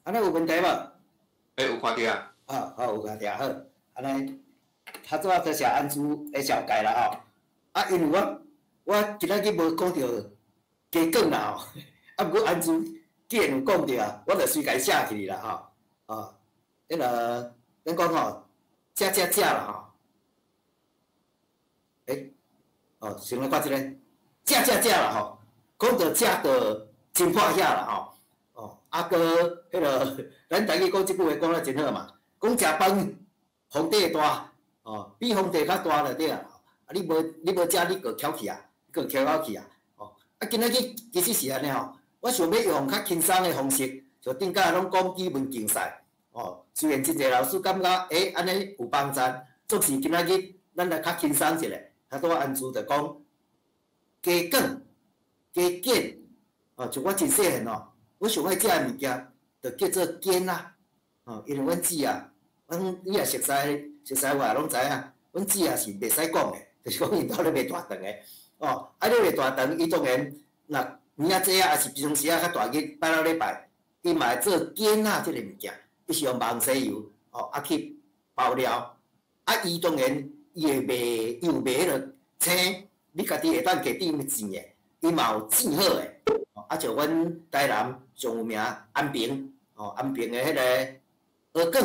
安尼有问题无？有看到啊。好，有看到好，安尼较早多谢安珠的小解啦吼。因为我今仔日无讲到鸡卷啦吼，毋过安珠既然有讲到，我就随家写起啦吼。迄个咱讲吼，食啦吼。先来看即个，食啦吼。讲到食到真破遐啦吼。个迄个咱台语讲即句话讲得真好嘛。讲食饭，皇帝大，比皇帝较大就对啊。你无食，你个翘起啊，个翘口去啊。今仔日其实是安尼吼，我想要用较轻松的方式，就顶下拢讲基本竞赛。虽然真侪老师感觉安尼有帮赞，总是今仔日咱来较轻松一下。较多安珠就讲鸡卷、鸡卷，像我真细汉我上爱食的物件，就叫做卷啊。因为阮姊啊，你也熟悉我也拢知影，阮姊啊是袂使讲的，就是讲因兜咧卖大肠的。咧卖大肠，伊当然若年仔节啊，还是平常时啊较大日拜六礼拜，伊嘛会做卷啊即个物件，伊是用网西油去包料。伊当然伊会卖，伊有卖迄个青，你家己会当加点钱的，伊嘛有煎好的。像阮台南上有名安平，安平的迄个蚵卷，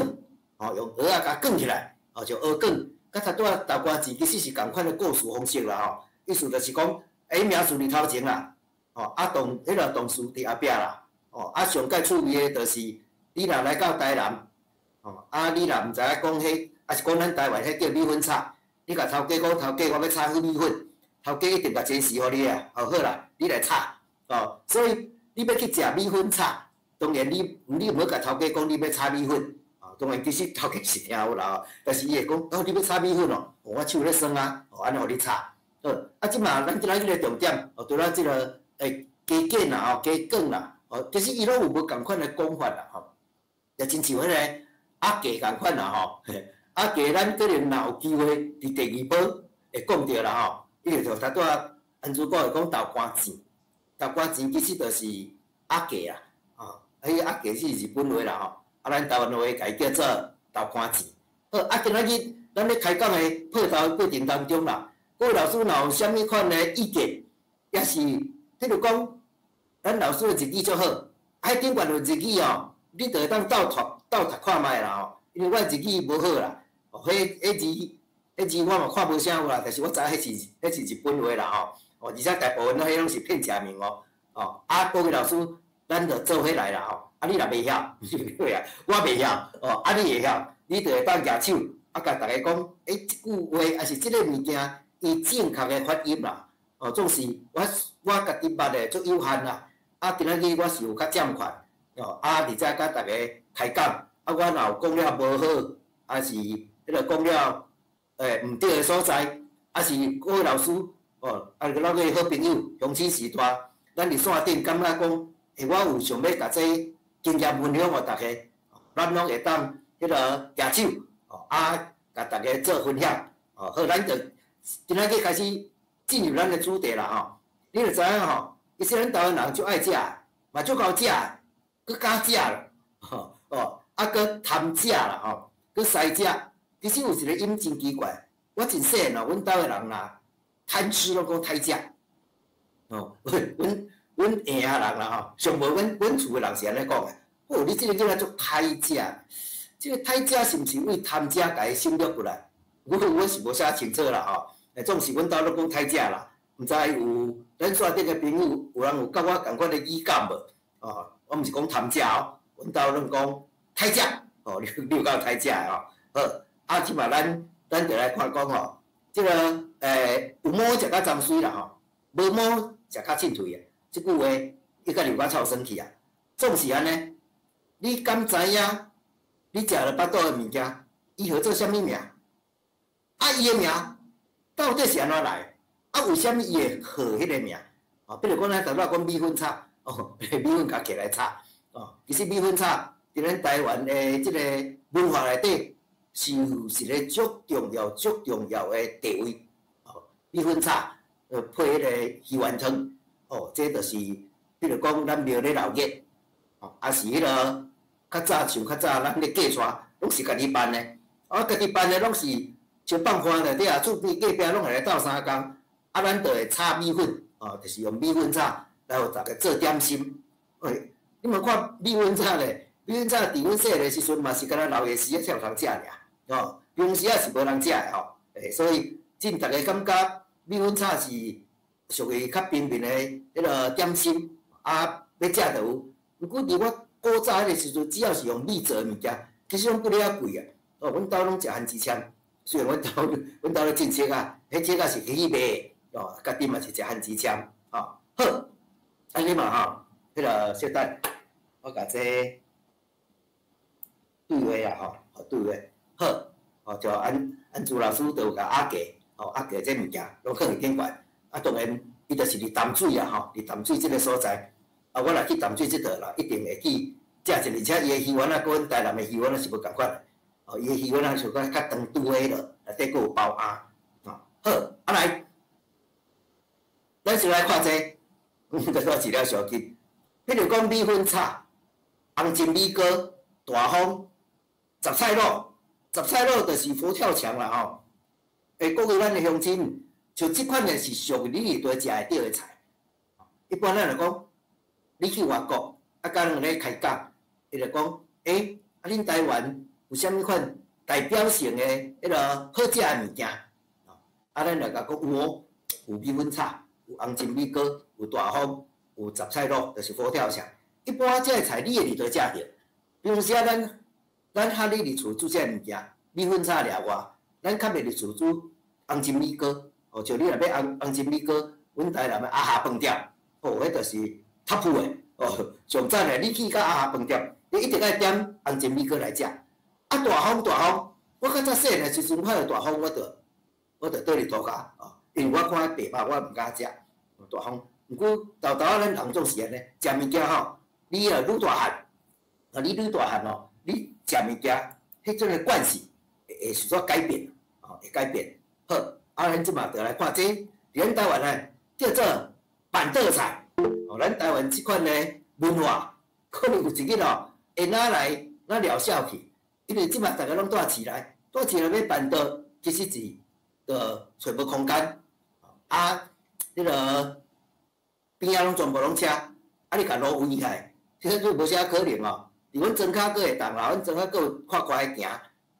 用蚵仔甲卷起来，就蚵卷，甲头拄仔豆干糍其实是共款的故事方式啦意思就是讲，名字伫头前啦，迄个动词伫后壁啦，上界趣味的就是你若来到台南，你若毋知影讲迄，还是讲咱台湾迄叫米粉炒，你甲头家讲，头家我要炒迄米粉，头家一定甲钱示互你啊，好啦，你来炒。所以你要去食米粉炒，当然你毋好甲头家讲你要炒米粉，当然其实头家是听有啦，但是伊会讲，你要炒米粉我手咧酸啊，安尼互你炒。即马咱今仔日个重点，除了即个鸡卷啦，鸡卷啦，其实伊拢有无共款的讲法啦，也真像迄个鸭架共款啦，鸭架咱可能若有机会伫第二波会讲着啦，伊就头拄仔安珠讲会讲豆干糍。豆干糍其实就是鸭架啦，迄鸭架是日本话啦咱台湾话家叫做豆干糍。好，今仔日咱咧开讲的报道过程当中啦，各位老师若有啥物款的意见，也是譬如讲，咱老师的日语足好，迄顶悬有日语你就会当倒读看卖啦因为我日语无好啦，迄字我嘛看无啥有啦，但是我知迄是日本话啦而且大部分迄拢是片假名各位老师，咱就做伙来啦你若袂晓，我袂晓你会晓，你就会当举手甲大家讲，即句话还是即个物件伊正确的发音啦总是我家己捌的足有限啦今仔日我是有较占款而且甲大家开讲我若有讲了无好，还是迄个讲了毋对的所在，还是各位老师。咱个好朋友乡亲时代，咱伫线顶感觉讲，我有想要甲这经验分享互大家，咱拢会当迄个举手，甲大家做分享，好，咱就今仔日开始进入咱的主题啦你就知影其实咱台湾人足爱食，嘛足够食，佮敢食咯，佮贪食啦佮使食。其实有一个音真奇怪，我真细汉阮兜的人啦。贪吃拢讲歹食，阮下人啦上无阮厝的人是安尼讲的。你即个叫做歹食，即个歹食是毋是为贪食家省略过来？我是无写清楚啦总是阮兜拢讲歹食啦，毋知有咱线顶的朋友有人有甲我共款的语感无？我毋是讲贪食阮兜拢讲歹食你有够歹食的好，即嘛咱就来看讲即个有毛食甲脏水啦无毛食较凊脆即句话伊甲流甲臭身体总是安尼。你敢知影？你食了巴肚的物件，伊号做啥物名？伊的名到底是安怎来？为虾米伊会号迄个名？比如讲咱头仔讲米粉炒，米粉甲起来炒，其实米粉炒伫咱台湾的即个文化内底。是一个足重要的地位米粉炒配迄个鱼丸汤这就是比如讲咱庙咧闹热还是迄个较早像较早咱咧嫁娶，拢是家己办的，啊，家己办的拢是像放宽内底啊，厝边隔壁拢会来斗相共，啊，咱就会炒米粉，哦，就是用米粉炒来互大家做点心。喂，你莫看米粉炒咧，米粉炒伫阮细个时阵嘛是敢若老爷时啊才有通食尔，哦，平时啊是无人食的吼，所以真大家感觉米粉炒是属于较平民的迄个点心，啊，要食就有。毋过伫我古早迄个时阵，只要是用米做的物件，其实拢不哩啊贵啊。哦，阮兜拢食番薯签，虽然阮兜咧种切啊，迄切啊是去卖的，哦，家己嘛是食番薯签，哦，好，安尼嘛吼，迄个小等，我甲这对话啊吼，对话好，哦，就安朱老师就有甲阿家，哦，阿家这物件拢放伫顶悬，啊，当然伊就是伫淡水啊吼，伫淡水即个所在。啊，我若去淡水即倒啦，一定会去食一个，而且伊的鱼丸啊，跟阮台南的鱼丸啊是无共款。哦，伊的鱼丸啊像较长拄诶落，内底佫有包鸭。哦，好，啊来，咱先来看这，这个资料小记。迄就讲米粉炒、红金米糕、大风、杂菜肉，杂菜肉就是佛跳墙啦吼。各位咱的乡亲，像即款的是属于你伫倒食会到的菜。一般咱就讲。你去外国，啊，甲人咧开讲，伊就讲，啊，恁台湾有啥物款代表性的迄个好食的物件？啊，咱就甲讲有哦，有米粉炒，有红金米糕，有大风，有杂菜肉，就是佛跳墙。一般这菜你会伫倒食着？平时啊，咱哈咧伫厝煮这物件，米粉炒了外，咱较袂伫厝煮红金米糕。哦，像你若要红金米糕，阮台南的阿下饭店，哦，迄就是。top 的哦，上赞的，你去到阿下饭店，你一定爱点红金米糕来食。啊，大风，我较早细汉时阵看到大风，我就倒伫涂骹哦，因为我看白肉我毋敢食大风。毋过豆豆咱人总是安尼，食物件吼，你愈大汉，你愈大汉哦，你食物件，迄种的惯性会是说改变，哦，会改变。好，啊，咱即马就来看这，咱台湾呢叫做板凳菜。哦，咱台湾即款咧文化，可能有一日哦，会拿来疗效去，因为即摆大家拢住市内，住市内要办桌，其实是找无空间，啊，迄个边仔拢全部拢车，啊，你甲路危害，其实无啥可能哦。伫阮庄脚佫会当啦，阮庄脚佫有快快行，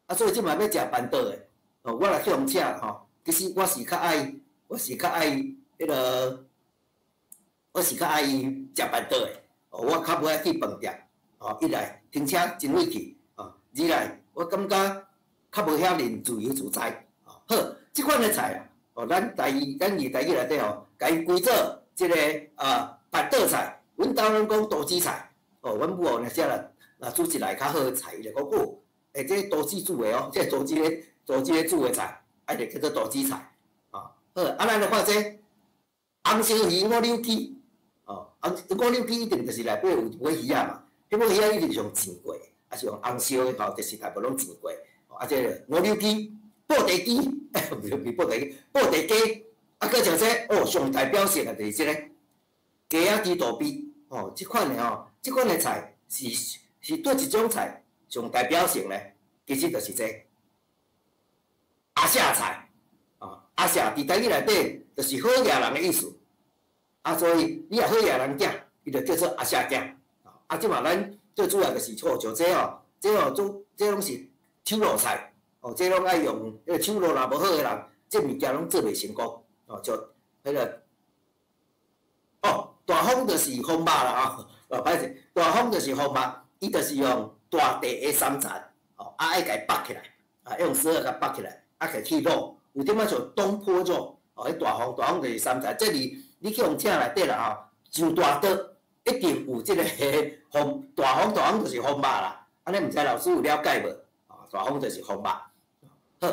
啊，所以即摆要食办桌的，哦，我若去用车吼，其实我是较爱迄个。我是较爱食板桌的，哦，我较无爱去饭店，哦，一来停车真费气，哦，二来我感觉较无遐尼自由自在，哦，好，即款的菜啊，哦，咱台语内底吼，甲伊规做即个板桌菜，阮兜人讲多子菜，哦，阮母后若写若煮一来较好的菜，伊就讲哦，这多子煮的哦，这多子煮的菜，就叫做多子菜，哦，好，啊，咱来看这红烧鱼五柳鸡。哦，五柳鸡一定就是内底有尾鱼仔嘛，迄尾鱼仔一定是用煎过，还是用红烧的吼，就是大部拢煎过。啊，这五柳鸡、布袋鸡，唔是布袋鸡，布袋鸡，啊，搁像这哦，上代表性的就是这个鸡仔猪肚皮，哦，即款的菜是对一种菜上代表性的，其实就是这阿下菜，啊，阿下伫台语内底就是好野人的意思。啊，所以你若好野人囝，伊就叫做阿下囝。啊，即嘛咱最主要就是像这吼，这拢是手路菜。哦，这拢爱用迄个手路若无好诶人，这物件拢做袂成功。哦，就迄个大风就是风肉啦吼。歹势，大风就是风肉，伊就是用大地诶山产，哦，爱甲伊绑起来，用绳仔甲绑起来，甲去肉，有点仔像东坡肉。哦，迄大风就是山产，这里。你去用车内底啦吼，上大桌一定有即个风大风就是风肉啦。安尼毋知老师有了解无？大风就是风肉。好，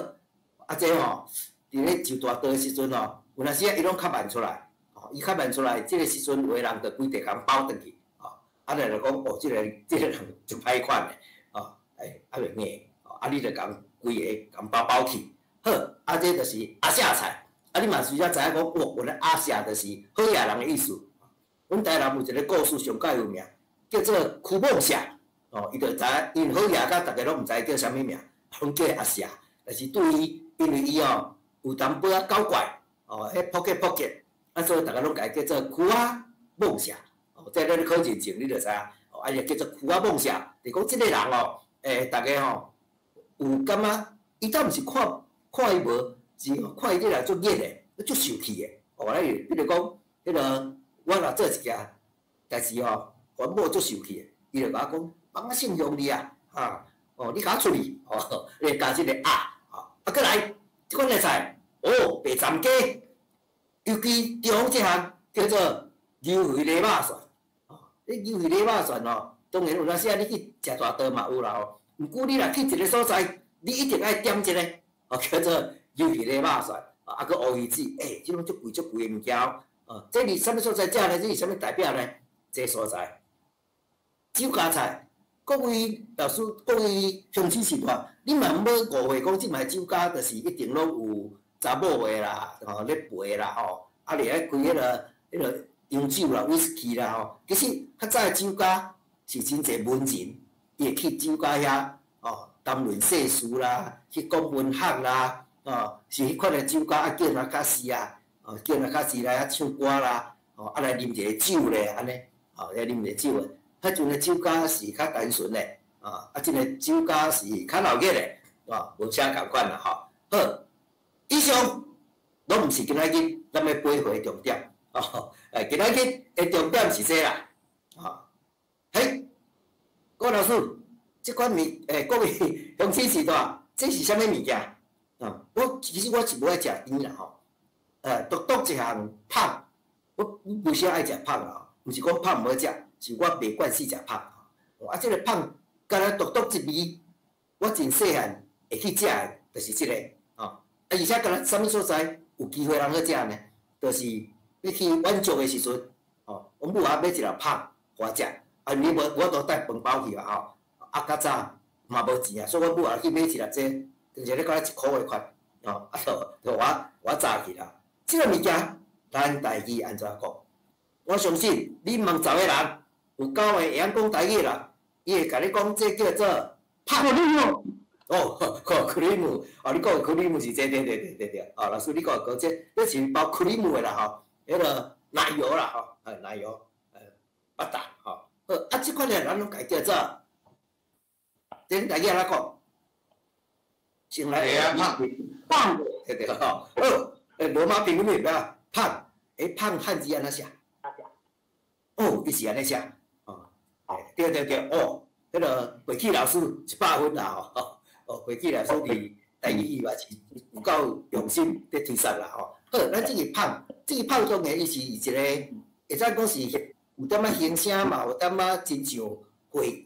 啊这吼，伫咧上大桌的时阵吼，有阵时伊拢较慢出来。哦，伊较慢出来，即个时阵有诶人就规地共包转去。哦，啊就讲哦，即个人就歹款诶。哦，啊袂硬。哦，啊你就共规个共包去。好，啊这就是阿下菜。啊，你嘛需要知影讲，哦，原来阿下就是好野人的意思。阮台南有一个故事上较有名，叫做曲梦下。哦，伊就知因好野甲大家拢毋知叫啥物名，拢叫阿霞。但是对伊，因为伊哦有淡薄仔搞怪，哦，迄扑克，啊，所以大家拢甲伊叫做苦啊梦霞。哦，在咱考前前你就知影，哦，啊，伊叫做苦啊梦霞。就讲即个人哦，大家吼有感觉，伊倒毋是看伊无，是看伊这人足热的，足受气的。哦，比如讲，迄个我若做一件代志吼，阮某足受气的，伊就甲我讲，帮我信用你啊，哦，你甲我处理，哦，你加即个啊，过来，即款个菜，哦，白斩鸡，尤其中央即项叫做牛肥螺肉蒜，哦，你牛肥螺肉蒜哦，当然有当时啊，你去食大刀嘛有啦吼，毋过你若去一个所在，你一定爱点一个，哦，叫做牛肥螺肉蒜，啊，佮乌鱼子，即种足贵的物件哦，这是啥物所在食呢？这是啥物代表呢？这所在，酒家菜。各位老师，各位乡亲时代，你嘛毋要误会讲，即卖酒家就是一定拢有查某的啦，吼咧陪啦，吼，啊，咧开迄个洋酒啦、威士忌啦，吼。其实较早的酒家是真侪文人，伊会去酒家遐，哦，谈论世事啦，去讲文学啦，哦，是迄款的酒家啊，叫人较士啊，哦，叫人较士来唱歌啦，哦，啊来啉一个酒咧，安尼，哦，来啉一个酒诶。迄阵诶酒家是较单纯诶，啊，即个酒家是较闹热诶，啊，无啥共款啦，吼。好，以上拢毋是今仔日咱要背回重点，哦，今仔日诶重点是这啦，啊，嘿，郭老师，即款各位乡亲时代，这是啥物物件？啊，其实我是无爱食烟啦，吼，独一项芳，我不啥爱食芳啦，毋是讲芳毋好食。是我袂惯死食芳，啊，即个芳，敢若独一味，我真细汉会去食的，就是即个，啊，而且敢若啥物所在有机会通好食呢？就是你去远足的时阵，哦，阮母啊买一粒芳互我食，啊，你我都带饭包去啊，吼，啊，较早嘛无钱啊，所以阮母啊去买一粒这，而且咧敢若1箍的款，哦，啊，就我早去啦。即个物件，咱家己安怎讲？我相信你问10个人。有9个会晓讲台语啦，伊会甲你讲，这叫做拍克里姆。哦，克里姆，哦，你讲克里姆是这对，哦，老师你讲这是包克里姆的啦，吼，迄个奶油啦，吼，奶油，巴达，吼，好，啊，即款的咱拢家叫做，咱台语安怎讲？先来胖，对，吼，好，罗马拼音啦，胖，汉字安怎写？哦，伊是安尼写。对，哦，迄个培启老师100分啦，吼，哦，培启老师伫台语以外是有够用心伫推广啦，吼。好，咱即个胖当然伊是一个，会使讲是有点仔形声嘛，有点仔亲像会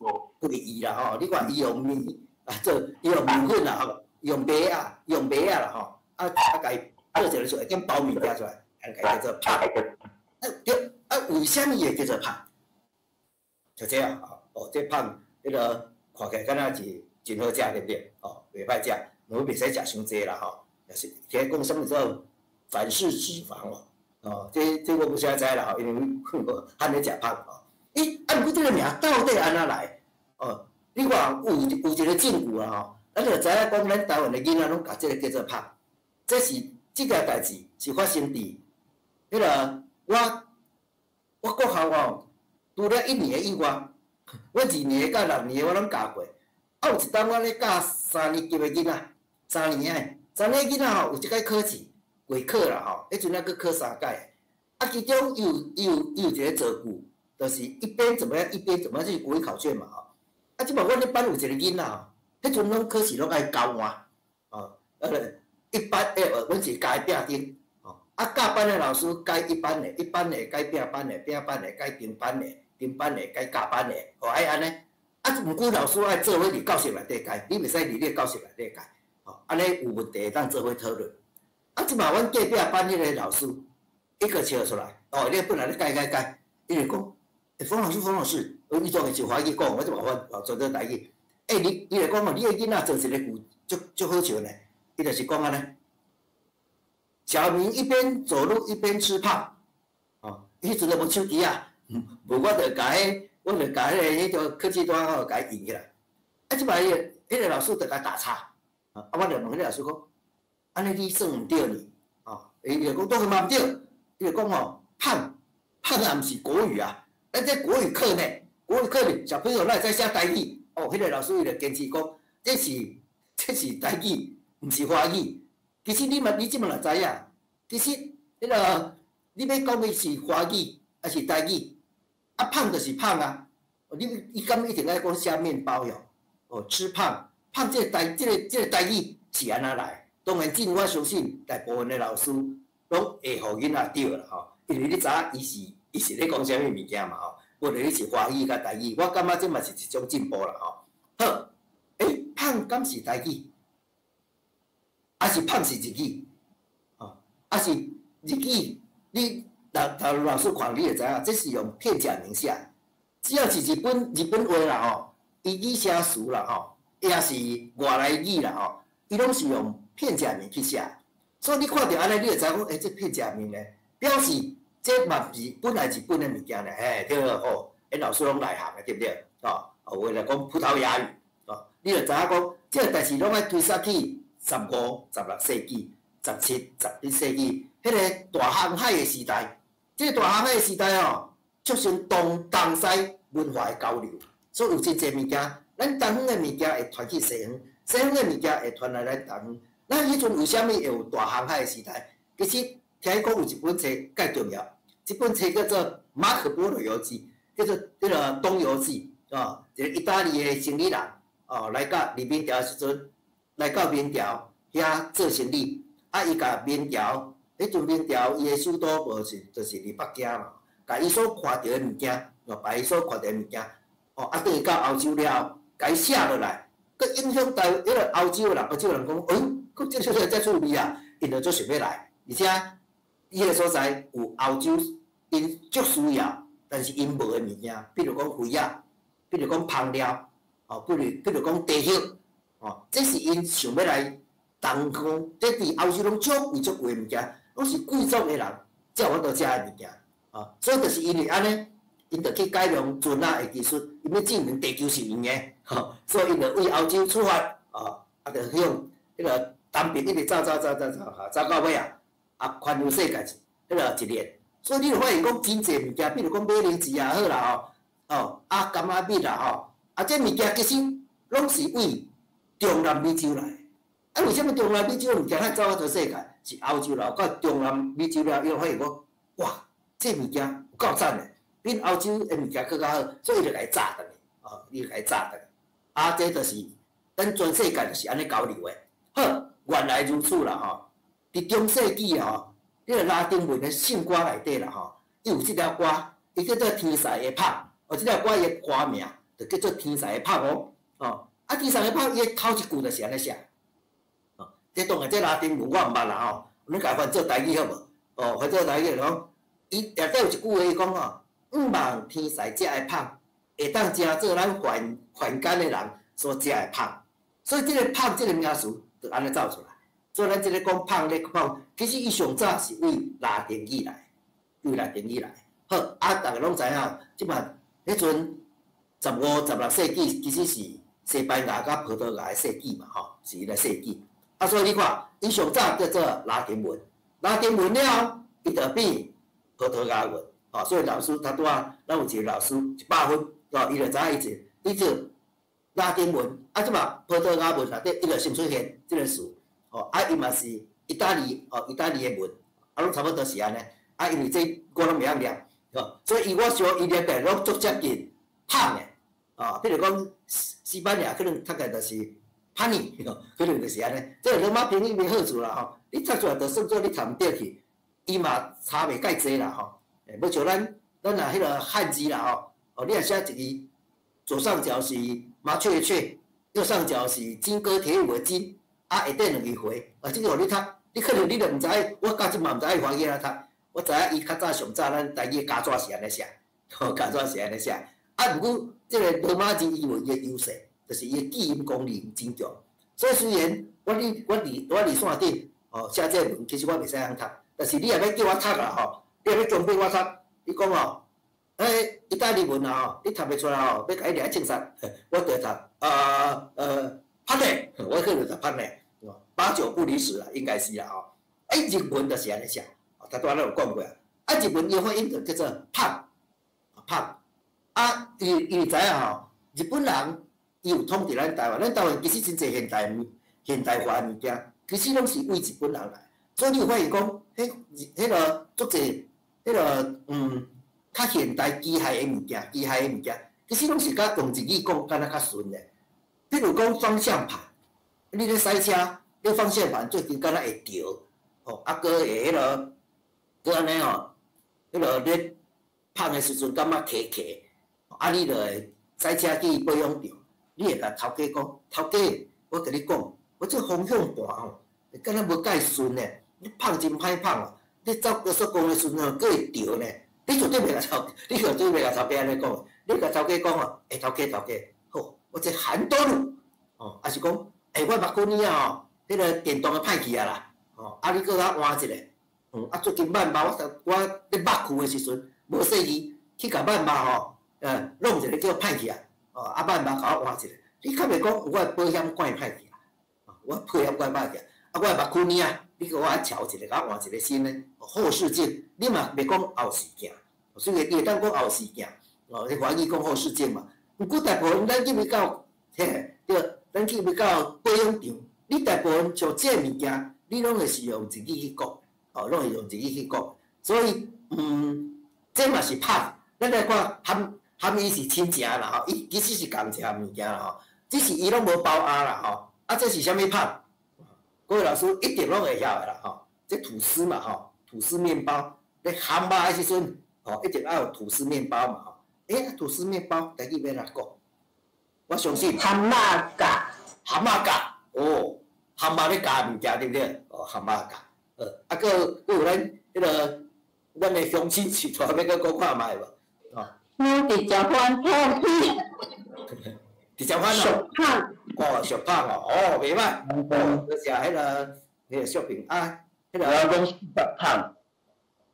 意啦，吼。你看伊用面啊做，伊用面粉啦，吼，用麦啊啦，吼，啊，家做一个做一点包面加出来，叫做胖。为什么会叫做胖？就这样哦，这胖迄个看起来敢若是真好食，对不对？哦，袂歹食，我袂使食伤济啦，吼。也是，其实讲什么叫反式脂肪哦，这我不晓得啦，吼，因为汉咧食胖哦。啊，毋过这个名到底安怎来？哦，你看有一个证据啊，吼，咱就知影讲咱台湾的囡仔拢甲这个叫做胖，这件代志是发生伫迄个我国校哦。除了1年以外，我2年到6年我拢教过。啊，有一当我咧教3年级的囡仔，3年的囡仔吼，有一届考试过考啦吼，迄阵还佫考3届。啊，其中伊有一个造句，就是一边怎么样去国语考卷嘛吼。啊，即摆阮咧班有一个囡仔吼，迄阵拢考试拢爱交换，哦，一班阮是教拼丁，哦，啊教班的老师教一班的教拼班的，拼班的教平班的。平班的甲加班的，哦，爱安尼。啊，毋过老师爱做伙伫教室内底教，你袂使伫你教室内底教，哦，安尼有问题当做伙讨论。啊，即摆阮隔壁班迄个老师一个笑出来，哦，你本来咧教，伊就讲，冯老师，伊当然是华语讲，我就麻烦做做台语。你就讲哦，你个囡仔做一个句，足好笑呢。伊就是讲安尼，小明一边走路一边吃胖，哦，迄阵都无手机啊。无，我就甲迄我就甲迄个科技单吼甲伊印起来。啊，即摆迄个老师就甲打叉，啊，我就问迄个老师讲，安尼你算毋对呢？哦，伊就讲都嘛毋对，伊就讲吼，胖也毋是国语啊，咱这国语课呢，国语课呢，小朋友那在写台语，哦，迄个老师伊就坚持讲，这是台语，毋是华语。其实你即马就知影，其实迄个你要讲的是华语还是台语？啊，胖就是胖啊，你敢一定爱讲写面包哟？哦，吃胖这个台语是安那来？当然，我相信大部分的老师拢会互囡仔对啦吼，因为你知影伊是咧讲啥物物件嘛吼，无论你是华语甲台语，我感觉这嘛是一种进步啦吼。好，胖敢是台语？还是胖是日语？哦，还是日语？你老师看你就知影，这是用片假名写。只要是日本话啦吼，伊语写词啦吼，也是外来语啦吼，伊拢是用片假名去写。所以你看到安尼，你就知讲，这片假名咧，表示这嘛是本来日本的物件咧，对吼，老师拢内行的，对不对？哦，为了讲葡萄牙语，哦，你就知影讲，这个代志拢爱推溯去15、16世纪、17、18世纪，迄个大航海的时代。这个大航海的时代哦，促成东西文化的交流，所以有真侪物件，咱东方的物件会传去西方，西方的物件会传来咱东方。咱迄阵为虾米会有大航海的时代？其实听讲有一本册介重要，这本册叫做《马可波罗游记》，叫做迄个《东游记》哦，一个意大利的生意人哦，来到明朝时阵，来到明朝遐做生意，啊，伊甲明朝。迄阵明朝伊的首都无是，就是伫北京嘛。甲伊所看到的物件，把伊所看到的物件，啊，等伊到欧洲了，甲伊写落来，佮影响到迄个欧洲人，欧洲人讲，佮这出来遮趣味啊，因就做想要来，而且伊个所在有欧洲因足需要，但是因无的物件，比如讲肥仔，比如讲香料，比如讲茶叶，这是因想要来东方，这伫欧洲拢足贵的物件。拢是贵族的人才有法度食的物件，所以就是因为安尼，因就去改良船啊的技术，因要证明地球是圆的，所以因就为欧洲出发，就向迄个东边一直走到尾啊，环游世界迄个一年。所以你就发现讲真侪物件，比如讲马铃薯也好啦柑仔蜜啦这物件其实拢是为中南美洲来。为什么中南美洲的物件咱走到全世界？是欧洲了，到中南美洲了，伊就发现讲，哇，这物件有够赞的，比欧洲的物件更较好，所以就甲伊炸的，伊就甲伊炸的。这就是咱全世界就是安尼交流的。好，原来如此啦，伫中世纪迄个拉丁文的圣歌内底啦，伊有即条歌，伊叫做《天使的拍》，即条歌伊的歌名就叫做《天使的拍》哦。天使的拍伊的头一句就是安尼写。这当然，这拉丁文我毋捌啦你甲翻做台语好无？翻做台语讲，伊内底有一句话伊讲毋望天使食的芳，会当食做咱凡间的人所食的芳。所以这个芳这个名词就安尼走出来。所以咱这个讲芳咧讲，其实伊上早是为拉丁语来，好，逐个拢知影，即摆迄阵15、16世纪其实是西班牙甲葡萄牙的世纪嘛，是伊个世纪。所以你看，伊上早叫做拉丁文，拉丁文了，伊就变葡萄牙文，所以老师他拄咱有一个老师100分，伊就知影伊就拉丁文，即嘛葡萄牙文内底伊就先出现即个词，伊嘛是意大利的文，拢差不多是安尼，因为这我拢袂晓念，所以我想伊念起来拢足接近胖的，比如讲西班牙可能大概就是honey，可能就是安尼。这个罗马拼音的好处啦你读出来就算做你读唔对去，伊嘛差袂介济啦要像咱迄个汉字啦你若写一个左上角是麻雀的雀，右上角是金戈铁虎的金，下底两个回，这个互你读，你可能你就唔知，我到即嘛唔知伊华语安怎读，我知影伊较早上早咱台语家纸是安尼写，家纸是安尼写，毋过这个罗马字伊有伊的优势。就是伊的记音功力真强，所以虽然我伫线顶写这文，其实我袂使晓读，但是你若要叫我读啦你若要强迫我读，你讲意大利文啊吼，你读袂出来吼，要甲伊掠证杀，我就读潘内，我可能读潘内，八九不离十啦，应该是啦吼。日文就是安尼写，他拄仔咱有讲过啊。日文伊发音就叫做胖，胖。伊知影吼，日本人伊有统治咱台湾，咱台湾其实真侪现代化物件，其实拢是为日本人来。所以你有发现讲，迄个足侪，迄个较现代机械的物件，其实拢是甲用日语讲，敢若较顺的。比如讲方向盘，你咧驶车，你方向盘最近敢若会调，搁会迄个，搁安尼吼，迄个咧放的时阵感觉卡卡，你就会驶车去保养场，你会甲头家讲，头家，我甲你讲，我这方向盘吼，敢若无介顺呢，你放真歹放哦，你走高速公路的时阵佫会调呢。你绝对袂甲头家安尼讲，你甲头家讲哦，头家，好，我这寒多路，还是讲，我目睭呢吼，迄个电动的歹去啊啦，你搁较换一个，最近挽毛，我咧抹裤的时阵，无细意去甲挽毛吼，弄一个叫歹去啊，挽毛甲我换一个，你较袂讲我的保险管歹去啊，我保险管歹去啊，我的目睭呢，你甲我调一个，甲我换一个新的后视镜，你嘛袂讲后视镜。所以你会当讲后视镜，你翻译讲后视镜嘛。毋过大部分咱去到，对，咱去到保养场，你大部分像这物件，你拢会是用日语去讲，拢会用日语去讲。所以，这嘛是拍，咱来看含伊是亲情啦吼，伊其实是共一项物件啦吼，只是伊拢无包鸭啦吼，这是啥物拍？各位老师一定拢会晓的啦吼，这吐司嘛吼，吐司面包，你含肉的时阵。一定要有吐司面包嘛吐司面包台语要哪讲？我相信蛤蟆甲，蛤蟆甲蛤蟆咧夹物件对不对？蛤蟆甲，搁有咱的乡亲时代要搁讲看卖无？我直接翻透去，直接翻熟胖，熟胖袂歹，就是迄个小饼啊，我要讲细胖，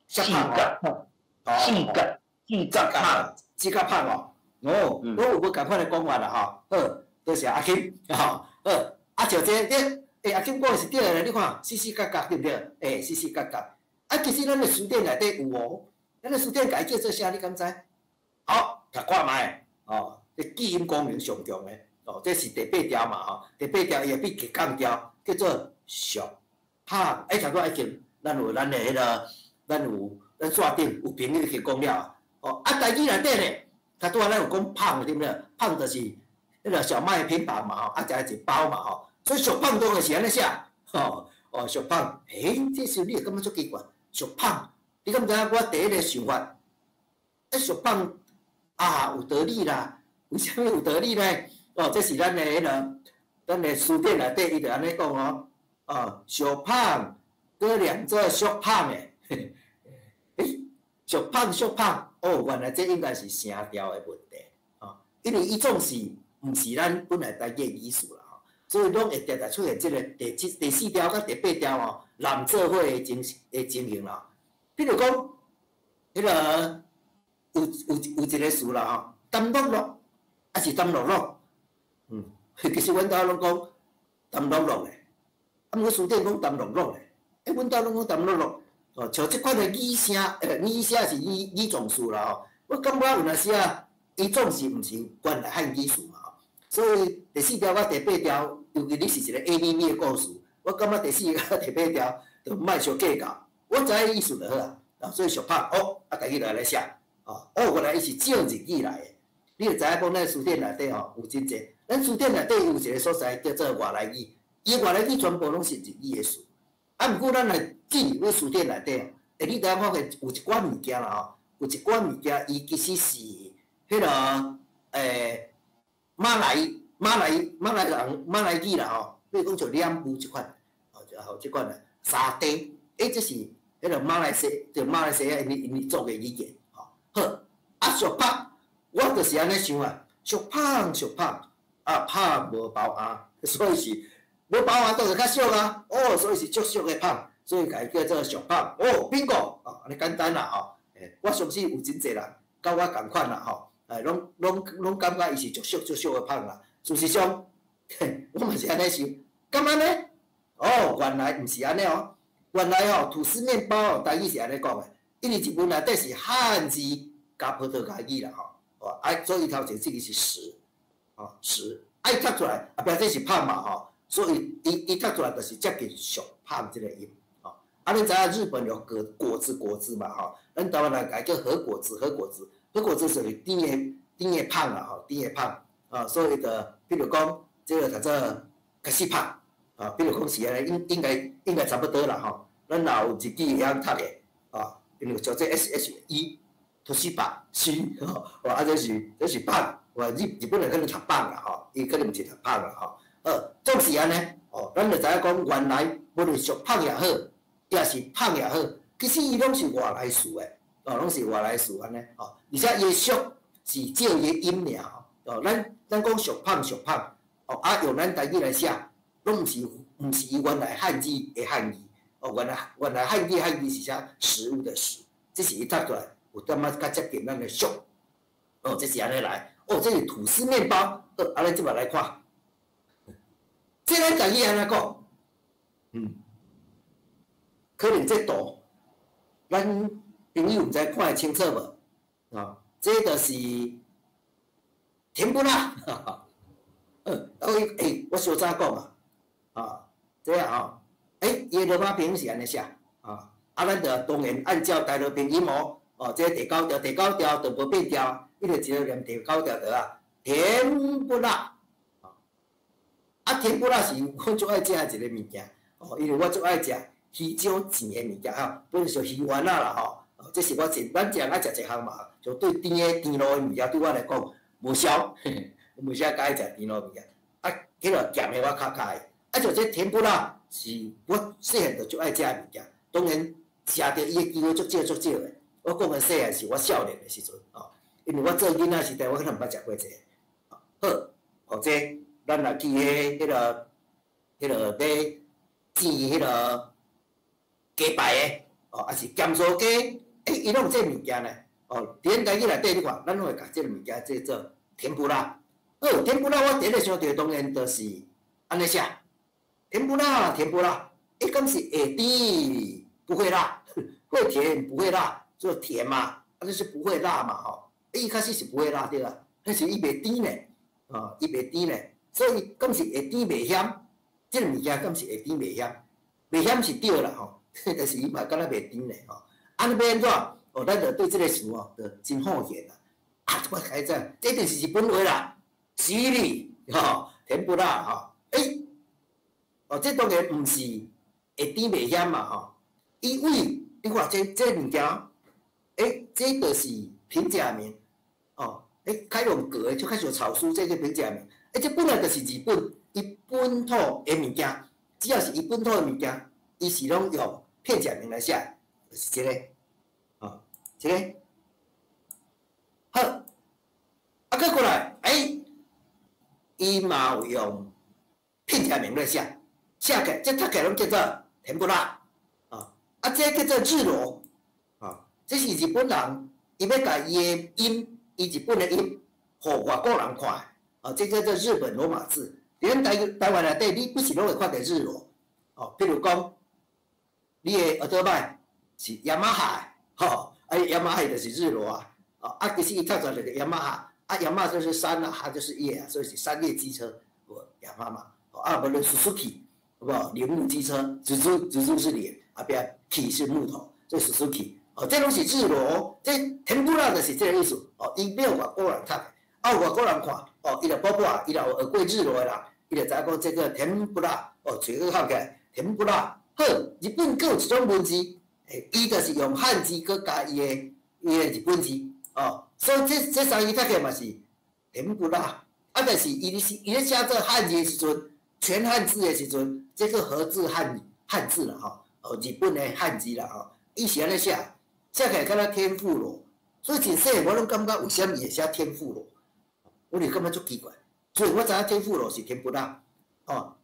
细胖细甲胖，指甲胖我有无共款的讲法啦好，多谢阿金好，像这阿金讲的是对的，你看细角对不对？细角，其实咱的书店内底有咱的书店改叫做啥？你敢知？好，读看卖这基因功能上强的这是第8条嘛第8条也比第9条叫做俗胖。头拄已经咱有咱的迄个，咱线顶有朋友去讲了台语内底呢，他拄仔咱有讲胖对不对？胖就是迄个小麦拼盘嘛加一包嘛所以俗胖当然是安尼写俗胖，这时你会感觉足奇怪，俗胖，你敢知影我第一个想法？俗胖有道理啦，为什么有道理呢？这是咱的迄个，咱的书店内底伊就安尼讲小胖搁两做俗胖的。俗胖原来这应该是声调的问题因为伊总是毋是咱本来台语意思啦所以拢会常常出现这个第4条甲第8条男做伙的情形啦。比如讲，迄个有一个词啦淡落落，还是淡落落，其实阮兜拢讲淡落落嘞，毋过书店讲淡落落嘞，阮兜拢讲淡落落。像即款的语声，是语状词啦我感觉有阵时伊总是毋是原来汉语词嘛所以第4条甲第8条，尤其你是一个 ABB 的故事，我感觉第4甲第8条就莫相计较，我知影意思就好啊。所以俗拍家己就来写原来伊是照日语来的。你就知影讲咱书店内底有真济，咱书店内底有一个所在叫做外来语，伊外来语全部拢是日语的词。毋过咱来记咧书店内底你知影发现有一寡物件啦有一寡物件伊其实是迄个马来语啦比如讲像两部即款即款沙丁这是迄个马来西亚因做的语言好俗拍我就是安尼想俗胖胖无包所以是无包都是较俗所以是足俗的胖，所以家叫做俗胖bingo 安尼简单啦我相信有真济人甲我共款啦吼，拢感觉伊是足俗的芳啦。事实上，我嘛是安尼想，敢安尼？哦，原来毋是安尼哦，原来吼吐司面包哦，台语是安尼讲的，因为日文内底是汉字加葡萄牙语啦吼，哦，所以头前这个是食，哦食，伊读出来后壁这是胖嘛吼，所以伊读出来就是接近俗胖这个音，哦，啊，恁知影日本有果子嘛吼，咱台湾人改叫和果子属于甜的胖啦吼，甜的胖，啊，所以的，比如讲这个叫做开始胖。啊，比如讲是安尼，应该差不多啦吼。咱若有日记会晓读的，啊，比如叫做 SHE， 吐司棒虚，吼，啊，这是棒，日本人可能读棒啦吼，伊可能毋是读棒啦吼。总是安尼，哦，咱就知影讲，原来无论俗胖也好，也是胖也好，其实伊拢是外来词的，哦，拢是外来词安尼，哦，而且伊俗是照伊音尔，哦，咱讲俗胖，哦，啊，用咱台语来写。拢毋是伊原来汉字的汉字，哦，原来汉字是写食物的食，这是伊读出来有点仔较接近咱的俗，哦，这是安尼来，哦，这是吐司面包，安尼即摆来看，这咱台语安怎讲？可能这图，咱朋友毋知看会清楚无？啊，这就是甜不辣，我小早讲啊。啊，这样啊，伊罗马拼是安尼写啊，咱就当然按照大罗拼音哦，这第九条就无变调，伊就只念第九条的啊，甜不辣，甜不辣是我最爱食的一个物件，哦，因为我最爱食鱼少甜的物件啊，本是鱼丸啦吼，这是我咱正爱食一项嘛，就对甜路的物件对我来讲无效，无啥爱食甜路物件，迄个咸的我较介。就这甜不辣是我细汉就足爱食的物件，当然食着伊的机会足少的。我讲的细汉是我少年的时阵，因为我做囡仔时代我可能毋捌食过这个。好，或者咱若去迄个要煎迄个鸡排的，还是咸酥鸡，伊拢有这物件呢。伫台语内底你看，咱拢会甲这个物件做做甜不辣。好，甜不辣我第一个想到当然就是安尼写。甜不辣，敢是会甜不会辣，会甜不会辣，就甜嘛，就是不会辣嘛吼。一开始是不会辣对啦，但是伊袂甜呢，伊袂甜呢，所以敢是会甜袂咸，这个物件敢是会甜袂咸，袂咸是对啦吼，但是伊嘛敢若袂甜呢吼。安尼要安怎？咱就对这个词就真好言啦。我开始这定是日本话啦，犀利吼，甜不辣吼，这当然毋是会甜袂咸嘛吼，因为你看这物件，这就是平假名，开用格的就开始有草书这个平假名，这本来就是日本伊本土的物件，只要是伊本土的物件，伊是拢用片假名来写，就是这个，这个，好，再过来，伊嘛有用片假名来写。写起这读起来拢叫做甜不辣，这叫做日罗，这是日本人伊要甲伊的音，伊日本的音，互外国人看，这叫做日本罗马字。伫咱台湾内底，你不是拢会看到日罗，比如讲，你的奥特曼是雅马哈，雅马哈就是日罗其实伊读出来就是雅马哈，雅马就是山哈就是叶所以是山叶机车，雅马嘛，无论Suzuki。铃木机车，蜘蛛是脸，后壁铁是木头，这是 Suzuki， 这拢是日罗，这甜不辣就是这个意思，伊要外国人读，外国人看，伊就宝宝，伊若有学过日罗的人，伊就知影讲这个甜不辣，嘴个合起来，甜不辣。好，日本佫有一种文字，伊就是用汉字佫加伊的日本字，所以这三个读起来嘛是甜不辣，但是伊咧写做汉字的时阵。全汉字的时阵，这个合字汉字啦日本的汉字啦伊是安尼写起来敢若天妇罗，所以真细我拢感觉为虾米会写天妇罗，我就感觉足奇怪，所以我知影天妇罗是甜不辣，我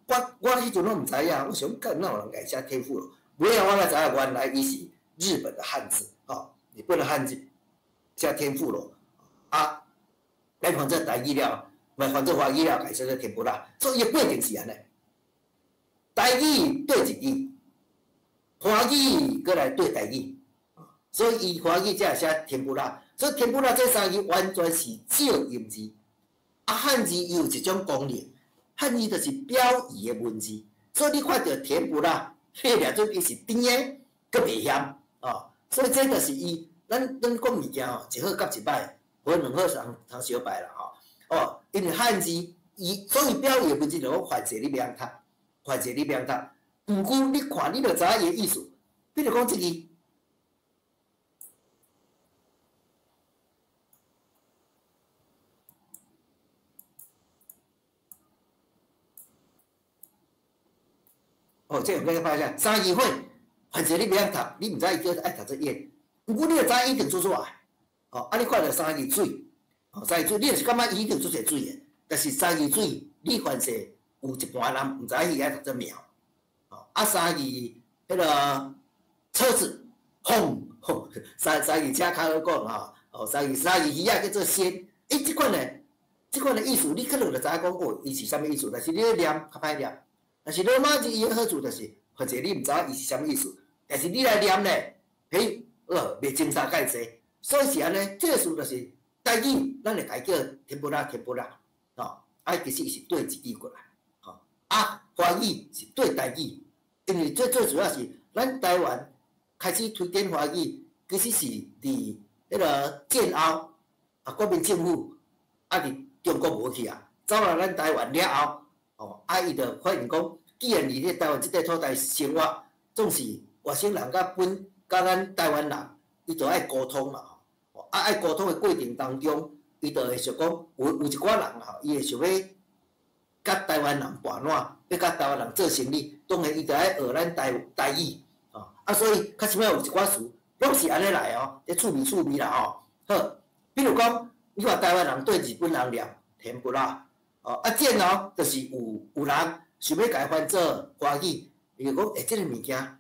迄阵拢毋知影，我想干哪有人会写天妇罗，尾仔我才知影原来伊是日本的汉字，日本的汉字，写天妇罗，啊，咱翻做台语了，咪翻做华语了，改写做天妇罗。所以伊过程是安尼，台语对一语，华语过来对台语，所以伊华语才会写天妇罗。所以天妇罗这三个完全是照音字，啊汉字有一种功能，汉字就是表意的文字，所以你看到天妇罗，迄个做伊是甜的，佮袂咸哦。所以这就是伊，咱讲物件吼，一好甲一歹，无两好通相歹啦吼。哦，因为汉字伊所以表意的文字就讲凡是你免读，凡是你免读，毋过你看你就知影伊的意思，比如讲即个。哦，这样个发现，三字会，凡是你免读，你毋知伊叫爱读这烟，毋过你就知伊一定做出来。哦，啊，你看到三字水，哦，三字水，你就是感觉伊一定做出水的，但是三字水，你凡是有一半人毋知伊爱读这苗。哦，啊，三字迄个车子，轰轰，三字车卡好讲吼，哦，三字鱼仔叫做仙，即款的意思，你可能就知影讲哦，伊是啥物意思，但是你咧念较歹念。但是罗马字伊个好处就是，或者你毋知伊是啥物意思，但是你来念咧，嘿，袂精查介济，所以是安尼，这个事就是台语，咱会家叫天妇罗，吼，啊，其实伊是对一语过来，吼，啊，华语是对台语，因为最主要是咱台湾开始推展华语，其实是伫迄个战后啊，国民政府啊，伫中国无去啊，走来咱台湾了后。哦，啊，伊就发现讲，既然伫咧台湾即块土地生活，总是外省人甲咱台湾人，伊就爱沟通嘛吼。啊，爱沟通的过程当中，伊就会想讲，有一寡人吼，伊会想要甲台湾人拌烂，要甲台湾人做生意，当然伊就爱学咱台语，吼。啊，所以较起码有一寡词，拢是安尼来哦，咧趣味啦吼。好，比如讲，你看台湾人对日本人念天妇罗。哦，啊，这哦，就是有人想要甲伊翻做华语，伊就讲，即个物件，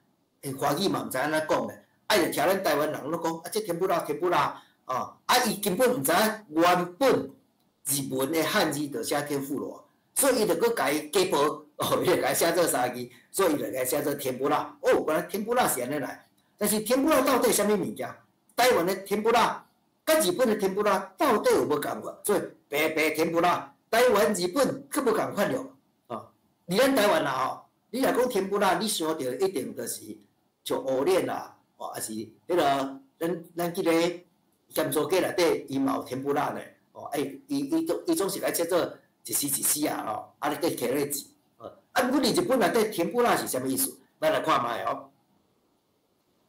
华语嘛毋知安怎讲咧，啊，就听咱台湾人拢讲，啊，这天妇罗，哦，啊，伊根本毋知影原本日文的汉字就写天妇罗，所以伊就搁甲伊加薄，哦，伊就甲伊写做三字，所以伊就甲伊写做天妇罗。哦，原来天妇罗是安尼来，但是天妇罗到底啥物物件？台湾的天妇罗，甲日本的天妇罗到底有无共款？所以白天妇罗。台湾、日本佫无共款了，哦，伫咱台湾啦吼，你若讲天妇罗，你想到一定就是像蚵链啦，哦，还是迄个咱即个咸酥鸡内底伊嘛有天妇罗呢，哦，伊总是来切做一丝一丝啊，吼，啊，你再摕咧字，啊，不过日本内底天妇罗是啥物意思？咱来看卖哦。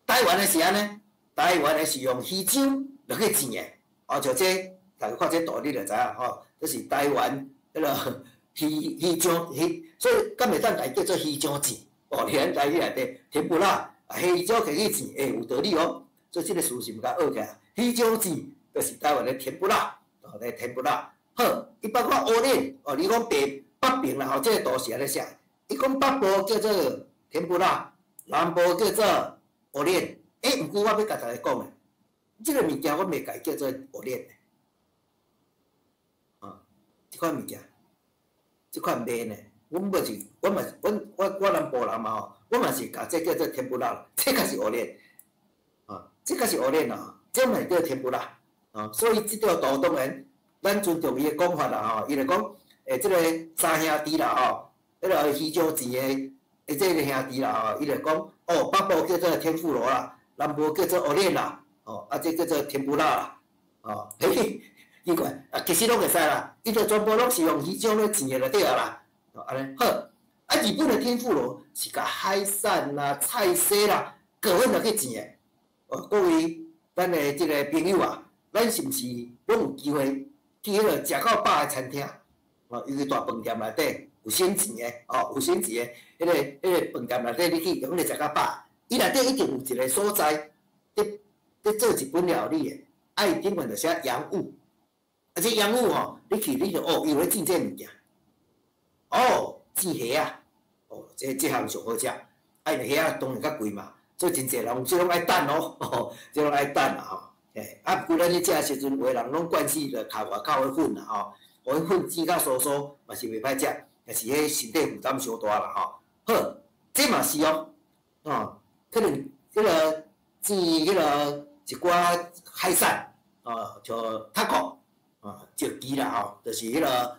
台湾的是安尼，台湾的是用鱼浆落去煎的，哦，像这。大家看这图你就知影吼，这是台湾迄个鱼浆，所以敢会当来叫做鱼浆糋。哦，你咱台语内底天妇罗，啊，鱼浆摕去糋，有道理哦。所以这个事是毋甲学起来，鱼浆糋就是台湾的天妇罗，哦，咧天妇罗。好，伊包括乌链，哦，你讲北平啦，吼，这个图是安尼写，伊讲北部叫做天妇罗，南部叫做乌链。毋过我要甲大家讲诶，这个物件我袂甲伊叫做乌链。即款物件，即款面呢，阮嘛是，我南部人嘛吼，我嘛是甲这叫做天妇罗，这才是乌链，啊，这才是乌链啦，这嘛叫天妇罗，啊，所以即条图当然，咱尊重伊的讲法啦吼，伊就讲，即个三兄弟啦吼，迄个鱼浆糋的，即个兄弟啦吼，伊就讲，哦，北部叫做天妇罗啦，南部叫做乌链啦，哦，啊，这叫做天妇罗啦，哦，嘿。奇怪，啊，其实拢会使啦，伊就全部拢是用鱼浆咧煎的就对啊啦，安尼好。啊，日本的天妇罗是甲海产啦、菜色啦各份落去煎的。哦，各位咱的即个朋友啊，咱是毋是拢有机会去迄个食到饱的餐厅？哦，尤其大饭店内底有先钱的，哦，有先钱的，迄个饭店内底你去用咧食到饱，伊内底一定有一个所在，咧做一本料理的，啊，伊顶面就写洋务。啊，这洋务吼，你去你就哦，伊有咧煎这物件，哦，煎虾啊，哦，这项上好食，啊，因为虾当然较贵嘛，所以真侪人即种爱等哦，即种爱等嘛吼，啊，不过咱咧食的时阵，有诶人拢惯死着靠外口诶粉啦吼，互迄粉煮较酥酥，嘛是袂歹食，但是迄身体负担伤大啦吼。好，这嘛是哦，可能迄个煮迄个一寡海产，像塔壳，石鸡啦吼，就是迄个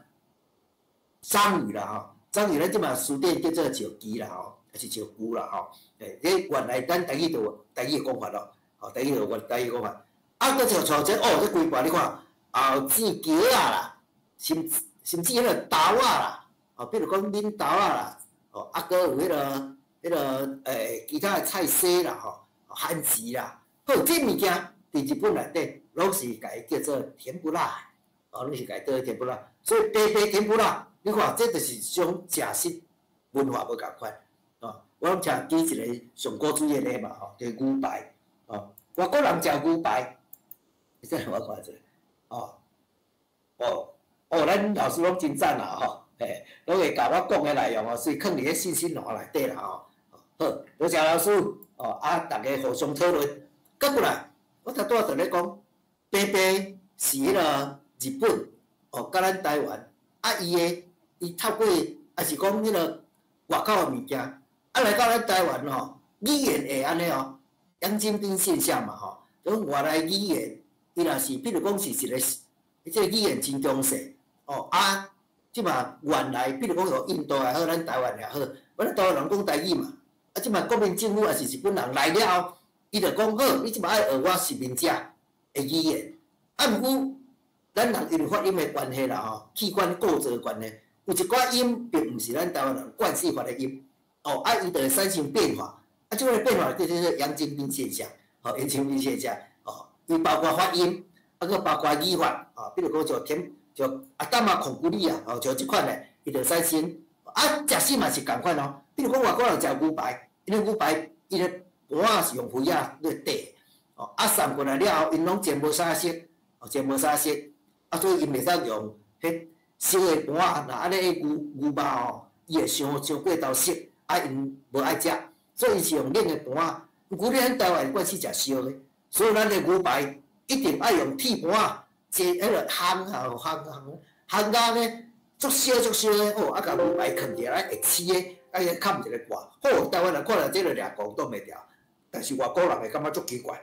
章鱼啦吼，章鱼咱即嘛书店叫做石鸡啦吼，还是石龟啦吼，迄原来咱台语就有台语诶讲法咯，台语就有台语讲法。啊，搁像像这这规盘你看，后煮鸡啊啦，甚至迄个豆啊啦，比如讲恁豆啊啦，啊，搁有迄个其他的菜色啦吼，番薯啦，好，这物件伫日本内底拢是家叫做甜不辣，拢是家做甜不辣，所以白白甜不辣，你看这就是一种食食文化无共款，我拢食举一个上古主义的嘛吼，就是牛排，外国人食牛排。这我看者，咱老师拢真赞啦吼，拢会甲我讲的内容所以放伫迄信息栏内底啦吼。好，多谢老师大家互相讨论。搁过来，我头拄仔就咧讲，白白是迄个日本甲咱台湾伊透过也是讲迄个外口的物件，来到咱台湾语言会安尼洋金兵现象嘛种外来语言。伊若是，比如讲是一个，即个语言真强势，即嘛原来，比如讲像印度也好，咱台湾也好，咱台湾人讲台语嘛，即嘛国民政府也是日本人来了后，伊就讲好，你即嘛爱学我实名者的语言，毋过咱人因为发音的关系啦器官构造的关系，有一寡音并毋是咱台湾人惯习发的音，伊就会产生变化，即个变化叫做洋金兵现象，洋金兵现象。伊包括发音，搁包括语法，比如讲像阿达玛孔古利啊，像即款的，伊就产生。食食嘛是共款比如讲外国人食牛排，因为牛排伊个盘仔是用灰仔咧底，送过来了后，因拢煎无啥色，煎无啥色，所以因袂使用迄烧的盘仔，若安尼牛肉伊会伤过头色，因无爱食，所以伊是用冷的盘仔。不过咱台湾惯是食烧的。所以咱的牛排一定爱用铁盘仔，坐迄个烘到呢，足烧的，甲牛排放起来会起的，伊冚一个挂。好，台湾人看到这个掠讲挡袂牢，但是外国人会感觉足奇怪。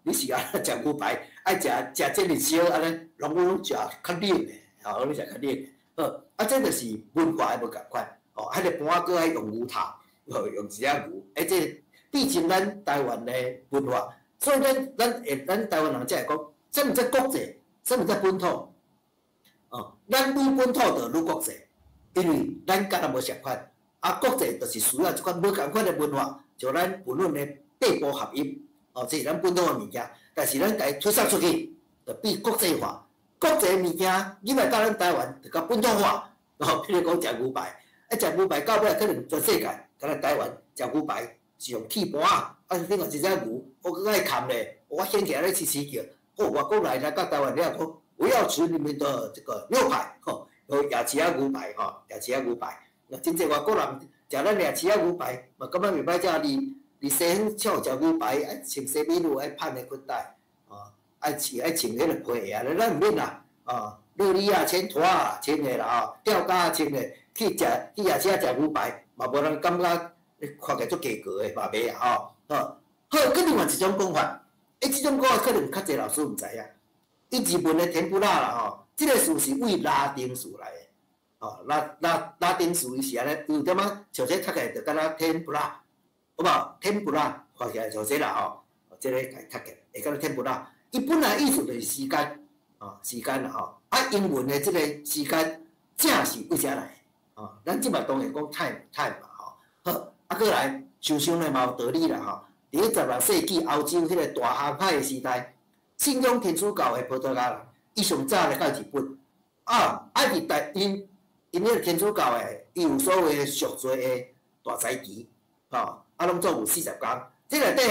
你是安尼食牛排，爱食这么烧，安尼拢食较冷的，拢食较冷的。这就是文化的无共款。迄个盘仔搁爱用牛头，用一只牛，这毕竟咱台湾的文化。所以咱台湾人才会讲，什么叫国际，什么叫本土？咱愈本土就愈国际，因为咱敢若无相款，国际就是需要一款无共款的文化，像咱本论的八部合音，这是咱本土的物件，但是咱家推散出去，就变国际化。国际的物件，你来到咱台湾，就甲本土化。譬如讲食牛排，食牛排到尾可能全世界，敢若台湾食牛排。是用铁盘另外一只牛，我搁爱砍咧，我掀起来咧叫，外国来到台湾了讲，我要吃你们的这个牛排，野饲仔牛排，野饲仔牛排，真济外国人食咱野饲仔牛排，嘛感觉袂歹食，离西方像食牛排，爱穿西米露，爱판的裙带，爱穿迄个皮啊，咱毋免啦，乐利啊，穿拖啊，穿的啦，吊架啊，穿的，去野饲仔食牛排，嘛无人感觉。看起来足价格的嘛袂好，搁另外一种讲法，这种讲法可能较侪老师毋知影。伊日文的甜不辣啦这个词是为拉丁词来的，拉丁词伊是安尼，有点仔像这读起来就敢若甜不辣，有无？甜不辣看起来像这啦这个家读起来会敢若甜不辣。伊本来意思就是时间，时间啦英文的这个时间正是为啥来？咱即摆当然讲 time 嘛好。过来，想咧嘛有道理啦伫16世纪欧洲迄个大航海的时代，信仰天主教的葡萄牙人，伊上早来到日本，因迄个天主教的，伊有所谓赎罪的大斋期，拢总有40天。这内底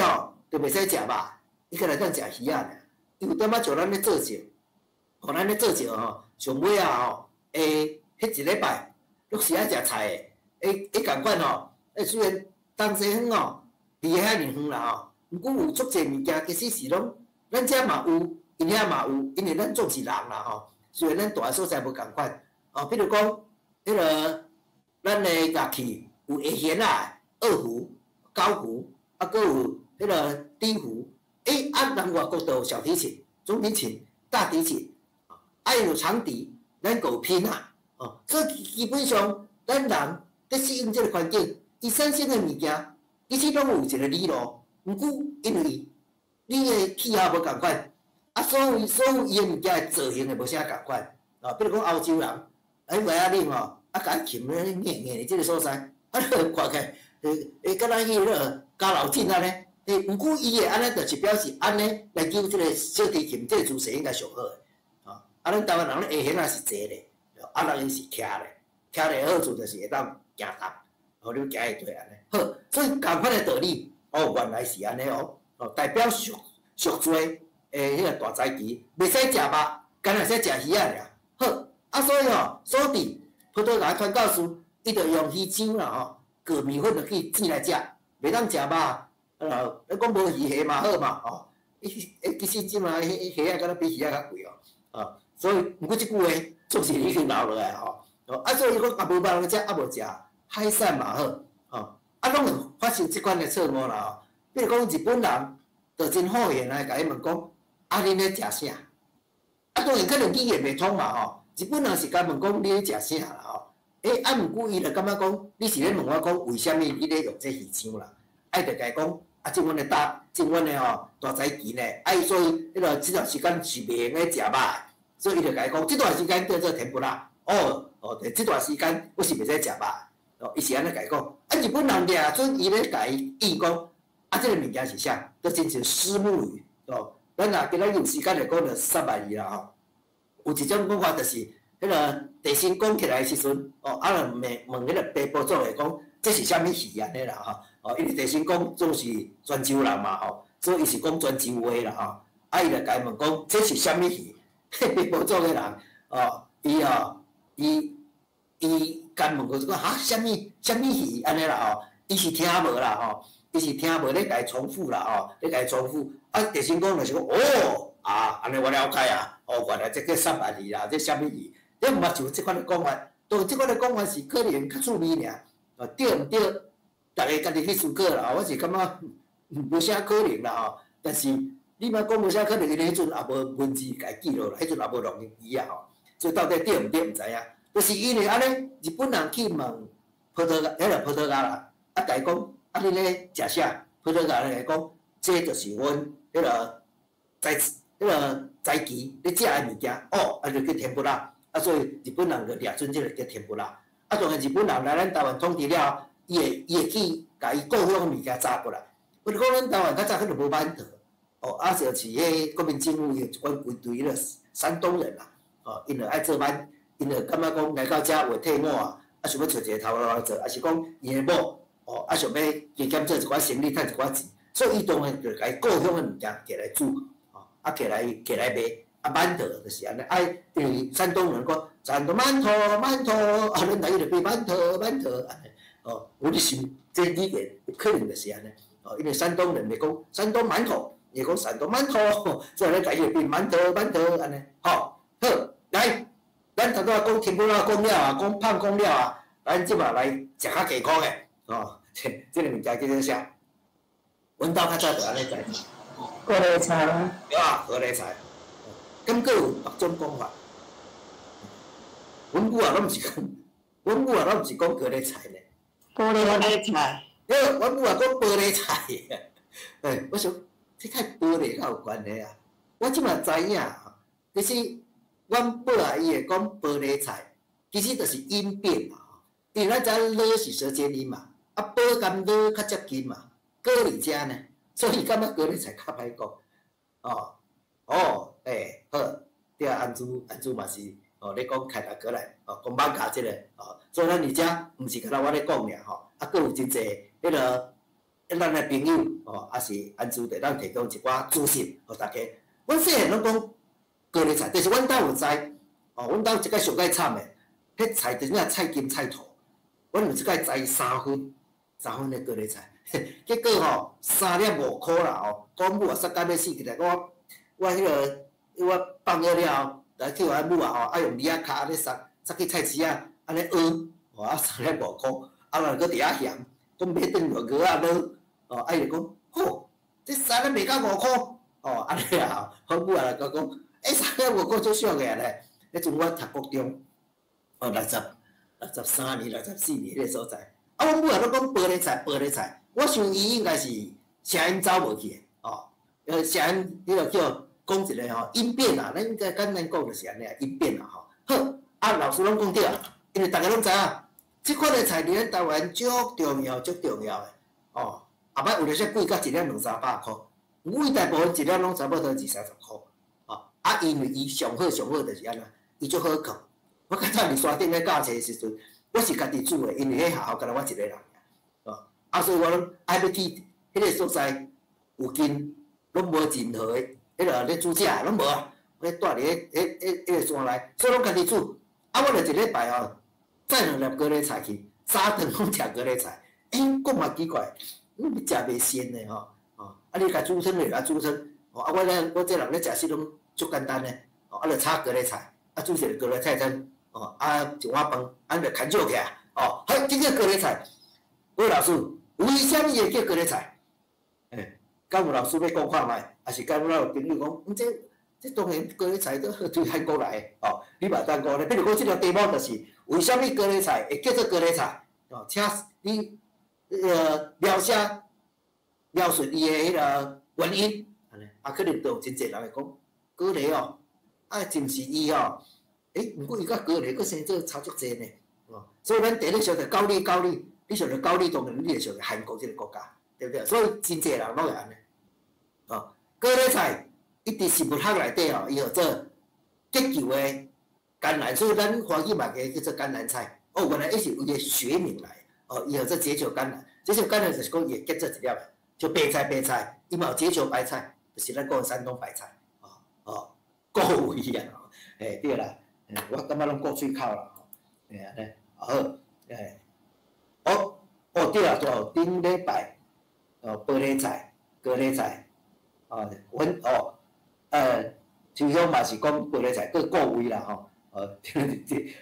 就袂使食肉，伊可能当食鱼仔尔，有点仔像咱咧做节，咱咧做节上尾迄一礼拜，拢是爱食菜的，共款虽然东西远离遐尔远啦毋过有足济物件其实是拢咱遮嘛有，因遐嘛有，因为咱总是人啦吼。虽然咱住诶所在无共款，哦，比如讲，迄个咱诶乐器有会弦啊、二胡、高胡，啊，搁有迄个低胡。咱外国都有小提琴、中提琴、大提琴，有长笛，咱有拼啊，哦，所以基本上咱人在适应即个环境，伊产生诶物件，其实拢有一个理路。毋过因为你诶气候无共款，所有伊诶物件诶造型会无啥共款，比如讲欧洲人，维也纳吼，甲伊琴咧硬硬诶即个所在，看起来，敢若迄个加老劲安尼。毋过伊诶安尼，就是表示安尼来揪即个小提琴，即个姿势应该上好诶。咱台湾人咧下弦也是坐咧，人伊是徛咧，徛咧好处就是会当行动，你行会对安尼。好，所以共款诶道理，原来是安尼哦。代表属做迄个大财期，袂使食肉，干若使食鱼仔尔。好，所以所伫葡萄牙传教士，伊就用鱼浆啦糯米粉落去煮来食，袂当食肉。你讲无鱼虾嘛好嘛，其实即马虾仔敢若比鱼仔较贵所以毋过即句话总是已经留落来所以伊讲也无肉食，也无食海产嘛好，拢会发生即款的错误啦比如讲日本人就真好言来甲伊问讲，恁咧食啥？当然可能语言袂通嘛日本人是甲问讲你咧食啥啦毋过伊就感觉讲，你是咧问我讲为虾米你咧用这鱼浆啦？就甲伊讲，即阮的大财期呢，所以即段时间是袂用咧食肉的，所以伊就甲伊讲，即段时间叫做甜不辣。即段时间我是袂使食肉伊是安尼甲伊讲。日本人掠准伊咧甲伊意讲，即个物件是啥？都真像虱目鱼咱若今仔有时间来讲，就3万字啦有一种讲法就是，迄个地心讲起来的时阵，就问迄个白部族来讲，这是啥物鱼安尼啦因为地心讲总是泉州人嘛所以伊是讲泉州话啦伊就甲伊问讲，这是啥物鱼？白部族的人伊甲问过就讲啥物鱼安尼啦伊是听无啦伊是听无咧甲伊重复啦咧甲伊重复地心讲就是讲安尼我了解原来这叫3万字啦，这啥物鱼？你毋捌像即款的讲法，即款的讲法是可能较趣味尔对毋对？大家家己去思考啦，我是感觉无啥可能啦但是你莫讲无啥可能，因为迄阵也无文字甲伊记录啦，迄阵也无录音机所以到底对毋对毋知影。就是因为安尼，日本人去问葡萄牙啦，甲伊讲你咧食啥？葡萄牙人来讲，这就是阮迄个早期咧食的物件就叫甜不辣所以日本人就掠准即个叫甜不辣当然日本人来咱台湾统治了，伊会去甲伊故乡的物件抓过来。比如讲，咱台湾较早可能无馒头就是迄国民政府有一款归队了山东人啦因就爱做馒，因就感觉讲来到遮话退伍想要找一个头路来做，是讲伊的某想要加减做一寡生意，趁一寡钱，所以伊当然就甲伊故乡的物件摕来煮摕来卖馒头就是安尼因为山东人讲山东馒头，咱台语就变馒头安尼我的想这语言有可能就是安尼因为山东人会讲山东馒头，也讲山东馒头，所以咱台语就变馒头安尼好，来，咱头拄仔讲甜不辣讲了讲胖讲了咱即马来食较健康的这个物件叫做啥？阮兜较早就安尼在。高丽菜对高丽菜。敢佫有别种讲法？阮母拢毋是讲高丽菜呢。高丽菜。阮母讲玻璃菜。我想这较玻璃较有关系我即马知影其实阮母伊会讲玻璃菜，其实就是音变嘛因为咱知了是舌尖音嘛，宝甲了较接近嘛，高丽遮呢，所以感觉高丽菜较歹讲好，对安珠嘛是咧讲开来过来讲网咖即个所以咱伫遮毋是敢若我咧讲尔佫有真济迄个咱诶朋友也是安珠伫咱提供一寡资讯互大家。阮细汉拢讲高丽菜，但是阮兜有知阮兜一摆上介惨诶，迄菜就是若菜金菜土，阮有一摆知3分的高丽菜，结果3.5箍啦，公母杀干要死起来，我我我放热了，来去我母啊吼，用耳仔卡安尼塞去菜市啊，安尼蚵，啊送来5箍，啊若搁伫遐嫌，讲买顿落蚵仔捞，伊就讲，吼，这三个袂到5箍，安尼啊，我母啊就讲，三个5箍足俗个咧，迄阵我读国中，63年、64年迄个所在，我母啊都讲玻璃菜，我想伊应该是声音走无去的，声音迄个叫讲一个音变啊，咱应该简单讲就是安尼啊，音变啊好，老师拢讲对啊，因为大家拢知影，即款的菜伫咱台湾足重要的，后摆有咧说贵到1两200-300箍，贵大部分1两拢差不多20-30箍，因为伊上好就是安那，伊足好靠。我较早伫山顶咧教册的时阵，我是家己煮的，因为迄学校干我一个人，所以我拢爱要去迄个所在附近，拢无任何的迄个咧煮食拢无啊，我住伫迄个山内，所以拢家己煮。我就一礼拜载2粒高丽菜去，3顿拢食高丽菜，讲嘛奇怪，食袂鲜的你甲煮汤就甲煮汤，我这人咧食食拢足简单的，就炒高丽菜，煮一个高丽菜汤，一碗饭，就牵少起来，好，这个高丽菜，魏老师，为什么会叫高丽菜？敢有老师要讲看卖，还是敢有朋友讲，这当然高丽菜都对韩国来的，你嘛当讲咧，比如讲这条题目就是，为什么高丽菜会叫做高丽菜？请你描述伊的迄个原因，可能都有真侪人会讲高丽真是伊不过伊甲高丽佫生做差足济呢，所以咱第一想着高丽，你想着高丽当然你就想着韩国这个国家，对不对？所以真侪人拢会安尼，高丽菜一直是物学内底伊叫做结球的甘蓝，所以咱华语嘛叫做甘蓝菜。原来伊是有一个学名来，伊叫做结球甘蓝。结球甘蓝就是讲伊会结做一粒的，就白菜，伊嘛有结球白菜，就是咱讲山东白菜，够有味啊！对啦，我感觉拢过喙口啦，安尼好，对啦，顶礼拜玻璃菜、高丽菜，就乡嘛是讲玻璃菜佫够味啦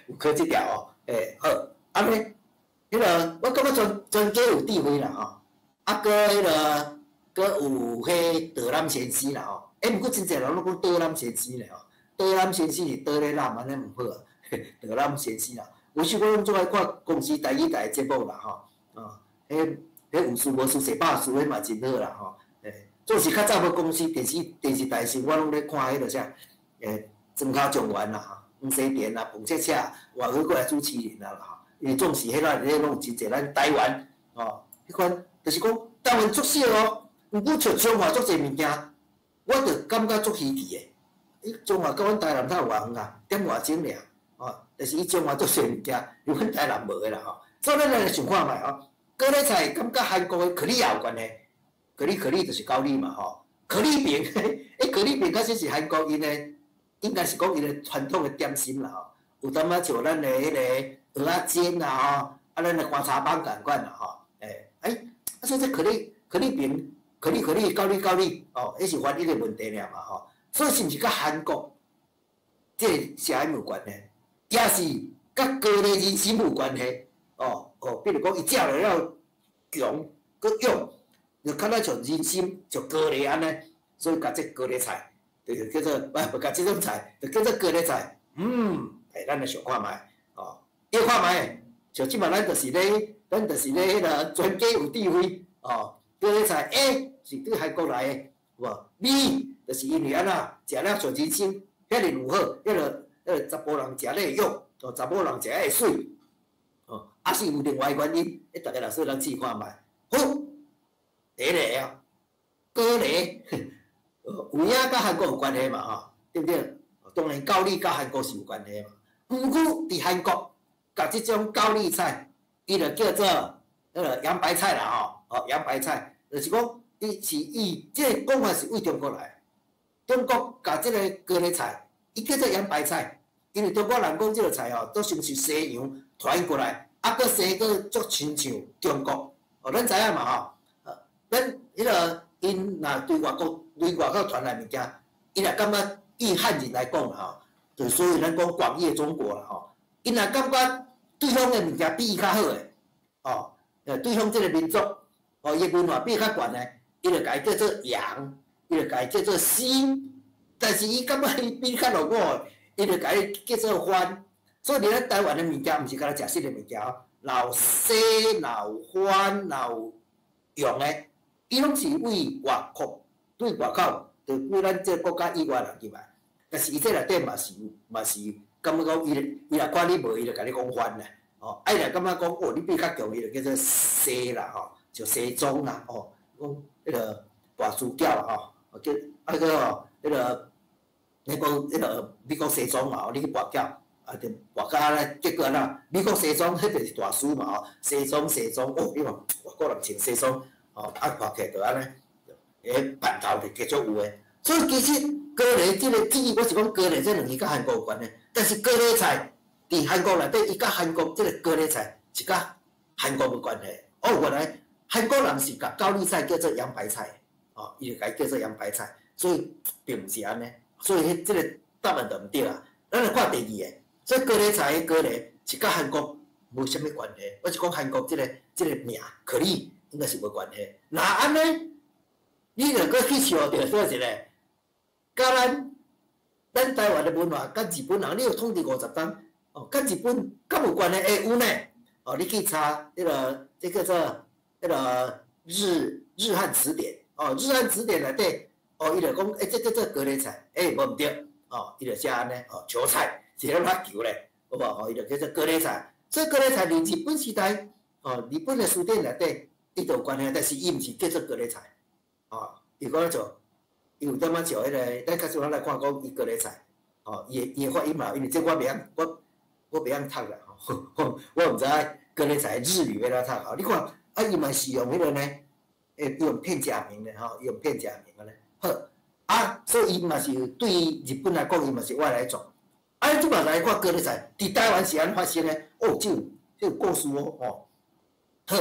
有考即条好，安尼，迄个我感觉全家有智慧啦佫迄个佫有迄导览先生啦毋过真侪人拢讲导览先生咧导览先生是导咧揽安尼毋好导览先生啦，有时我拢总爱看公司台语台节目啦迄有事无事写报事迄嘛真好啦总是较早无公司电视台时，我拢咧看迄个啥庄脚状元啦黄西田啦、彭恰恰，外国过来主持人啦因为总是迄个拢有真侪咱台湾迄款就是讲台湾足少毋过像中华足侪物件，我着感觉足稀奇的。中华甲阮台南差有偌远啊，点外钟尔但是伊中华足侪物件，阮台南无的啦所以咱来想看卖高丽菜感觉韩国的可丽也有关系。可丽就是高丽嘛可丽饼，可丽饼确实是韩国因的，应该是讲因的传统的点心啦有淡仔像咱的迄个蚵仔煎啦咱的花茶棒共款啦所以这可丽饼、高丽迄是翻译的问题尔嘛所以是毋是甲韩国这声音有关系，也是甲高丽人参有关系比如讲伊食了强佮勇。就较咱像人参、像高丽安尼，所以甲这高丽菜，就叫做甲这种菜，就叫做高丽菜。咱来想看卖要看卖，像即摆咱就是咧迄个全家有智慧高丽菜 A 是对韩国来的，有无 ？B 就是因为安那食了像人参，遐尼有好，迄个查甫人食咧会勇，查某人食会水，是有另外原因，大家若说咱试看卖，好。第一个高丽，有影甲韩国有关系嘛对不对？当然高丽甲韩国是有关系嘛。不过伫韩国，甲即种高丽菜，伊就叫做洋白菜啦洋白菜，就是讲伊是即个讲法是为中国来，中国甲即个高丽菜，伊叫做洋白菜，因为中国人讲即个菜都像是西洋传过来，佫生佫足亲像中国咱知影嘛咱迄个因若对外口传来物件，伊若感觉以汉人来讲吼，就所以咱讲广业中国啦吼，因若感觉对方的物件比伊较好诶，哦，对方即个民族，哦，伊文化比较悬诶，伊就甲伊叫做洋，伊就甲伊叫做西，但是伊感觉伊比较落伍，伊就甲伊叫做番。所以咱台湾的物件，毋是干那食熟的物件，老西、老番、老洋诶，伊拢是为外国对外口，就为咱这国家以外人入来。但是伊这内底嘛是感觉讲伊若看你无，伊就甲你讲番啦。哦，伊若感觉讲哦，你比较强，伊就叫做西啦，吼，就西装啦，哦，讲迄个大猪脚啦，吼，叫个吼，迄个你讲西装嘛，你去跋筊。啊，就外加咧，结果啦，你讲西装，迄就是大师嘛吼，西装，哦，你看外国人穿西装，哦，啊，看起来就安尼，迄板头就继续有诶。所以其实高丽即个字，我是讲高丽这两字甲韩国有关诶，但是高丽菜伫韩国内底，伊甲韩国即个高丽菜是甲韩国有关系。哦，原来韩国人是甲高丽菜叫做洋白菜，哦，伊就甲伊叫做洋白菜，所以并毋是安尼，所以迄即个答案就毋对啦。咱来看第二个。所以高丽菜的高丽是甲韩国无啥物关系，我是讲韩国即个名可丽应该是无关系。那安尼，你著搁去想着说一个，甲咱台湾的文化，甲日本人，你有统治50年，哦，甲日本敢有关系？会有呢。哦，你去查这叫做日汉词典，哦，日汉词典内底，哦，伊就讲，这叫做高丽菜，无毋对，哦，伊就写安尼，哦，韭菜。是咧打球咧，好无？吼，伊就叫做高丽菜。所以高丽菜伫日本时代，哦，日本的书店内底伊都有关系，但是伊毋是叫做高丽菜，哦，伊讲做，伊有点仔像迄个，咱较少咱来看讲伊高丽菜，哦，伊发音嘛，因为这我袂晓，我袂晓读啦，吼，我毋知影高丽菜日语要怎读，吼，你看，啊，伊嘛是用迄个呢，用片假名的，吼，用片假名的咧，好，啊，所以伊嘛是对日本来讲，伊嘛是外来种。啊，即摆来看高丽菜，伫台湾是安发生诶？哦，这有故事哦，吼。好，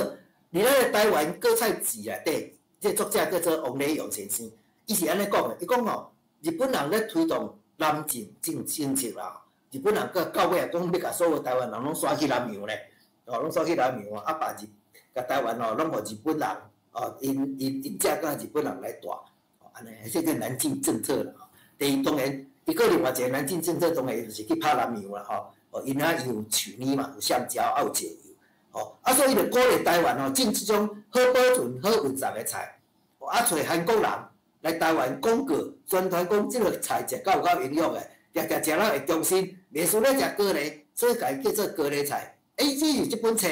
伫咱台湾果菜志内底，这作者叫做王礼勇先生，伊是安尼讲诶。伊讲吼，日本人咧推动南进政策啦，日本人到尾讲要甲所有台湾人拢刷去南洋咧，哦，拢刷去南洋啊，把甲台湾哦，拢互日本人哦，因遮甲日本人来带，哦，安尼，这个南进政策啦。第二，当然。伊个另外一个南进政策当然就是去拍南洋啦，吼，哦，因遐有树泥嘛，有橡胶，啊有石油，吼，啊所以就鼓励台湾吼种即种好保存、好运送的菜，哦，啊找韩国人来台湾广告，宣传讲即个菜食够有够营养的，常常食了会忠心，袂输咧食高丽，所以家叫做高丽菜。这是即本册，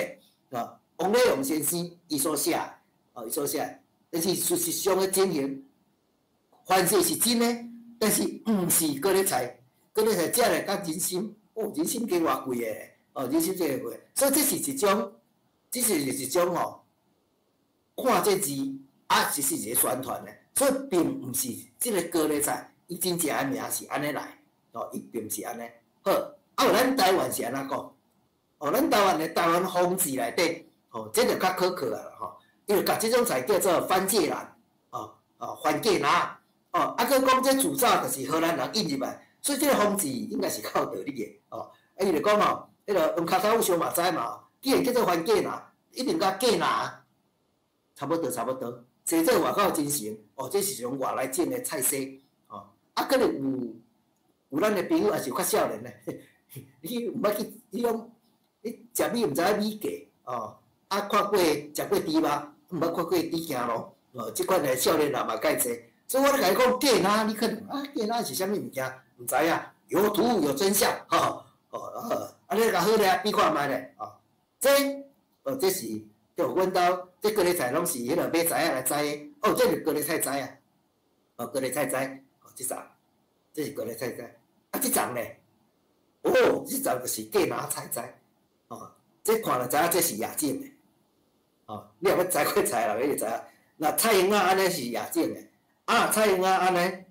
啊，王礼勇先生伊所写，哦，伊所写，但是事实上的情形，凡事是真诶。但是毋是高丽菜，高丽菜食咧甲人参，哦，人参加偌贵诶，哦，人参加贵，所以这是一种吼，看这字啊，是一个宣传诶，所以并毋是即个高丽菜，伊真正诶名是安尼来，哦，伊并毋是安尼。好，啊，有咱台湾是安怎讲？哦，咱台湾诶台湾方志内底，哦，这就较可靠啊，吼，伊就甲即种菜叫做番芥兰，番芥兰。哦，啊，佮讲这主灶就是荷兰人引入来，所以这个方字应该是靠道理的。哦，啊，伊就讲吼，迄个用骹头有小嘛知嘛，既然叫做番芥啦，一定甲芥啦，差不多。做做外口真成，哦，这是从外来种的菜色。哦，啊，可能有咱的朋友也是较少年的，你毋捌去，你食米毋知影米价，哦，啊，看过食过猪肉，毋捌看过猪行路，哦，即款的少年人嘛介济。所以我咧甲伊讲芥辣，你可能啊，芥辣是啥物物件？毋知影，有图有真相，吼，啊，你甲好咧，比看觅咧，哦，这是就阮兜这高丽菜拢是迄个买材来栽的，哦，这是高丽菜栽啊，哦，高丽菜栽，哦，这是高丽菜栽，啊，这丛咧，哦，这丛就是芥辣菜栽，哦，这看了知影这是亚种的，哦，你若要栽过菜啦，你就知影，那菜园啊安尼是亚种的。啊，菜园啊，安尼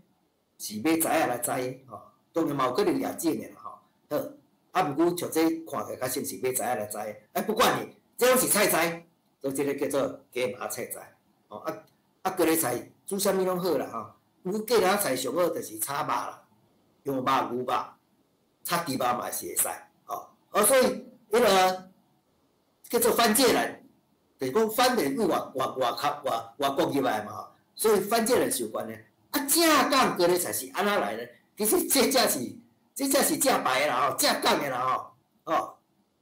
是买材来栽，吼，当然嘛有可能也种的啦，吼。好，啊，毋过像这看起来较像是买材来栽，不管你，这拢是菜栽，所以这个叫做芥麻菜栽，吼。啊，高丽菜煮啥物拢好啦，吼。毋过芥蓝菜上好就是炒肉啦，用肉牛肉、炒猪肉嘛是会使，所以迄个叫做番芥兰，就是讲番的对外国入来嘛，所以番芥兰是有关的。啊，正港高丽菜是安怎来呢？其实这才是正牌啦正港的啦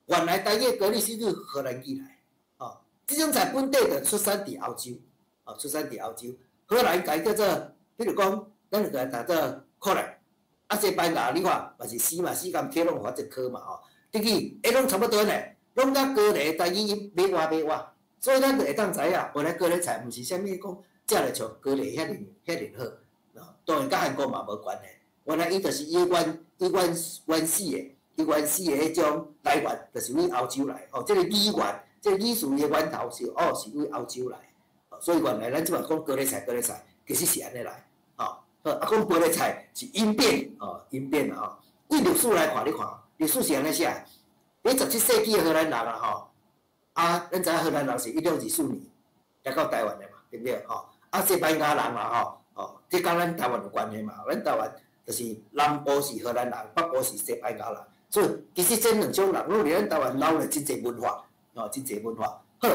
原来台语高丽是从荷兰寄来，这种菜本地就出产伫欧洲，出产伫欧洲。荷兰改叫做，比如讲，咱就来打做可能，西班牙你看嘛是死咁起拢发一颗嘛等于拢差不多呢，拢甲高丽台语买活，所以咱就会当知影，原来高丽菜毋是啥物讲。食来像高丽遐尼好，当然甲韩国嘛无关系。原来伊就是伊原始的迄种来源，就是为欧洲来。这个语源，这个语词的源头是为欧洲来。所以原来咱即摆讲高丽菜，其实是安尼来。讲高丽菜是因变为历史来看，你看历史是安尼写。你17世纪的荷兰人咱知影荷兰人是1624年来到台湾的嘛，对不对西班牙人嘛这跟咱台湾有关系嘛？咱台湾就是南部是荷兰人，北部是西班牙人，所以其实这两种人，拢伫咱台湾留了真侪文化，真侪文化。好，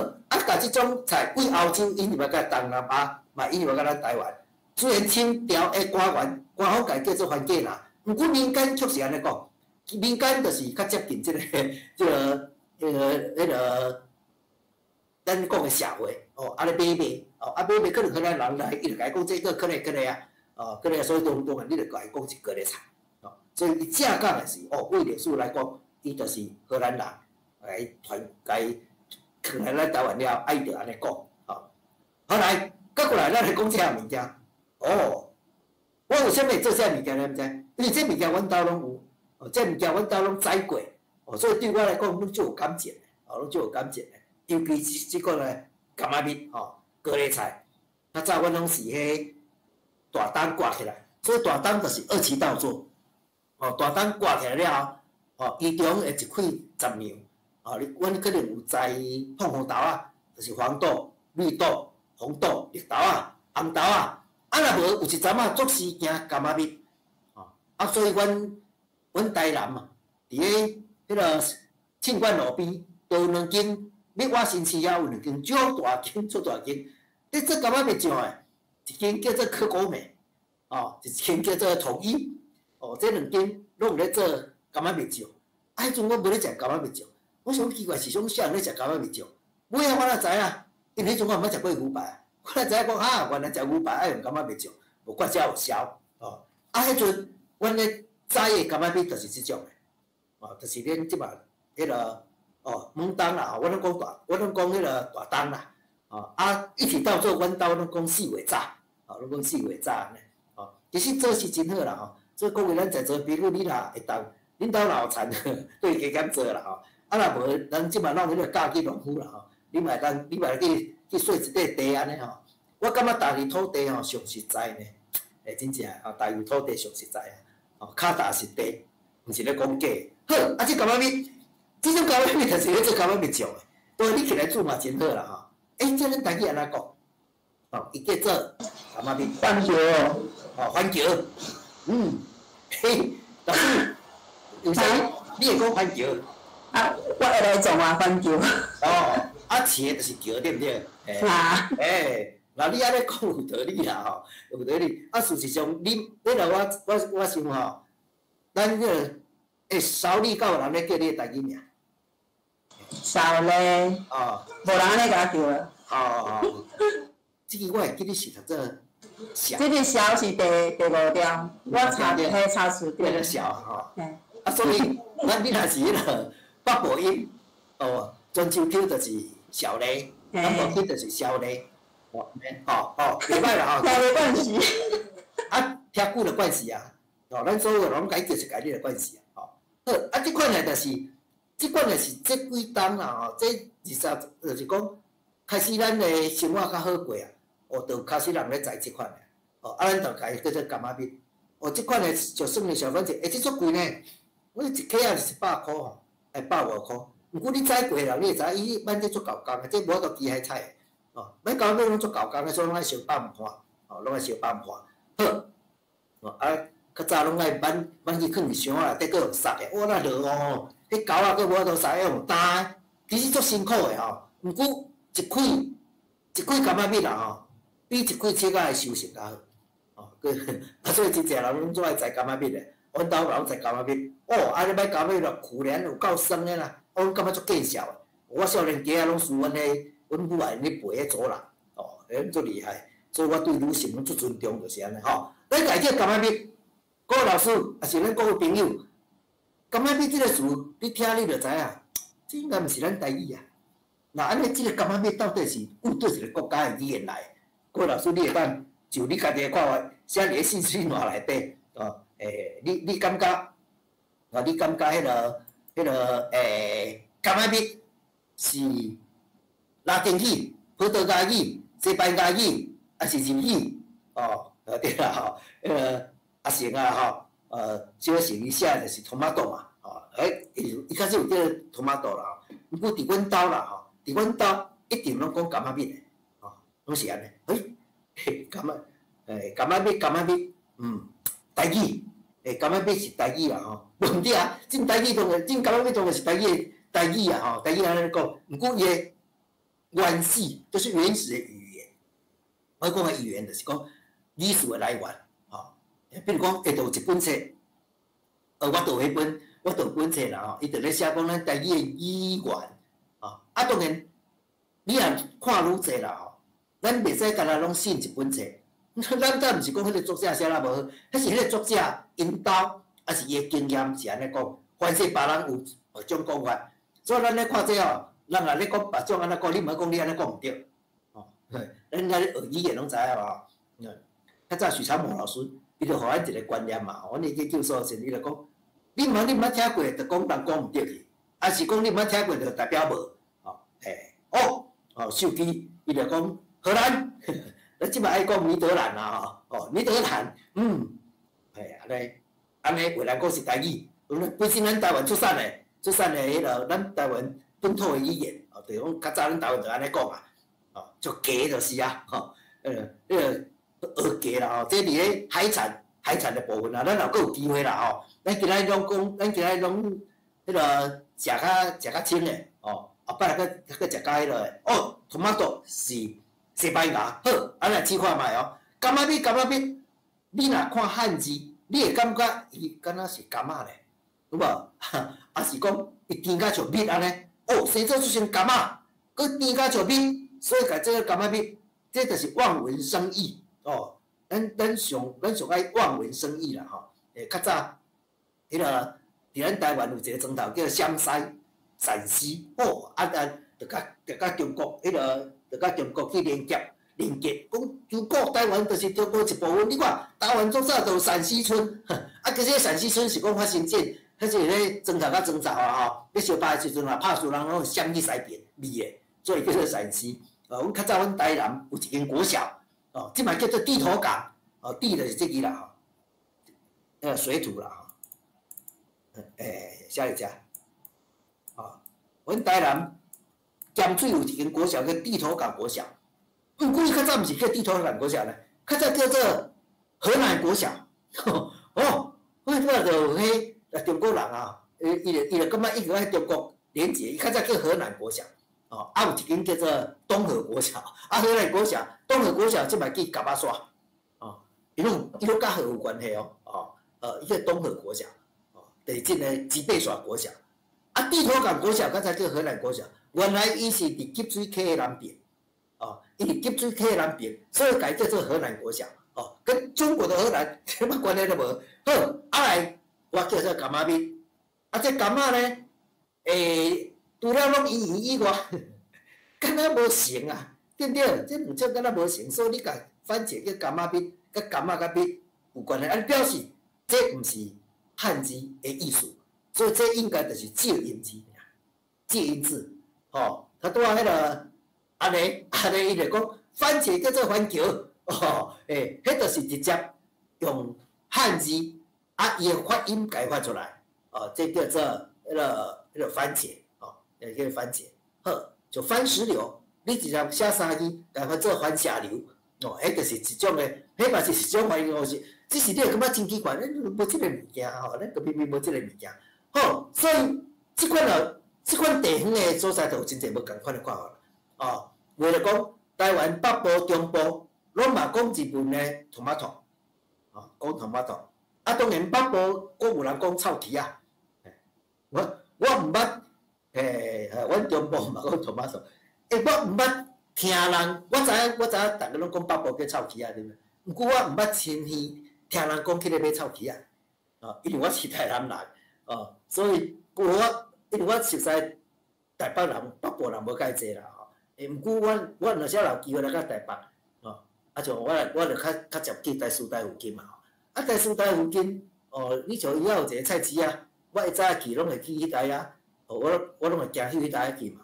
甲这种菜为欧洲引入来甲东南亚，嘛引入来甲咱台湾。虽然清朝的官方家叫做番芥啦，毋过民间确实安尼讲，民间就是较接近这个咱讲的社会安尼买买可能荷兰人来，伊就甲伊讲这个可能所以当然你就甲伊讲是高丽菜，所以伊正港的是为历史来讲，伊就是荷兰人来甲伊放来咱台湾了，伊就安尼讲，后来搁过来咱来讲这项物件，我为虾米做这项物件，你毋知？因为这物件阮兜拢有，这物件阮兜拢栽过，所以对我来讲，拢就有感情的，拢就有感情的。尤其是即个呢，柑仔蜜高丽菜，较早阮拢是迄大灯挂起来，所以大灯就是二期稻作，大灯挂起来了后，其中会一块杂苗，阮可能有栽碰红豆就是黄豆、绿豆、红豆、绿豆红豆若无有一阵作时行柑仔蜜，所以阮台南嘛，伫迄个庆冠路边都有两间。蜜瓦新市遐有两间足大间，你做柑仔蜜种诶，一间叫做可果美，一间叫做统一，这两间拢有咧做柑仔蜜种。迄阵我无咧食柑仔蜜种，我想奇怪是种啥人咧食柑仔蜜种？尾我哪知影？因为迄阵我毋捌食过牛排，我哪知影讲原来食牛排爱用柑仔蜜种，无怪只有销。迄阵阮咧栽诶柑仔蜜就是即种诶，就是恁即摆迄个。懵冬啦，我拢讲迄个大冬啦，一起到做阮兜拢讲4月早，拢讲4月早安尼，其实做是真好啦，所以讲话咱在座朋友你若会当，恁兜若有田，对加减做啦若无咱即摆弄迄个嫁去农夫啦你嘛去说一块地安尼我感觉家己土地上实在呢，真正家己土地上实在脚踏实地，毋是咧讲假。好，即柑仔蜜。这种柑仔蜜就是咧做柑仔蜜种的，当然你起来煮嘛真好啦这咱台语安怎讲？伊叫做柑仔蜜。番茄番茄，嘿，老师，有啥？你会讲番茄？我会来种番茄。茄就是茄，对不对？那你安尼讲有道理啦有道理。事实上，你我想咱迄个少你够人咧叫你台语名。少咧，无人安尼甲我叫了。这个我会记你是读做小。这个小是第5条，我查迄查词典。那个小所以你若是迄个北部音，泉州口就是小咧，南部口就是小咧，袂歹啦听无关系。听久了惯势咱所有拢改就是改你的惯势好，这款呢就是。即款个是这几冬啦这20就是讲开始咱的生活较好过就开始人咧栽即款个咱就改叫做柑仔蜜即款个就算你小番茄这足贵呢，我一克是100块150块，毋过你栽过人你会知伊咱这足够工个，这无法度机械菜咱柑仔蜜拢足够工个，所以拢爱烧8盘拢爱烧8盘好，较早拢爱挽去放伫箱仔内底，佫杀个，哇，那落雨吼，迄狗仔佫无法度杀用担，其实足辛苦的吼。毋过一开柑仔蜜啦吼，比一开切仔的收成较好。哦，所以真侪人拢做爱摘柑仔蜜的，阮兜人摘柑仔蜜，你买柑仔蜜咯，苦莲有够酸的啦，我感觉足见效的。我少年家拢输阮母爱咧陪迄组人，迄足厉害，所以我对女性拢足尊重，就是安尼吼。咱来这柑仔蜜。各位老师，也是咱各位朋友，柑仔蜜这个词，你听你就知影，这应该毋是咱台语啊。那安尼，这个柑仔蜜到底是有对一个国家的语言来？各位老师，你会当就你家己的看法，写伫咧信息栏内底，你感觉，你感觉迄个柑仔蜜是拉丁语、葡萄牙语、西班牙语，还是日语？对啦吼，啊成啊小成伊写就是 tomato 嘛，伊开始有这个 tomato 啦，毋过伫阮兜啦伫阮兜一定拢讲柑仔蜜的，拢是安尼。柑仔蜜，台语，柑仔蜜是台语啦问题啊，真台语当然，真柑仔蜜当然是台语啊台语安尼讲，毋过伊的原始就是原始的语言，我讲的语言就是讲历史的来源。比如讲，下头有一本册，我倒迄本册啦伊就咧写讲咱台语的语言，当然，你若看愈济啦咱袂使干那拢信一本册，咱倒毋是讲迄个作者写啦无好，迄是迄个作者因兜，还是伊的经验是安尼讲，凡是别人有某种讲法，所以咱咧看这人也咧讲别种安尼讲，你毋好讲你安尼讲毋对，咱咧学语言拢知影嘛，较早许长模老师。伊就互咱一个观念嘛，阮迄个教授时，伊就讲，你毋听过，就讲人讲毋对去，还是讲你毋听过，就代表无，手机，伊就讲荷兰，咱即摆爱讲尼德兰啊，尼德兰，安尼袂当讲是台语，本身咱台湾出产的迄个咱台湾本土的语言，就是讲较早咱台湾就安尼讲啊，就假就是啊，迄个。学家啦这伫咧海产的部分啦，咱若阁有机会啦咱今仔拢讲，咱今仔拢迄个食较清的后摆来阁食较迄个tomato 是西班牙，好，来试看卖柑仔蜜，你若看汉字，你会感觉伊敢若是柑仔咧，有无？还是讲伊甜甲像蜜安尼？生做出成柑仔，佮甜甲像蜜，所以甲这个柑仔蜜，这就是望文生义。咱上爱望文生义啦较早迄个伫咱台湾有一个庄头叫湘西、陕西，就甲中国迄个，就甲中国去连接，讲如果台湾就是中国一部分，你看台湾最早就有陕西村，其实陕西村是讲发生迄是咧庄头甲庄头要相拍的时阵拍输人拢相去西边味的，所以叫做陕西。阮较早阮台南有一间国小。即摆叫做地头港，地就是这个啦，水土啦，下一家，阮台南咸水有一间国小叫地头港国小，毋过伊较早毋是叫地头港国小咧，较早叫做河南国小，我就迄中国人伊就感觉伊个爱中国连结，伊较早叫河南国小。有一间叫做东河国小，河南国小、东河国小即摆去甲巴煞，伊拢甲河有关系伊叫东河国小，就是即个吉贝耍国小，地头港国小刚才叫河南国小，原来伊是伫积水溪的南边，伊伫积水溪的南边，所以改叫做河南国小，跟中国的河南什么关系都无。好，来我叫做柑仔蜜，这柑仔咧，除了拢以外，敢若无成啊，对不对？这两种敢若无成，所以你甲番茄叫柑仔蜜，甲柑仔甲蜜有关系，表示这毋是汉字的意思，所以这应该就是介音字，介音字，他拄啊迄个安尼，伊就讲番茄叫做番茄，迄就是直接用汉字伊的发音改发出来，这叫做迄个番茄。叫番茄，好，就番石榴，你直接写3字，改发做番茄榴，哦，迄就是一种诶，迄嘛是一种怀疑方式。只是你会感觉真奇怪，咱无即个物件吼，咱明明无即个物件。好，所以即款地方诶所在，就有真侪无共款诶看法啦。哦，为了讲台湾北部、中部，拢嘛讲日文诶tomato，哦，讲tomato。啊，当然北部阁有人讲臭茄啊。我毋捌，阮中部嘛讲tomato。我毋捌听人，我知影，逐个拢讲北部叫臭茄啊，对毋对？毋过我毋捌亲耳听人讲起咧买臭茄啊，因为我是台南人，所以因为我熟悉台北人、北部人无介济啦，毋过我若少有机会来到台北，像我就较接近台师大附近嘛，台师大附近，你像伊遐有一个菜市啊，我会早去拢会去迄台啊，我拢会行去迄台去嘛，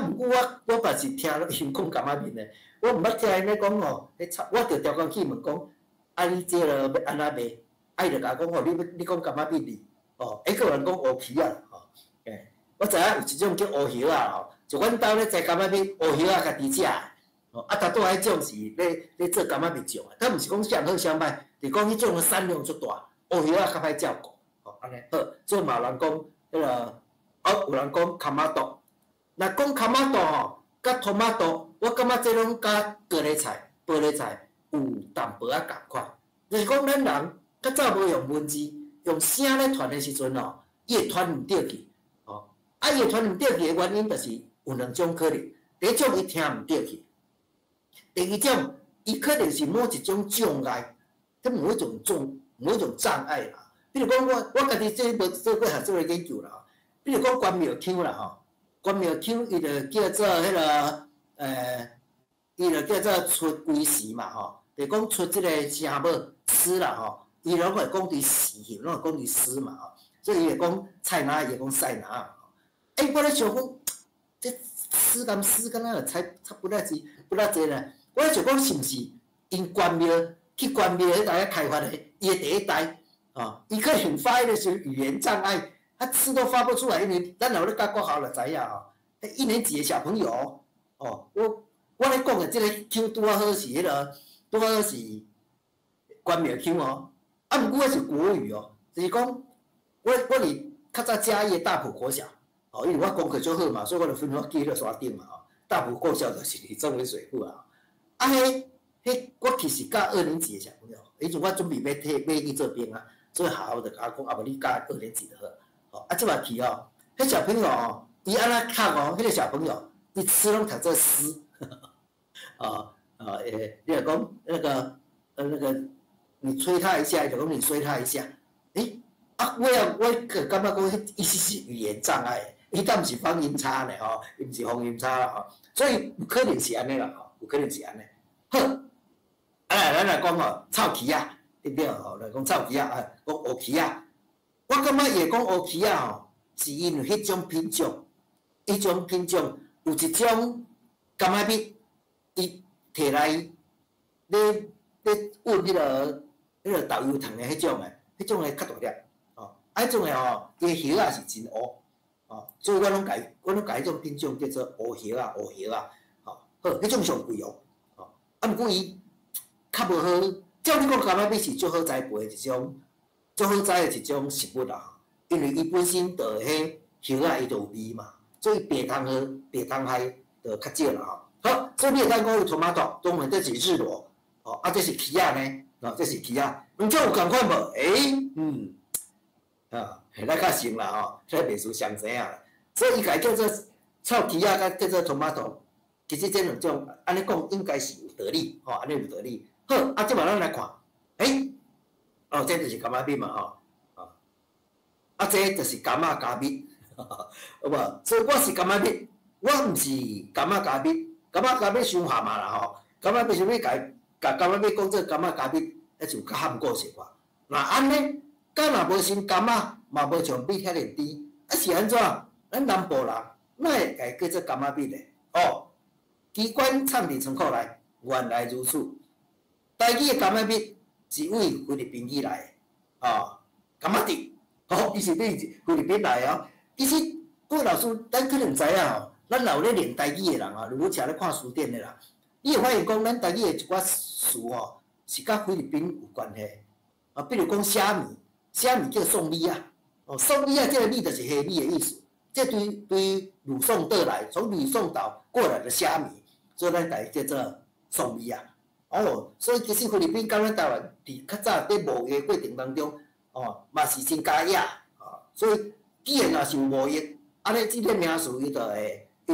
毋过我嘛是听因讲柑仔面诶，我毋捌听因咧讲吼，我着调工去问讲，你这落要安怎卖？伊着甲我讲吼，你讲柑仔面哩，佫有人讲乌皮啊，我知影有一种叫乌叶啊，就阮兜咧栽柑仔面，乌叶啊家己食，大多迄种是咧做柑仔面种诶，但毋是讲上好上歹，是讲迄种产量足大，乌叶啊较歹照顾，安尼好，所以嘛有人讲迄个，有人讲卡马豆。若讲卡马豆吼，甲托马豆，我感觉这拢甲高丽菜、玻璃菜有淡薄仔共款。就是讲咱人较早无用文字，用声咧传的时阵吼，伊会传毋对去。伊会传毋对去的原因，就是有两种可能。第一种伊听毋对去，第二种伊可能是某一种障碍，即某一种障碍啦。比如讲我家己这无做过学术的研究啦，比如讲关庙腔啦吼。关庙腔伊就叫做迄个伊就叫做出规时嘛吼，就讲出即个声母诗啦吼，伊拢会讲伫时，拢会讲伫诗嘛吼，所以伊会讲菜哪，伊会讲菜哪。我咧想讲，这诗敢若差不了济咧。我咧想讲是毋是因关庙去关庙迄代开发的，伊的第一代伊可能发现的是语言障碍。字都发不出来，因为咱老咧教国校就知影吼，1年级的小朋友，我咧讲的即个腔拄好是迄个，拄好是关庙腔哦，毋过迄是国语哦，就是讲我伫较早嘉义大埔国小，因为我功课足好嘛，所以我就分发去迄个山顶嘛，大埔国小就是伫中尾水库啊，迄我其实教2年级的小朋友，迄阵我准备要去做兵啊，所以学校就甲我讲，无你教2年级就好。即摆去迄小朋友伊安怎读迄个小朋友，伊词拢读做诗，你若讲那个，你吹他一下，就讲你吹他一下，我感觉讲迄意思是语言障碍，伊敢毋是方音差呢吼，伊毋是方音差啦吼，所以有可能是安尼啦吼，有可能是安尼。好，咱来讲臭茄啊，对不对吼？来讲臭茄啊，讲乌茄啊。我感觉伊会讲乌茄啊吼，是因为迄种品种有一种柑仔蜜，伊摕来咧运迄个豆油糖的迄种的较大粒，迄种的吼，伊叶啊是真乌，所以我拢甲迄种品种叫做乌叶啊，好，迄种上贵哦，毋过伊较无好，照你讲柑仔蜜是最好栽培的一种。最好栽的一种食物啦，因为伊本身就迄叶啊，伊就有味嘛，所以白汤害就较少啦吼。好，所以你会当讲有 tomato， 当然这是日罗，这是茄仔呢，这是茄仔，毋则有共款无？咱较熟啦吼，咱袂输上知影啦。所以伊家叫做臭茄仔，甲叫做 tomato， 其实这两种安尼讲应该是有道理，安尼有道理。好，即摆咱来看，这就是柑仔蜜嘛吼，这就是柑仔加蜜，好无？所以我是柑仔蜜，我毋是柑仔加蜜，柑仔加蜜伤蛤蟆啦吼，柑仔蜜想要甲柑仔蜜讲做柑仔加蜜，迄就较含糊些话。那安尼，敢若无生柑仔，嘛无像蜜遐尼甜，是安怎？咱南部人哪会家叫做柑仔蜜咧？机关唱伫仓库内，原来如此。台语的柑仔蜜。是为菲律宾语来的，柑仔蒂，伊是菲律宾来的。其实各位老师，咱可能知影咱有咧练台语的人如果车咧看书店的人，你会发现讲，咱台语的一寡词吼，是甲菲律宾有关系。啊，比如讲虾米，虾米叫送米啊，哦，送米啊，这个米就是虾米的意思。这对吕宋得来，从吕宋岛过来的虾米，所以咱台语叫做送米啊。哦，所以其实菲律宾甲咱台湾伫较早伫贸易过程当中，哦，嘛是真加野啊。所以既然若是有贸易，安尼即个名词伊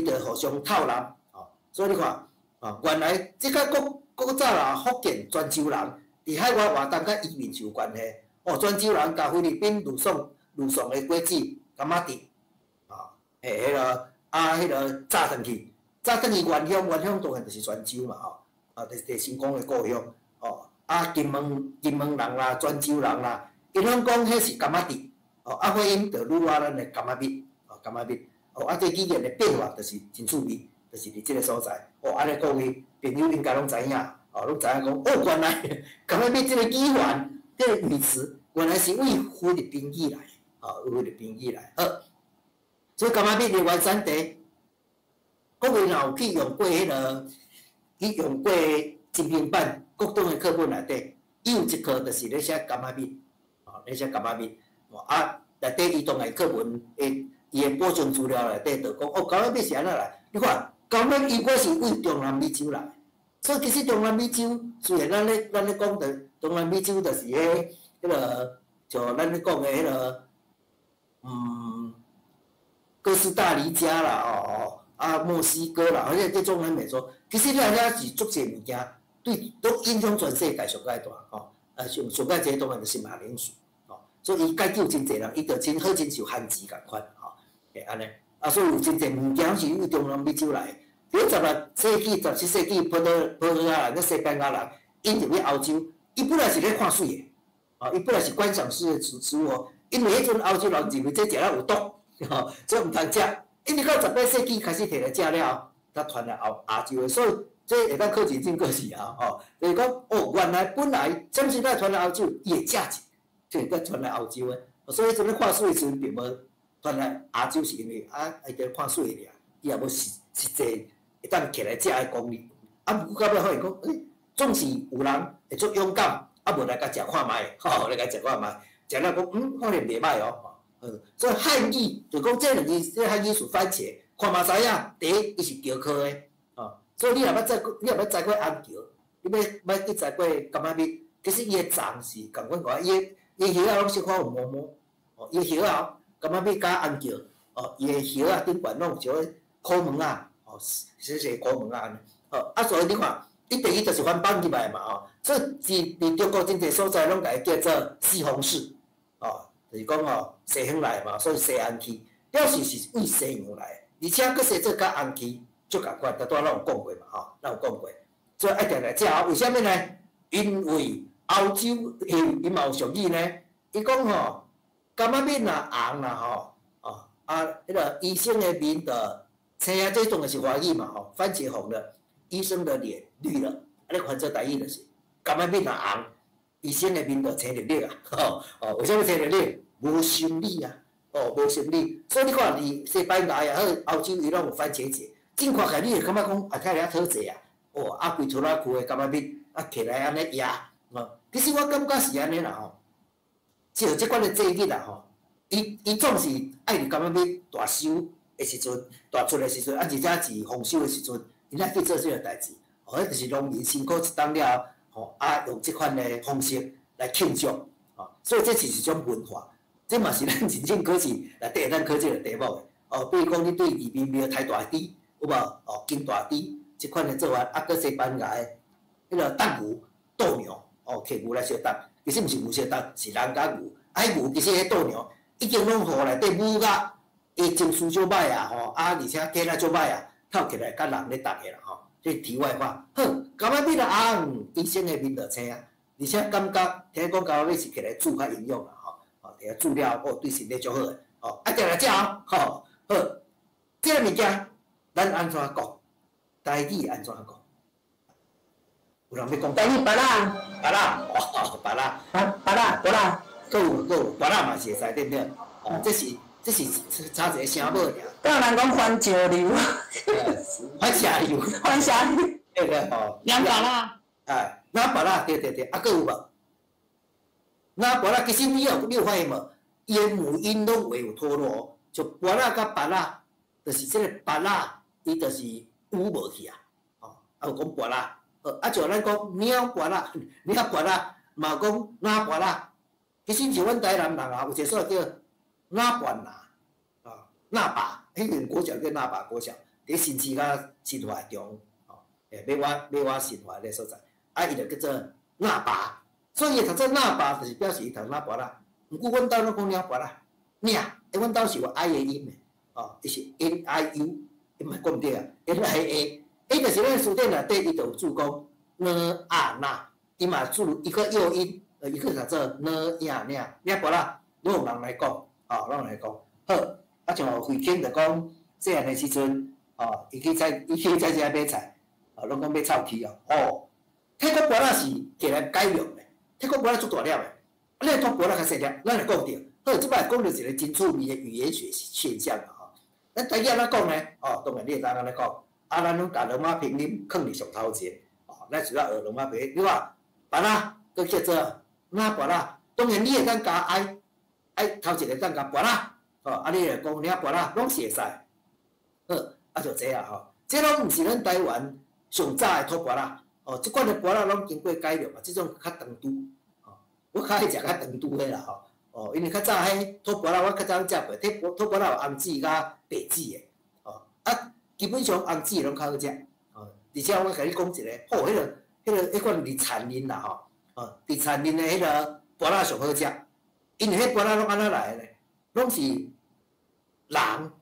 就互相套揽啊。所以你看啊，原来即个国早啦，福建泉州人伫海外活动甲移民是有关系。哦，泉州人甲菲律宾吕宋的果子柑仔甜。迄个迄个炸转去原乡当然就是泉州嘛吼，就是成功的故乡哦。金门人啦、泉州人啦，因拢讲迄是柑仔甜哦。发音就愈话咱的柑仔蜜哦，柑仔蜜哦。这语言的变化就是真趣味，就是伫即个所在哦。安尼各位朋友应该拢知影哦，拢知影讲哦，原来柑仔蜜这个语言、这个语词，原来是为菲律宾语来哦，为菲律宾语来。所以柑仔蜜的原产地，各位若有去用过用过精品版各种的课本内底，伊有一课就是咧写柑仔蜜，咧写柑仔蜜，内底伊当然课本伊的补充资料内底就讲，柑仔蜜是安怎来？你看，柑仔蜜伊果是为中南美洲来，所以其实中南美洲虽然咱咧讲的中南美洲就是迄个像咱咧讲的迄个哥斯达黎加啦，墨西哥啦，而且在中南美洲，其实咱遐是足侪物件，都影响全世界上介大吼。上介济当然就是马铃薯，所以伊解救真侪人，伊就真好真像汉字共款吼，安尼。所以有真侪物件是由中南美洲来。比如16世纪、17世纪，葡萄牙人、西班牙人引入去欧洲，伊本来是咧看水的，伊本来是观赏式的植物，因为迄阵欧洲人认为这食了有毒。所以毋通食，因为到18世纪开始摕来食了，才传来亚洲的，所以这会当考前进过去啊，就是讲原来本来什时代传来欧洲，伊的价值就会当传来欧洲的，所以迄阵咧看水的时阵，并无传来亚洲是因为会当看水的尔，伊也无实际会当摕来食的功力。不过到尾发现讲，总是有人会足勇敢，无来甲食看卖，来甲食看卖，食了讲发现袂歹哦。所以汉语就讲这两个，这汉语是番茄，看嘛知影，第一伊是桥科的，所以你若要摘过红桥，你要去摘过柑仔蜜，其实伊的长是共款款，伊的叶仔拢小可有毛毛，伊的叶仔柑仔蜜加红桥，伊的叶仔顶悬拢有小个苦门啊，细苦门啊安尼，所以你看，伊第一就是翻版入来嘛，所以伫中国真侪所在拢甲伊叫做西红柿，就是讲西方来嘛，所以西红柿表示是为西洋来，而且佫写做甲红柿足共款，拄仔咱有讲过嘛，咱有讲过，所以一定来食。为什么呢？因为欧洲伊嘛有俗语呢，伊讲柑仔蜜若红啦迄个医生的面的青啊，这种的是华语嘛番茄红了，医生的脸绿了，安尼翻做台语就是柑仔蜜若红。医生的面就青绿绿啊，为什么青绿绿？无心理啊，无心理。所以你看，西班牙也好，欧洲伊拢有番茄节，正看起来你会感觉讲看起来讨济啊，规厝仔区的柑仔蜜摕来安尼压，其实我感觉是安尼啦就即款的节日啦伊总是爱伫柑仔蜜大收的时阵、大出的时阵，而且是丰收的时阵，因爱去做即个代志，迄就是农民辛苦一冬了。用即款的方式来庆祝，所以这是一种文化，这嘛是咱真正考试内底会当考这个题目的。比如讲你对移民庙抬大猪，有无？金大猪即款的做法，搁西班牙的迄个斗牛、斗牛，摕牛来相斗，其实毋是牛相斗，是人甲牛。牛其实迄斗牛已经拢互内底母甲伊情绪足歹而且体力足歹透起来甲人咧斗个啦这题外话，好，柑仔蜜若红，医生的面就青啊，而且感觉听讲柑仔蜜是起来煮较营养啦，摕来煮了对身体足好个，一定来食好，这个物件咱安怎讲？台语安怎讲？有人要讲？台语巴拉，巴拉，巴拉，巴拉，佫有巴拉嘛是会使对不对？这是差一个声母尔。敢有人讲番石榴？番石榴。番石榴。迄个吼，两把啦，哎，哪把啦？对，啊，佫有无？哪把啦？其实你有发现无？伊的母音拢会有脱落，就把啦甲把啦，就是即个把啦，伊就是有无去啊，哦，啊有讲把啦，啊就咱讲猫把啦，猫把啦，嘛讲哪把啦，其实是阮台南人啊，有一个所叫哪把啦，啊，那把，迄个国小叫那把国小，伫新市甲新华中，哦，美华新华迄个所在，啊，伊就叫做那把。所以伊读做那把，就是表示伊读那把啦。毋过阮兜拢讲了把啦，领，阮兜是有 I 的音的，哦，伊是 N I U， 伊嘛讲毋对啊 ，N I A， 伊就是咱书典内底伊就有注讲 n 啊那，伊嘛注一个幼音，伊个读做 n 呀领，领把啦，拢有人来讲，哦，拢来讲。好，啊像慧卿就讲细汉的时阵，哦，伊去在遮买菜，哦，拢讲买臭鸡哦，哦，泰国把啦是摕来改良的。泰国伯拉做大了的，你来讲伯拉较细粒，咱来讲着。好，即摆讲到一个真趣味的语言学现象啊！吼，咱第一安怎讲呢？哦，当然你会当安尼讲，啊，咱拢把罗马拼音放伫上头前，哦，咱就要学罗马拼音。你看，伯拉佫叫做哪伯拉？当然你会当加 I 头一个当加伯拉，哦，啊，你来讲领伯拉拢是会使。好，啊就这啊吼，这拢毋是咱台湾上早的土伯拉。哦，即款的薄仔拢经过改良嘛，即种较长拄，哦，我较爱食较长拄的啦吼，哦，因为较早迄土薄仔我较早食过，土薄仔有红籽甲白籽的，哦，啊，基本上红籽拢较好食，哦，而且我甲你讲一个，哦，迄款日产林啦吼，哦，日产林的迄个薄仔上好食，因为迄薄仔拢安怎来的呢？拢是人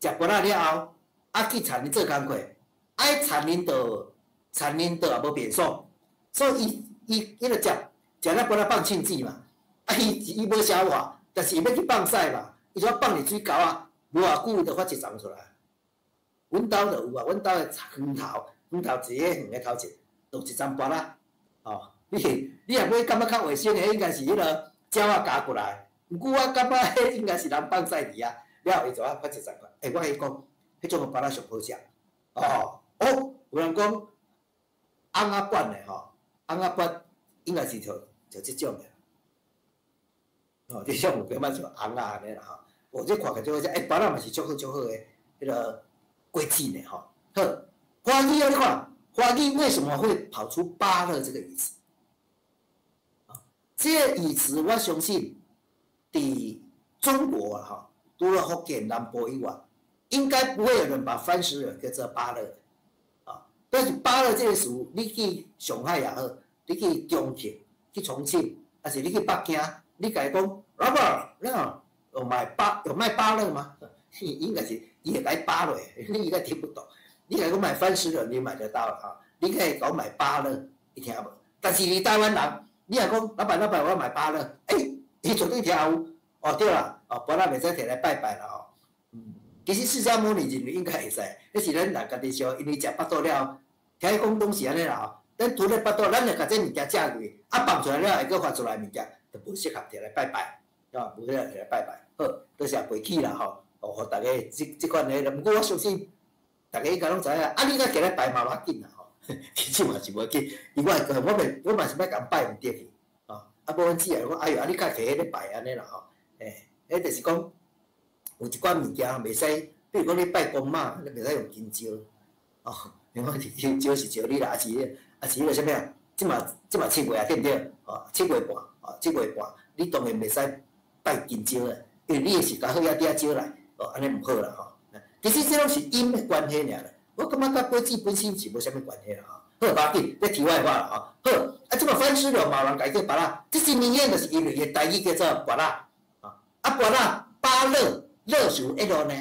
食薄仔了后，啊去产林做工课，爱产林就。产林岛也无变爽，所以伊迄个食那本来放庆记嘛，啊伊无消化，但是伊要去放屎嘛，伊就要放入水沟啊，无偌久伊就发一丛出来。阮兜就有啊，阮兜的园头一个园的头前，就一丛拔啦，哦，你若要感觉较卫生的，应该是迄个鸟仔夹过来，毋过我感觉迄应该是人放屎伫啊，了后伊就啊发一丛出来。我迄讲，迄种拔啦上好食，哦，有人讲。翁仔板的吼，翁仔板应该是就即种的，哦，即种有几摆像翁仔安尼啦吼。我这看起就好食，巴拉嘛是足好的，迄个果子呢吼。好，花语啊，你看花语为什么会跑出芭乐这个语词？啊，这个语词我相信，伫中国啊哈，除了福建南部以外，应该不会有人把番石榴叫做芭乐。但是芭乐这个词，你去上海也好，你去重庆、去重庆，还是你去北京，你甲伊讲，老板，你好，有卖芭乐吗？应该是伊会甲伊芭乐，你应该听不懂。你甲伊讲买番石榴，你买得到啊？你可以讲买芭乐，你听无？但是你台湾人，你若讲老板，我要买芭乐，伊绝对听有。哦，对啦，哦，芭乐袂使摕来拜拜啦吼。其实释迦牟尼认为应该会使，迄是咱人家己烧，因为食巴肚了，听伊讲拢是安尼啦吼。咱除了巴肚，咱着甲这物件食入去，放出来了，会阁发出来物件，就无适合摕来拜拜，啊，无适合摕来拜拜。好，多谢陪起啦吼，哦，互大家即款的，毋过我相信，大家应该拢知影，你甲摕来拜嘛无要紧啦吼，其实嘛是无要紧，因为我嘛是要甲拜毋得去，啊，无阮姊讲，哎哟，你甲摕迄个拜安尼啦吼，迄就是讲。有一款物件袂使，比如讲你拜公妈，你袂使用金蕉，哦，因为金蕉是蕉你啦，是迄个啥物啊？即嘛7月啊，对毋对？哦，7月半，哦，7月半，你当然袂使拜金蕉诶，因为你是甲好仔嗲蕉来，哦，安尼毋好啦吼。其实这拢是因的关系尔啦，我感觉甲国际本身是无啥物关系啦吼。好，无要紧，这题外话啦吼。好，即嘛番石榴嘛人家叫芭乐，这是明显就是因为伊台语叫做芭乐，啊，芭乐芭乐。乐是有 L 呢，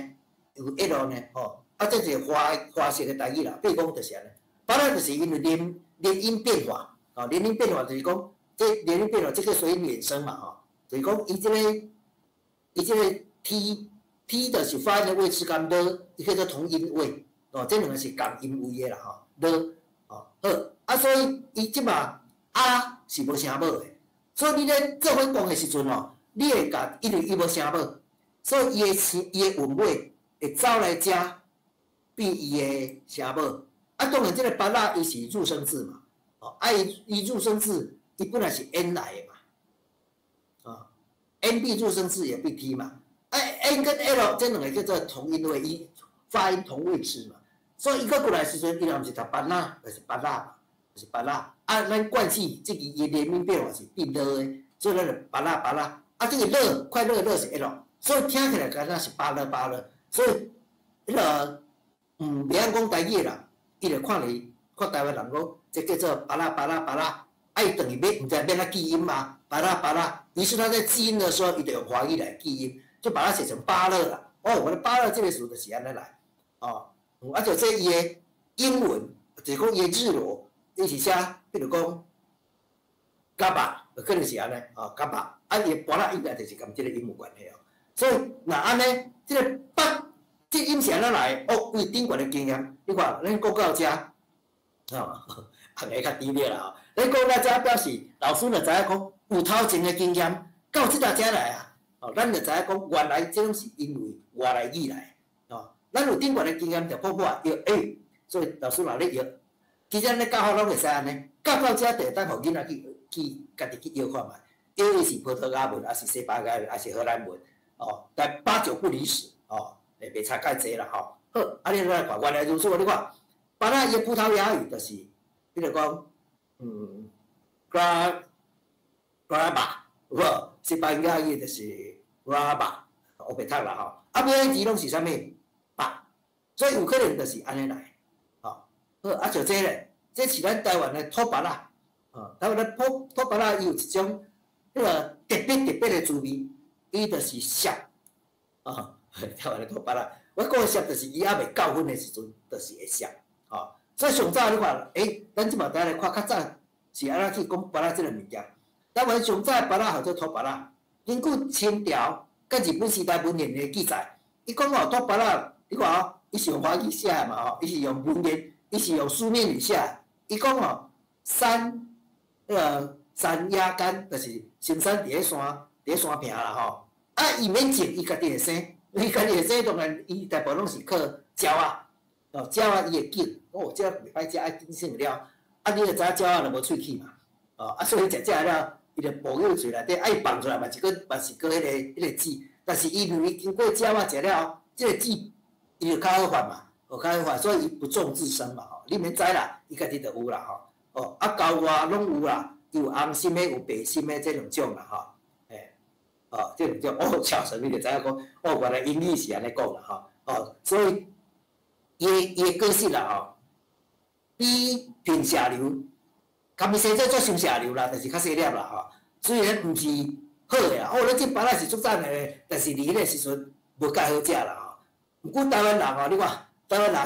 有 L 呢，吼，这是花式的台语啦。比如讲就是安尼，芭乐就是因为连音变化，哦，连音变化就是讲，这连音变化这个属于衍生嘛，吼，就是讲伊这个 T 的是发音的位置跟了，伊叫做同音位，哦，这两个是共音位的啦，吼，了，哦，好，所以伊即嘛是无声母的，所以你咧做伙讲的时阵哦，你会甲因为伊无声母。所以伊的韵味会走来遮，比伊的声母啊，当然这个巴拉伊是入声字嘛，哦，伊入声字伊本来是 N 来的嘛，啊 ，NB 入声字也必 T 嘛，N 跟 L 这两个叫做同音位，伊发音同位置嘛，所以伊个过来时阵，伊若毋是读巴拉，就是巴拉嘛，就是巴拉。啊，咱惯系这个伊连名变化是变乐的，所以咱就巴拉巴拉。啊，这个乐快乐乐是 L， 所以听起来敢若是巴乐巴乐，所以迄个袂晓讲台语啦，伊就看台湾人讲，这叫做巴拉巴拉巴拉，啊，伊等于毋知变哪记音嘛，巴拉巴拉。于是他在记音的时候，伊就用华语来记音，就把它写成巴乐啦。哦，我的巴乐这个词就是安尼来，哦，啊，就这伊的英文，就是讲伊的日罗，伊是写，比如讲，嘎巴，可能是安尼，哦，嘎巴，啊，伊的巴拉应该就是跟这个音有关系哦。所以，那安尼，这个巴，这音是安怎来？哦，为顶悬的经验，你看，咱讲到遮，哦，行个较低劣啦吼。咱讲到遮表示，老师就知影讲有头前的经验，到即搭遮来啊。哦，咱就知影讲，原来这种是因为外来语来，哦，咱有顶悬的经验就破破摇，所以老师话咧摇，其实咱咧教学拢会使安尼，教到遮就当互囡仔去家己去摇看觅，摇伊是葡萄牙文，还是西班牙文，还是荷兰文，哦，但8、9不离十，哦，袂差介济啦，吼。好，啊，你来看，原来如此，你看，巴拉伊的葡萄牙语就是，比如讲，graba， 有无？西班牙语就是 graba， 我袂读啦，吼。啊，每个字拢是啥物？巴，所以有可能就是安尼来，吼。好，啊，就这咧，这是咱台湾的土巴拉，台湾的土巴拉伊有一种迄个特别的滋味，伊就是涩，台湾的土巴拉，我讲的涩就是伊还袂到分的时阵，就是会涩，所以上早你看，咱即马来看较早是安怎去讲巴拉即个物件。台湾上早巴拉号做土巴拉，根据清朝甲日本时代文言的记载，伊讲土巴拉，你看伊是用华语写的嘛伊是用文言，伊是用书面语写的。伊讲山野间，就是深山伫咧山坪啦吼。啊，伊免种，伊家己会生，伊家己会生，当然伊大部分拢是靠鸟啊，鸟啊伊会紧，这袂歹食，爱紧生了。啊，你就知影鸟啊就无喙齿嘛，啊，所以食了，伊就哺乳嘴内底，伊放出来嘛是搁迄个籽，但是伊如经过鸟啊食了，这个籽伊就较好发嘛，较好发，所以伊不重自生嘛，你免知啦，伊家己就有啦，啊，郊外拢有啦，有红心的，有白心的这两种啦，这两种，巧神你就知影讲，原来英语是安尼讲啦，所以伊的个性啦，比平下流，较咪生做做上下流啦，但是较细粒啦，虽然毋是好诶啦，咱这巴拉是足赞诶，但是伫迄个时阵无介好食啦，毋过台湾人你看台湾人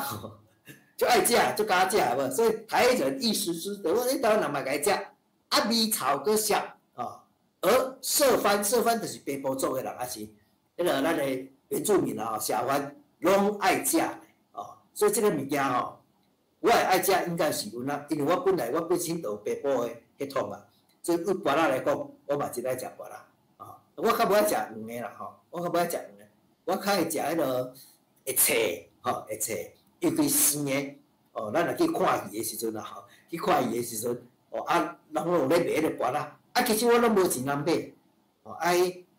就爱食，就敢食，有无？所以台人一时之得，台湾人嘛该食，啊味草个涩，而色番就是北部族诶人，还是迄个咱诶原住民啦，下番拢爱食诶，所以这个物件我会爱食，应该是阮啦，因为我本身就北部的血统嘛，所以对巴拉来讲，我嘛真爱食巴拉，我较无爱食黄的啦，我较无爱食黄的，我较爱食迄落会切，会切，尤其生的，咱若去看鱼的时阵啦，去看鱼的时阵，人拢有咧卖迄个巴拉，其实我拢无钱通买，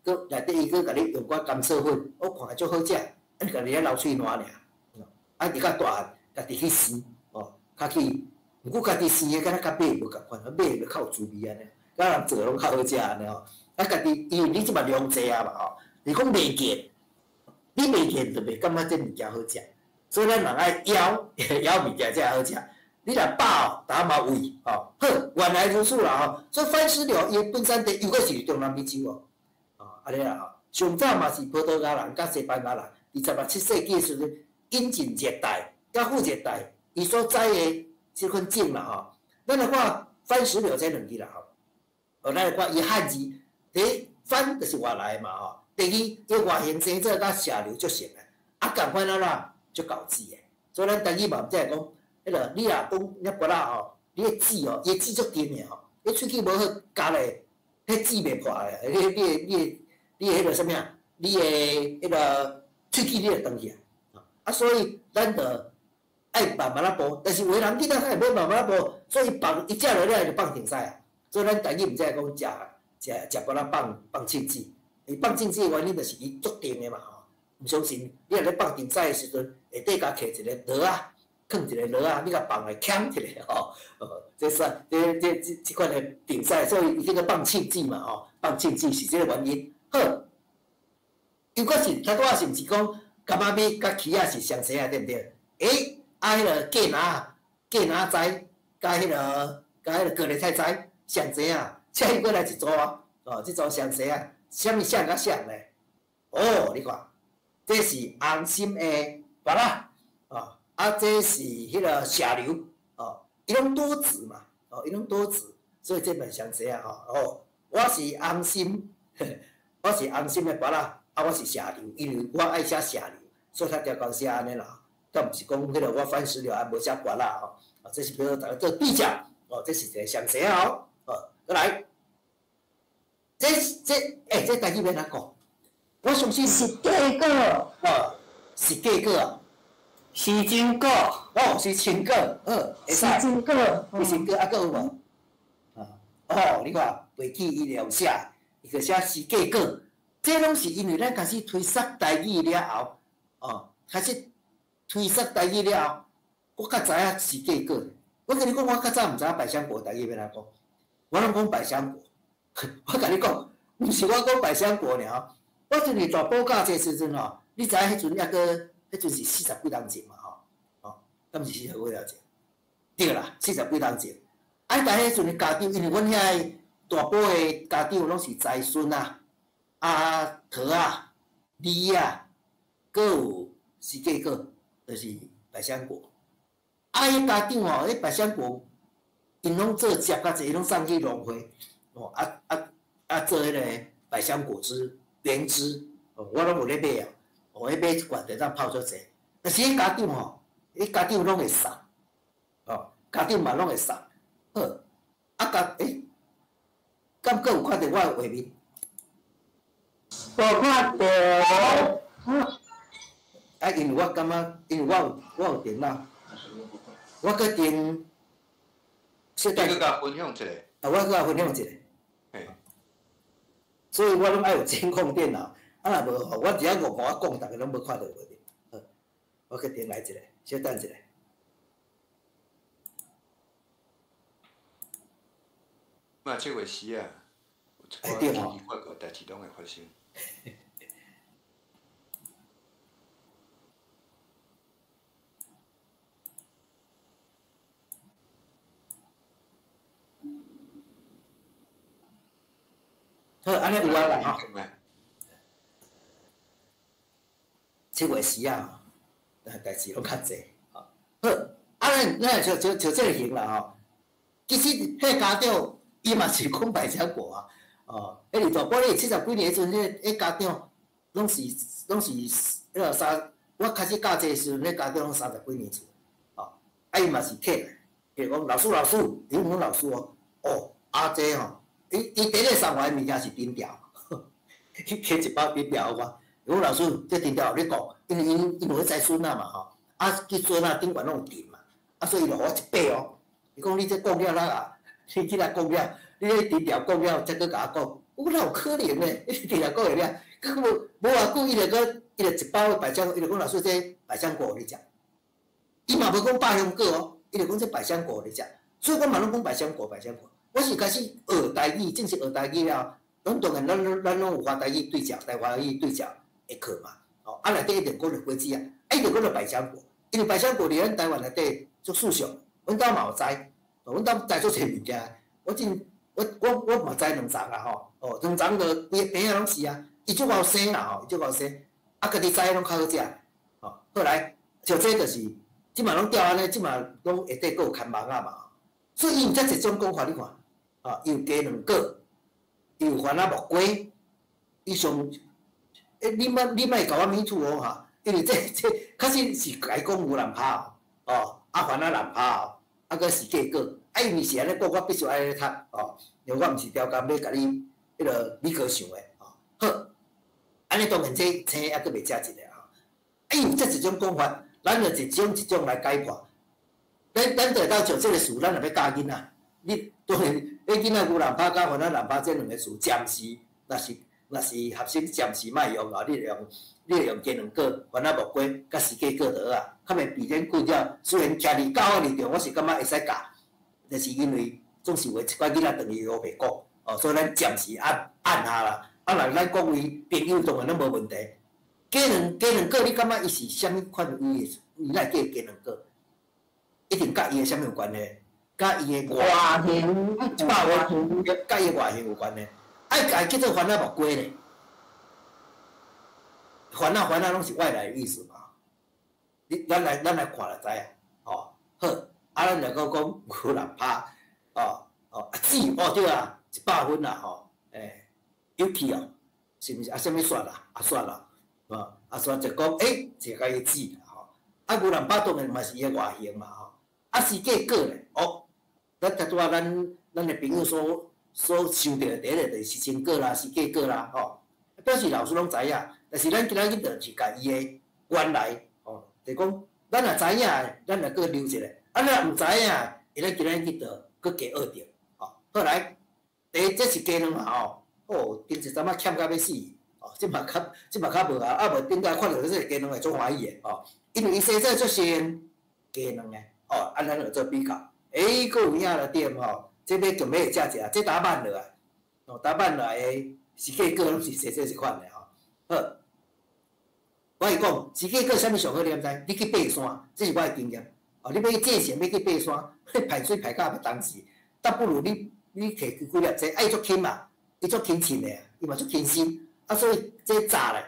搁内底伊搁甲你用寡甘蔗粉，我看足好食，你家己咧流喙烂尔，你较大汉，家己去生。较去，毋过家己生诶，敢若甲买无共款，买就较有滋味安尼，甲人做拢较好食安尼家己因为你即马量济啊嘛你讲袂见，你袂见就袂感觉这物件好食，所以咱人爱枵物件才好食。你若饱打嘛胃好，原来如此啦所以番石榴伊本身地又阁是中南美洲安尼啦上早嘛是葡萄牙人甲西班牙人，26、7世纪时阵引进热带甲副热带。伊所栽的即款种啦咱来看番石榴这两字啦咱来看伊汉字，第一番就是外来嘛第二伊外形生做甲下流足像共款啦足搞字的，所以咱台语嘛即讲，迄个你若讲那巴拉你的籽伊籽足甜的你喙齿无好夹咧，迄籽袂破的，你的迄个啥物啊？你的迄个喙齿你会断去所以咱着爱放麻辣煲，但是有的人囡仔较会买麻辣煲，所以伊食落了就放顶晒啊。所以咱台语毋知讲食麻辣放庆记，伊放庆记的原因就是伊足定的嘛吼。毋相信你若咧放顶晒的时阵，下底甲摕一个螺啊，放一个螺啊，你甲放来钿起来吼。这款的顶晒，所以伊这个放庆记嘛吼，放庆记是这个原因。好，如果是他拄是毋是讲柑仔米甲蛆仔是相生啊，对毋对？迄个芥拿栽，甲迄个高丽菜栽相生啊，请伊过来一组啊，这组相生啊，啥物像甲像咧？你看，这是红心的巴拉这是迄个下流伊拢多子嘛，伊拢多子，所以这蛮相生啊我是红心，我是红心的巴拉。我是下流，因为我爱写下流，所以他条讲写安尼啦。倒毋是讲迄个我番石榴无写瓜啦这是比如大家做比较这是一个相生再来，这台语要哪讲？我相信是假果是假果是真果是真果是真果是真果还佫有无？你看背记伊了写，伊个写是假果。这拢是因为咱开始推广台语了后，开始推广台语了后，我较知影是假果。我跟你讲，我较早毋知影百香果台语要哪讲，我拢讲百香果。我甲你讲，毋是我讲百香果尔我阵是大补假这时阵你知影迄阵迄阵是40几年前嘛敢毋是40几年前？对啦，40几年前。但迄阵的家长，因为阮遐大埔的家长拢是财孙桃梨佫有是假果，就是百香果。迄家长迄百香果，因拢做食较济，拢送去农会，做迄个百香果汁原汁，我拢有咧买迄买一罐就当泡出济。但是迄家长家长拢会送，家长嘛拢会送。好，敢佫有看到我的画面？无看到。因为我感觉，因为我有电脑，我搁电。你搁甲分享一下。我搁甲分享一下。所以我拢爱有监控电脑，若无我只要我讲，逐个拢无看到画面。好，我搁电来一下，小等一下。嘛，这个时有一寡奇奇怪怪代志拢会发生。好，安尼有啦这个时代志拢较济好，咱就这个型啦其实迄家长伊嘛是讲百香果迄二大埔咧70几年迄阵，迄家长拢是迄个我开始教这个时阵，迄家长拢30几年厝伊嘛是客，譬如讲老师，伊讲老师这伊第一个送我的物件是顶条，去摕一包顶条我。我老师这顶条有咧讲，因为因迄财孙嘛去孙顶悬拢有顶嘛，所以伊就互我一百伊讲你这讲了啦你起来讲了，你迄顶条讲了，才佫甲我讲，我哪有可能呢？迄顶条讲会了，佫无偌久，伊就一包的百香果，伊就讲老师这百香果你食，伊嘛无讲百香果伊就讲这百香果你食，所以我嘛拢讲百香果。我是开始学台语，正式学台语了，当然咱拢有华台语对照，台华语对照的课嘛。内底一定讲着果子一定讲着百香果，因为百香果伫咱台湾内底足数常，阮兜嘛有栽，阮兜栽足侪物件。我嘛栽两丛啦两丛就规个边仔拢是伊足够生啦伊足够生，家己栽拢较好食好来，像这就是即嘛拢钓安尼，即嘛拢下底佫有牵网嘛。所以伊有遮一种讲法，你看。伊有鸡卵果，伊有番仔木瓜，伊上，你莫甲我免厝因为这确实是甲伊讲有蓝拍番仔蓝拍佫是假果，因为是安尼讲，我必须安尼读因为我毋是调工要甲你迄个理科想的好，安尼当然这青还佫袂食一个伊有遮一种讲法，咱就一种一种来解破。咱得到就这个事，咱若要教囡仔，你当然，你囡仔牛腩拍甲番仔腩拍这两个事，暂时若是合适，暂时莫用哦。你用鸡卵果、番仔木瓜、甲四季果得啊，较袂避免贵了。虽然徛伫教学里中，我是感觉会使教，就是因为总是有一寡囡仔长期学袂过，哦，所以咱暂时按下啦。啊，若咱各位朋友当然拢无问题。鸡卵果，你感觉伊是啥物款味的？伊哪会叫鸡卵果？一定甲伊的啥物有关系？甲伊的外形，外形，甲伊的外形有关系。爱家叫做番仔木瓜呢？番仔拢是外来的意思嘛？咱来看就知啊。哦，好，啊，咱来讲牛腩拍，籽，对啊，100分啦，有气哦，是毋是？啥物蒜啦？蒜啦，蒜就讲，就甲伊籽啦，啊，牛腩拍当然嘛是伊的外形嘛，四季果咧，咱拄仔咱的朋友所想到的第一个就是西青果啦、四季果啦，表示老师拢知影，但是咱今仔日就是甲伊的原来，就讲咱若知影，咱来搁留一下，咱若毋知影，咱今仔日就搁加学着，好来，第一这是鸡卵嘛，顶一阵仔欠甲要死，即嘛较无啊，无顶下看到这个鸡卵会足欢喜的，因为伊生做足鲜鸡卵的，咱就做比较，佫有影了点这要准备食一，这打慢落来，打慢落来的四季果拢是生这款的好，我是讲四季果啥物上好，你毋知？你去爬山，这是我的经验。你要去进城，要去爬山，排水排到要当时，倒不如你摕几粒这，伊足轻嘛，伊足轻轻的，伊嘛足轻身，所以这炸咧，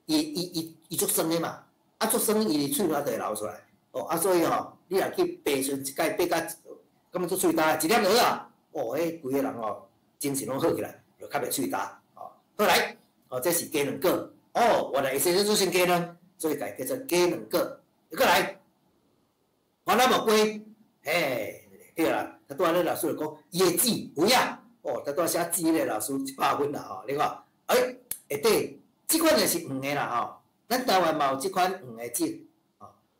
伊足酸的嘛，足酸伊喙头就会流出来，所以你若去爬时，一摆爬到。咁么做喙焦，一粒落啊，迄规个人精神拢好起来，就较袂喙焦。好来，这是鸡卵果。原来会生做成鸡卵，所以叫做鸡卵果。再来，番仔木瓜，对啦。他拄仔咧老师就讲伊的籽有影，他拄仔写籽咧老师100分啦，你看，下底即款就是黄的啦，咱台湾嘛有即款黄的籽，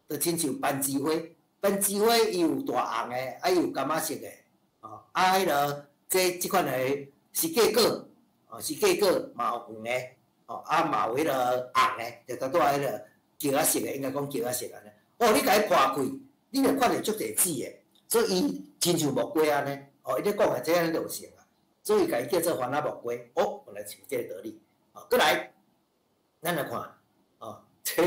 就亲像番薯花。番薯花伊有大红的，伊有柑仔色的，迄落即款的四季果，四季果嘛有黄的，嘛有迄落红的，就拄仔迄落橘仔色的，应该讲橘仔色安尼。你甲伊破开，你就看到足侪籽的，所以伊亲像木瓜安尼。伊咧讲的这样就有成啊，所以甲伊叫做番仔木瓜。原来是有这个道理。过来，咱来看，这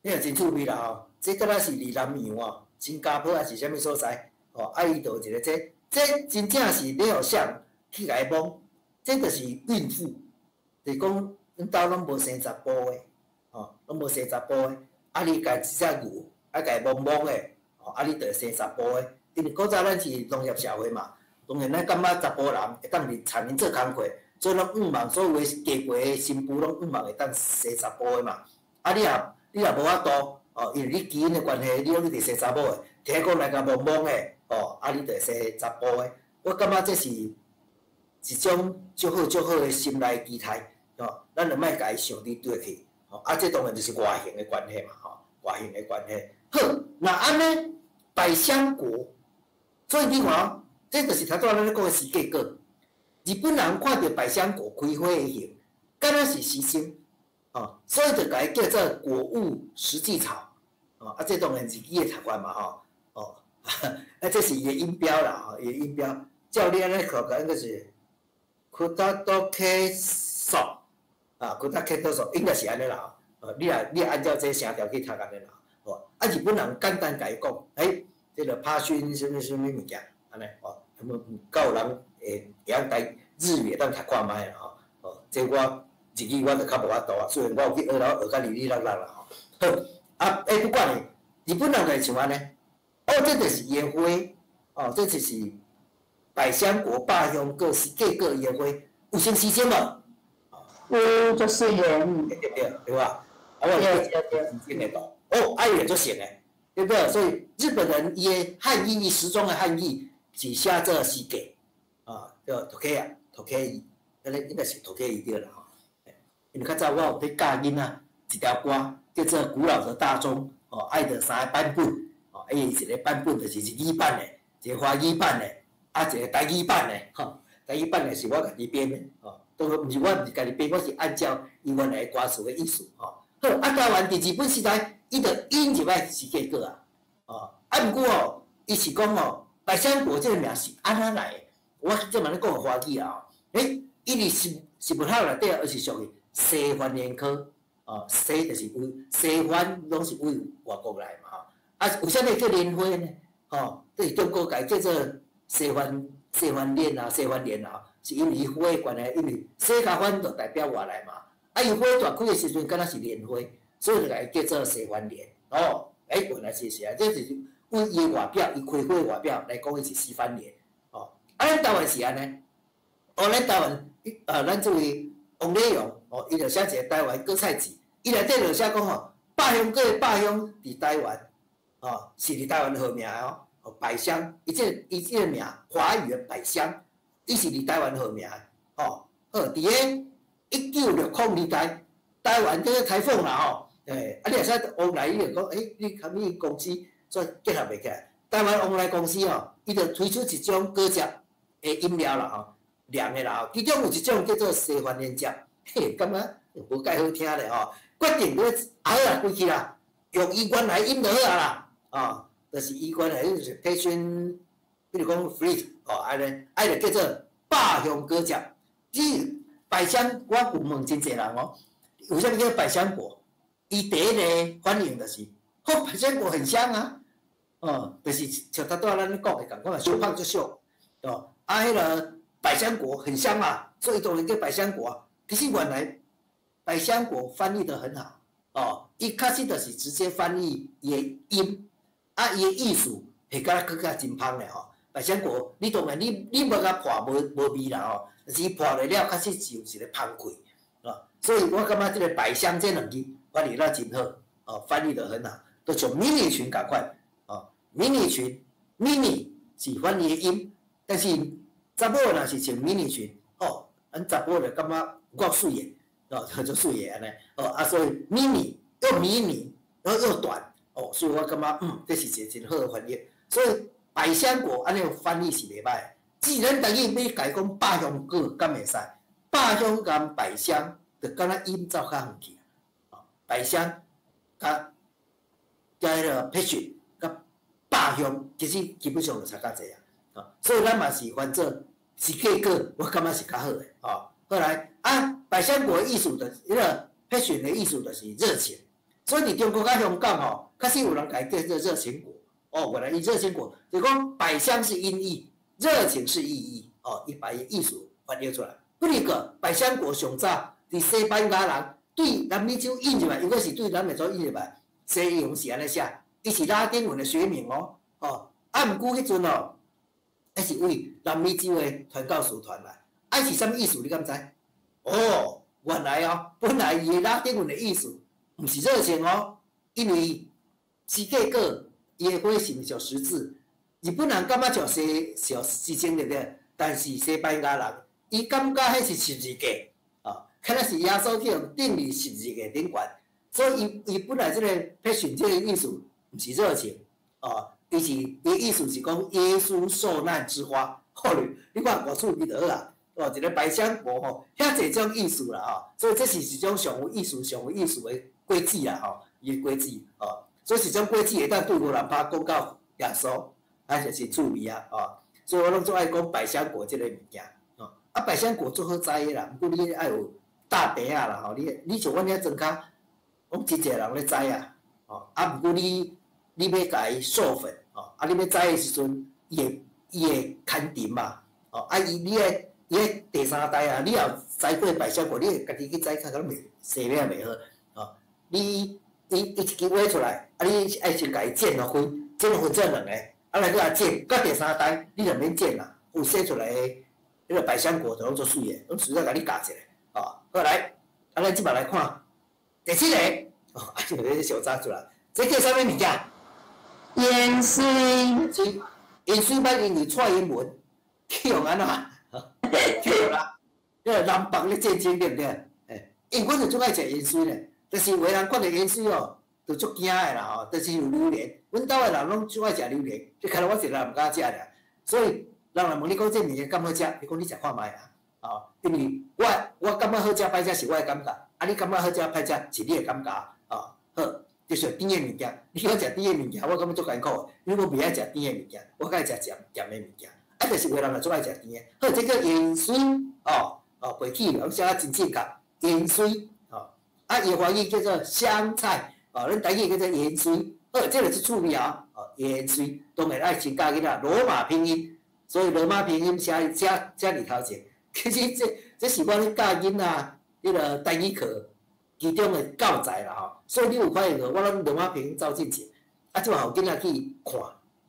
你若真趣味啦这敢若是离南洋新加坡还是啥物所在？伊就有一个这真正是你互相去甲伊摸，这就是孕妇，就是讲阮兜拢无生查甫的，拢无生查甫的，你家一只牛，甲伊摸的，你就会生查甫的。因为古早咱是农业社会嘛，当然咱感觉查甫人会当伫田里做工课，所以拢毋望所有的家婆的新妇拢毋望会当生查甫的嘛。你若无法度。因为你基因的关系，你拢一直生查某的，听讲来甲懵懵的，你就会生查甫的。我感觉这是一种足好的心内期待，咱就莫甲伊想你对去，这当然就是外形的关系嘛，外形的关系。好，那安尼百香果，所以你看，这就是头拄仔咱咧讲的四季果。日本人看到百香果开花的形，敢若是牺牲，所以就甲伊叫做果物实际草。这当然是伊的读法嘛，这是伊的音标啦，伊的音标。照你安尼看，应该是Kutakeso，Kutakeso，应该是安尼啦。你按照这声调去读安尼啦。日本人简单甲伊讲，这个拍熏什么物件，安尼够有人会晓台日语当读看卖啦，这我日语我就较无法度啊，虽然我有去学到学甲哩哩啦啦，好。不管咧，日本人就像安尼，这就是伊的花，这就是百香果、百香果、四季果伊的花，有先牺牲无？就是盐，对吧？对，真的多，伊也做成的，对不对？所以日本人伊的汉译，时装的汉译是写做四季，叫托 K 啊，托 K 伊，应该是托 K 伊对啦，因为较早我有在教囡仔。一条歌叫做《古老的大钟》哦，爱的三个版本哦，一个版本就是日语版的，一个华语版的，一个台语版的吼。台语版的是我家己编的哦，都毋是我毋是家己编，我是按照伊原来歌词的意思吼。好，台湾伫日本时代，伊就引入来是结果啊，哦，毋过哦，伊是讲哦，百香果这个名是安怎来的？我即嘛咧讲华语啊，伊是文学内底，而是属于西方联科，哦，西就是为西方拢是为外国来嘛，吼，为啥物叫联花呢？吼，这是中国家叫做西方联啊，西方联啊，是因为花的关系，因为西甲番就代表外来嘛，伊花大开的时阵，敢若是莲花，所以就来叫做西方联，哦，原来是啊，这是为伊的外表，伊开花的外表来讲，伊是西方联，哦，咱台湾是安尼，哦，咱台湾。咱这位王礼勇哦，伊就写一个台湾果菜籽，伊内底就写讲吼，百香果的百香伫台湾，哦，是伫台湾号名哦，哦，百香，伊这个名华语的百香，伊是伫台湾号名，哦，好，伫个1960年代，台湾这个台风啦吼，你若说往来伊就讲，你甲物公司所结合袂起来，台湾往来公司吼，伊就推出一种果汁的饮料啦吼。凉的啦，其中有一种叫做西番莲汁，嘿，感觉无介好听咧吼。决定要熬啦，规去啦，用伊原来饮就好啊啦，哦，就是伊原来就是 passion， 比如讲 fruit， 哦，安尼，就叫做百香果汁。即百香，我有问真侪人哦，为啥物叫百香果？伊第一个反应就是，百香果很香啊，哦，就是像头拄仔咱咧讲的共款，小胖就小，哦，迄个。百香果很香嘛，所以都人叫百香果、啊。其实原来百香果翻译得很好哦，一开始就是直接翻译伊的音，伊的意思是敢更加真芳咧吼。百香果，你当然你无甲破无味啦吼，但是破了了开始是有一个芳气哦。所以我感觉这个百香这两字翻译得真好哦，翻译得很好，都像迷你裙共款哦，迷你裙 mini 是翻译的音，但是。查某若是穿迷你裙，哦，咱查某就感觉够水的，哦，就水的安尼，哦，所以迷你又迷你，然后又短，哦，所以我感觉这是一个真好的翻译。所以百香果安尼翻译是袂歹。既然等于要家讲百香果，敢会使？百香跟百香，就敢若音走较远去，哦，百香甲迄个 passion 甲百香，其实基本上就差较济啊。所以咱嘛是翻做是结果，我感觉是较好诶。哦，后来百香果的意思就是迄个 passion 的意思就是热情。所以伫中国甲香港吼，开始有人改叫做热情果。哦，原来伊热情果就讲百香是音译，热情是意义。哦，伊把伊意思翻译出来。不哩个百香果上早伫西班牙人对南美洲引入来，应该是对南美洲引入来，西洋是安尼写，伊是拉丁文的学名哦。哦，毋过迄阵哦。迄是为南美洲的传教士传来，是啥物意思？你敢知？哦，原来哦，本来伊的拉丁文的意思毋是热情哦，因为是结果伊的花是小十字，日本人感觉像小西经对不对？但是西班牙人伊感觉迄是十字架，哦，可能是耶稣去用钉伫十字架顶悬，所以伊本来这个 passion 这个意思毋是热情，哦。伊意思是讲耶稣受难之花，吼你看我处理得好啊，哦，一个百香果吼，遐侪种意思啦吼，所以这是一种上有意思的果子啦吼，伊的果子哦，所以一种果子会当对无人拍讲到耶稣，就是趣味啊哦，所以我拢最爱讲百香果这个物件哦，百香果最好栽的啦，不过你爱有大地啊啦吼，你像阮遐庄脚，讲真侪人咧栽啊，哦，不过你要甲伊授粉。你要栽的时阵，伊会牵藤嘛？哦，你个第三代啊，你若栽过百香果，你会家己去栽，看可能生命袂好。哦，你一支挖出来，你爱先甲伊剪落分，剪落分做两个，来去剪，到第三代你就免剪啦，有生出来迄个百香果就拢做水的，拢随便甲你夹一个。哦，好来，咱即摆来看第七个，哦，就个小渣出来，这叫啥物物件？盐水，盐水歹因为蔡英文去用安怎？去用啦，迄个南北咧战争对不对？因为我就最爱食盐水咧。但是有个人看到盐水哦，就足惊的啦吼，就是有榴莲。阮兜的人拢最爱食榴莲，就看到我一个人毋敢食俩。所以人来问你讲这物件敢好食，你讲你食看卖啊，哦，因为我感觉好食歹食是我的感觉，啊你感觉好食歹食是你的感觉，哦，好，就是甜的物件，你讲食甜的物件，我感觉足艰苦的，因为我袂爱食甜的物件，我爱食咸的物件，啊，就是有的人就足爱食甜的。好，这个盐水，背起，我写啊真正确，盐水，啊，伊华语叫做香菜，咱台语叫做盐水。好，这个是趣味啊，盐水当然爱先教囡仔罗马拼音，所以罗马拼音写里头前。其实这是我咧教囡仔迄个台语课其中的教材啦吼，所以你有发现无？我拢罗马拼音照进去，啊，就互囡仔去看，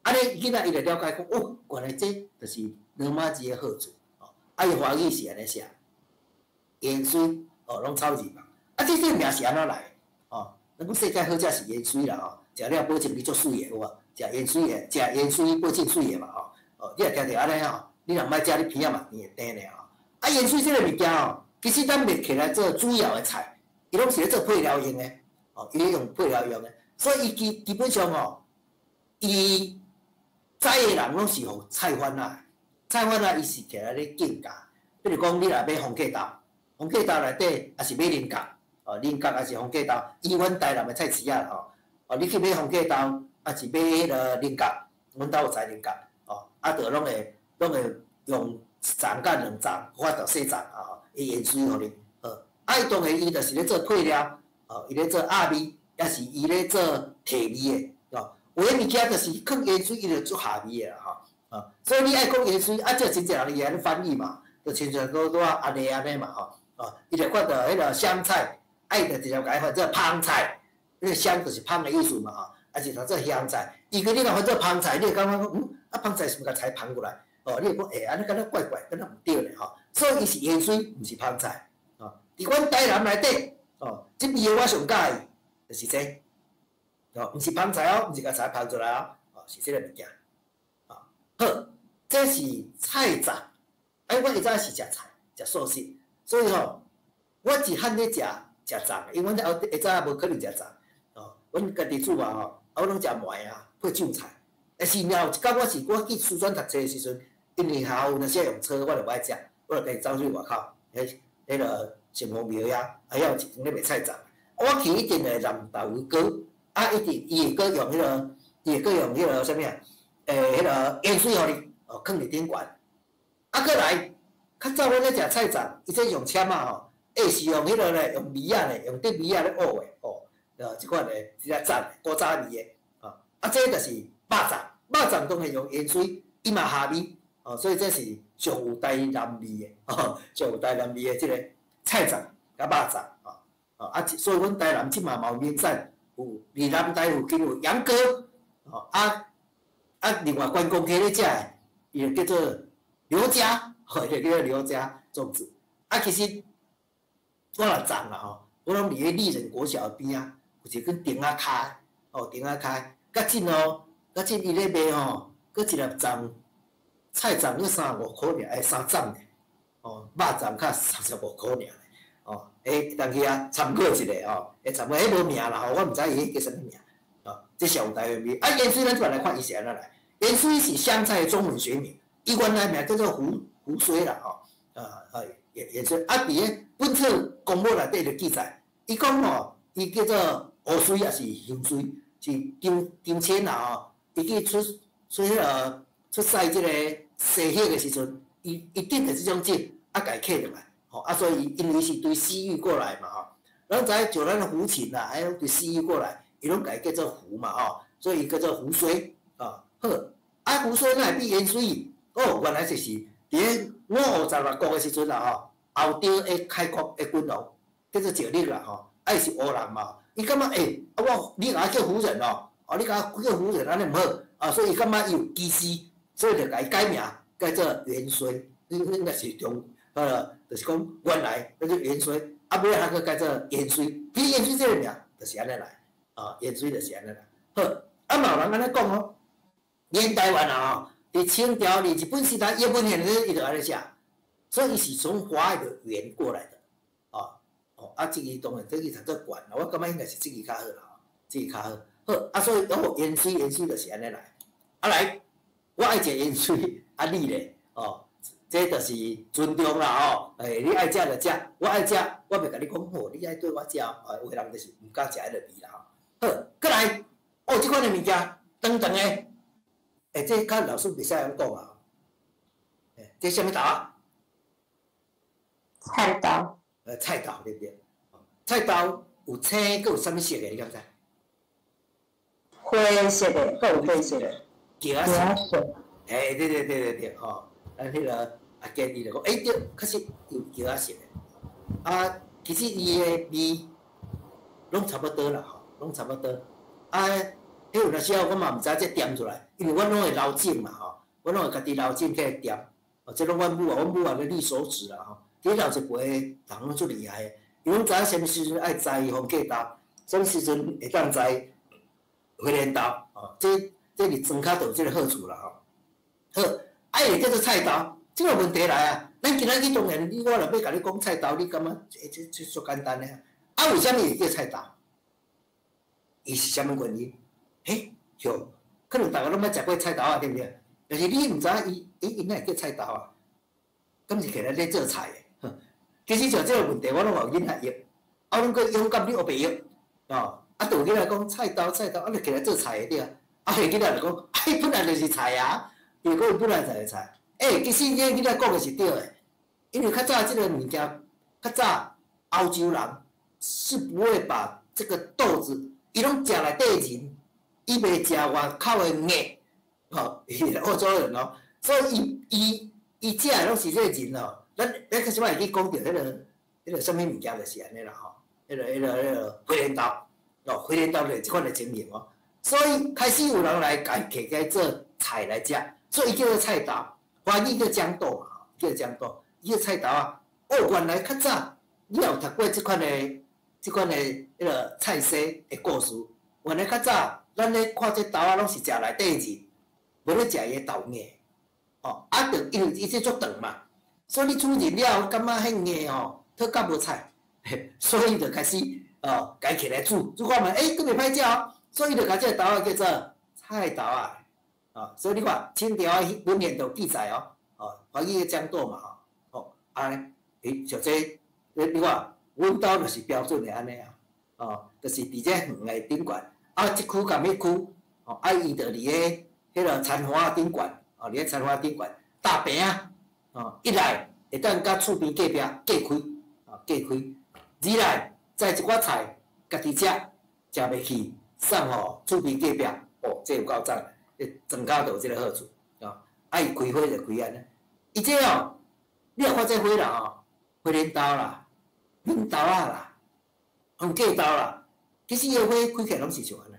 啊，你囡仔伊就了解讲，哦，原来这就是罗马字的好处，啊，伊华语是安尼写，盐水，拢超字嘛，啊，这名是安怎来的？咱讲世界好食是盐水啦吼。食了保证你足水的，有无？食盐水的，食盐水保证水的嘛吼。你若听着安尼吼，你若莫食，你鼻仔嘛甜会甜吼。啊，盐水这个物件吼，其实咱袂起来做主要的菜，伊拢是咧做配料用的，伊咧用配料用的。所以伊基本上吼，伊栽的人拢是互菜贩仔，菜贩仔伊是起来咧竞价。比如讲，你若买红芥豆，红芥豆内底也是买菱角，菱角也是红芥豆，以阮台南的菜市仔吼。你去买红芥豆，啊是买迄个菱角，阮兜有栽菱角，就拢会用长甲2长，或者4长盐水互你，伊当然伊就是咧做配料，伊咧做鸭味，也是伊咧做提味的，有诶物件就是放盐水，伊就做下味的啦，所以你爱讲盐水，这真正人伊安尼翻译嘛，就亲像多安尼嘛，伊就看到迄个香菜，伊就直接甲伊翻做芳菜。那个香就是芳的意思嘛，而且它这香菜，伊个你若翻做芳菜，你会感觉讲，芳菜是毋是甲菜芳过来？你会讲，安尼敢若怪怪，敢若毋对咧吼。所以伊是盐水，毋是芳菜。伫阮台南内底，即味的我上喜欢，就是这，毋是芳菜毋是甲菜芳出来是这个物件。好，这是菜杂。我以前是食菜，食素食，所以我一汉咧食杂，因为阮以前无可能食杂。阮家己煮嘛我拢食糜配韭菜。但是了有一到我去四川读册的时阵，因为学校有那些用车，我就无爱食，我就家己走去外口，迄个城隍庙遐，有一间咧卖菜杂。我去一定会南豆腐糕，一定伊会搁用迄个啥物迄个盐水互你放伫顶悬。搁来，较早阮咧食菜杂，伊这用签是用迄个咧，用米咧，用滴米咧漚的即款咧，是咧赞古早味的这就是肉粽，肉粽当然用盐水，伊嘛下味所以这是上有台南味的上有台南味的即个菜粽甲肉粽所以阮台南即嘛嘛有名产，有离南台附近有杨哥另外关公溪咧食的，伊就叫做刘家，就叫做刘家粽子其实我若粽啦我拢伫咧丽人国小边有一根亭仔开亭仔开，较近较近伊咧卖佫一粒粽菜粽佫35块尔，3粽咧肉粽较35块尔当去参考一下会参考，迄无名啦我毋知伊叫啥物名这上台的味盐水咱即摆来看伊是安怎来，盐水是香菜的中文学名，伊原来名叫做胡水啦盐水伫咧本册公母内底就记载，伊讲伊叫做乌水也是香水，是张骞啦伊去出迄个出使即个西域的时阵，伊得着即种酒甲伊刻落来所以因为是对西域过来嘛咱知就咱的胡琴啦，还有对西域过来，伊拢甲伊叫做胡嘛所以叫做胡水好胡水哪会比盐水原来就是伫咧556国的时阵啦欧洲的开国的君王叫做石勒啦伊是乌人嘛，伊感觉你甲我叫胡人你甲我叫胡人安尼毋好所以伊感觉伊有歧视，所以就甲伊改名叫做元帅，应该是就是讲原来叫做元帅，尾仔佫叫做盐水，其实盐水这个名就是安尼来盐水就是安尼来。好嘛有人安尼讲连台湾伫清朝日本时代叶问县伊就安尼写，所以伊是从华语的语言过来的啊，这个当然这个读做悬啦，我感觉应该是这个较好啦，这个较好。好，啊，所以我延续就是安尼来。啊来，我爱食盐水，啊你咧，哦，这就是尊重啦吼。你爱食就食，我爱食，我袂甲你讲吼，你爱对我食，有的人就是毋敢食迄个味啦吼。好，过来，即款的物件，长长的，这较老师袂使样讲啊。这什么豆啊？菜豆。菜豆对不对？菜豆有青，佮有啥物色的？你敢知？灰色的，佮有灰色的。茄色。对，吼，咱迄个啊建议就讲，对，确实有茄色的。啊，其实伊的味拢差不多啦，吼，拢差不多。啊，迄有当时我嘛毋知这点出来，因为我拢会捞井嘛，吼，我拢会家己捞井起来点。这拢阮母啊咧立手指啦，吼，这老一辈人拢足厉害的，伊拢知影什么时阵爱栽红芥豆，什么时阵会当栽回莲豆，哦，这是庄脚就有这个好处啦，吼。好，会叫做菜豆，这个问题来啊，咱今仔日当然，我若要甲你讲菜豆，你感觉这足简单的啊？为什么会叫菜豆？伊是啥物原因？哟，可能大家拢捌食过菜豆啊，对不对？但是你毋知影伊哪会叫菜豆啊？敢是起来咧做菜的。其实像这个问题，我拢互囡仔约，我拢阁勇敢你学袂约，哦，啊，就有囡仔讲菜豆，啊，你起来做菜的对啊，啊，迄囡仔就讲，本来就是菜啊，伊讲本来就是菜。其实这囡仔讲的是对的，因为较早这个物件，较早欧洲人是不会把这个豆子，伊拢食内底仁，伊袂食外口的叶。吼，欧洲人哦，所以伊食的拢是这个仁哦。咱开始我会去讲到迄个什么物件就是安尼啦吼，迄个回莲豆哦，回莲豆就是即款的情形哦。所以开始有人来摕做菜来食，所以伊叫做菜豆，华语叫豇豆嘛，叫豇豆，伊个菜豆啊。原来较早你有读过即款的迄个菜西的故事，原来较早咱咧看这豆啊，拢是食内底仁。无咧食伊个豆叶，哦，啊，着因为伊这足长嘛，所以你煮入了，感觉迄叶吼，特较无菜，所以就开始哦，家起来煮看嘛，佫袂歹食哦，所以就甲这个豆啊叫做菜豆啊，哦，所以你看清朝文献都记载哦，哦，华语个豇豆嘛，哦，像这，你看，阮兜就是标准的安尼啊，哦，就是伫这园个顶悬，啊，一区甲迄区，哦，啊，伊就伫个。迄个田花顶悬，哦，伫咧田花顶悬，大饼啊，哦，一来会当甲厝边隔壁隔开，哦，隔开；二来载一寡菜，家己食袂去，送互厝边隔壁，哦，这有够赞的，庄家就有这个好处，啊，啊，伊开花就开安尼，伊这哦，你若看这花啦，吼，花莲豆啦，mint豆啊啦，红芥豆啦，其实伊个花开起来拢是像安尼，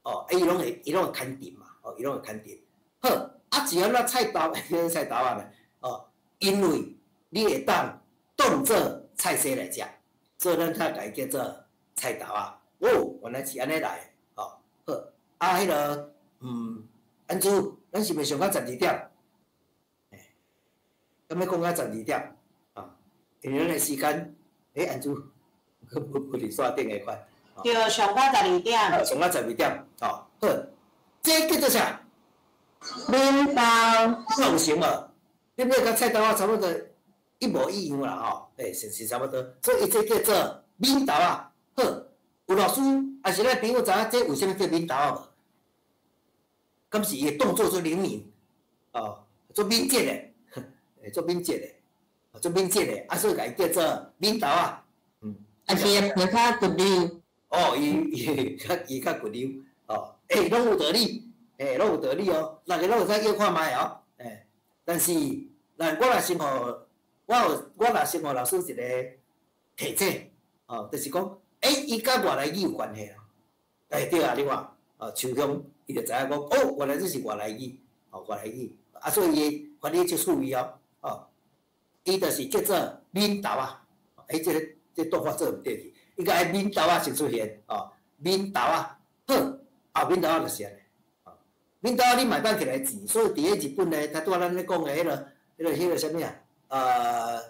哦，伊拢会牵定嘛。哦，伊拢会牵定。好，啊，只要那菜豆，菜豆啊咧，哦，因为你会当当做菜色来食，所以咱才甲伊叫做菜豆啊。哦，原来是安尼来，哦，好，啊，迄个，安珠，咱是袂上到12点，敢要讲到12点，啊，因为咱个时间，安珠，不是煞顶个款。对，上到12点。上到12点，哦，好。这叫做啥？mint豆。创新嘛，对不对？甲菜豆啊差不多一模一样啦，吼，是差不多。所以这叫做mint豆啊。好，有老师还是咱朋友知影这为什么叫mint豆啊无？敢是伊个动作做灵敏，哦，做敏捷的，做敏捷的，做敏捷的，啊，所以甲伊叫做mint豆啊。啊，是会较骨溜。哦，伊较骨溜，哦。拢有道理，拢有道理哦。大家拢会使约看卖哦，但是，我若先互老师一个提醒，哦，就是讲，伊甲外来语有关系啦。对啊，你看，像乡伊就知影讲，哦，原来这是外来语，哦，外来语，啊，所以伊翻译就注意哦，哦，伊就是叫做mint豆啊，这动画做毋对去，应该係mint豆啊先出现，哦，mint豆啊，好。mint豆啊就是安尼，mint豆啊你买单起来钱，所以伫咧日本咧，他拄仔咱咧讲的迄个啥物啊？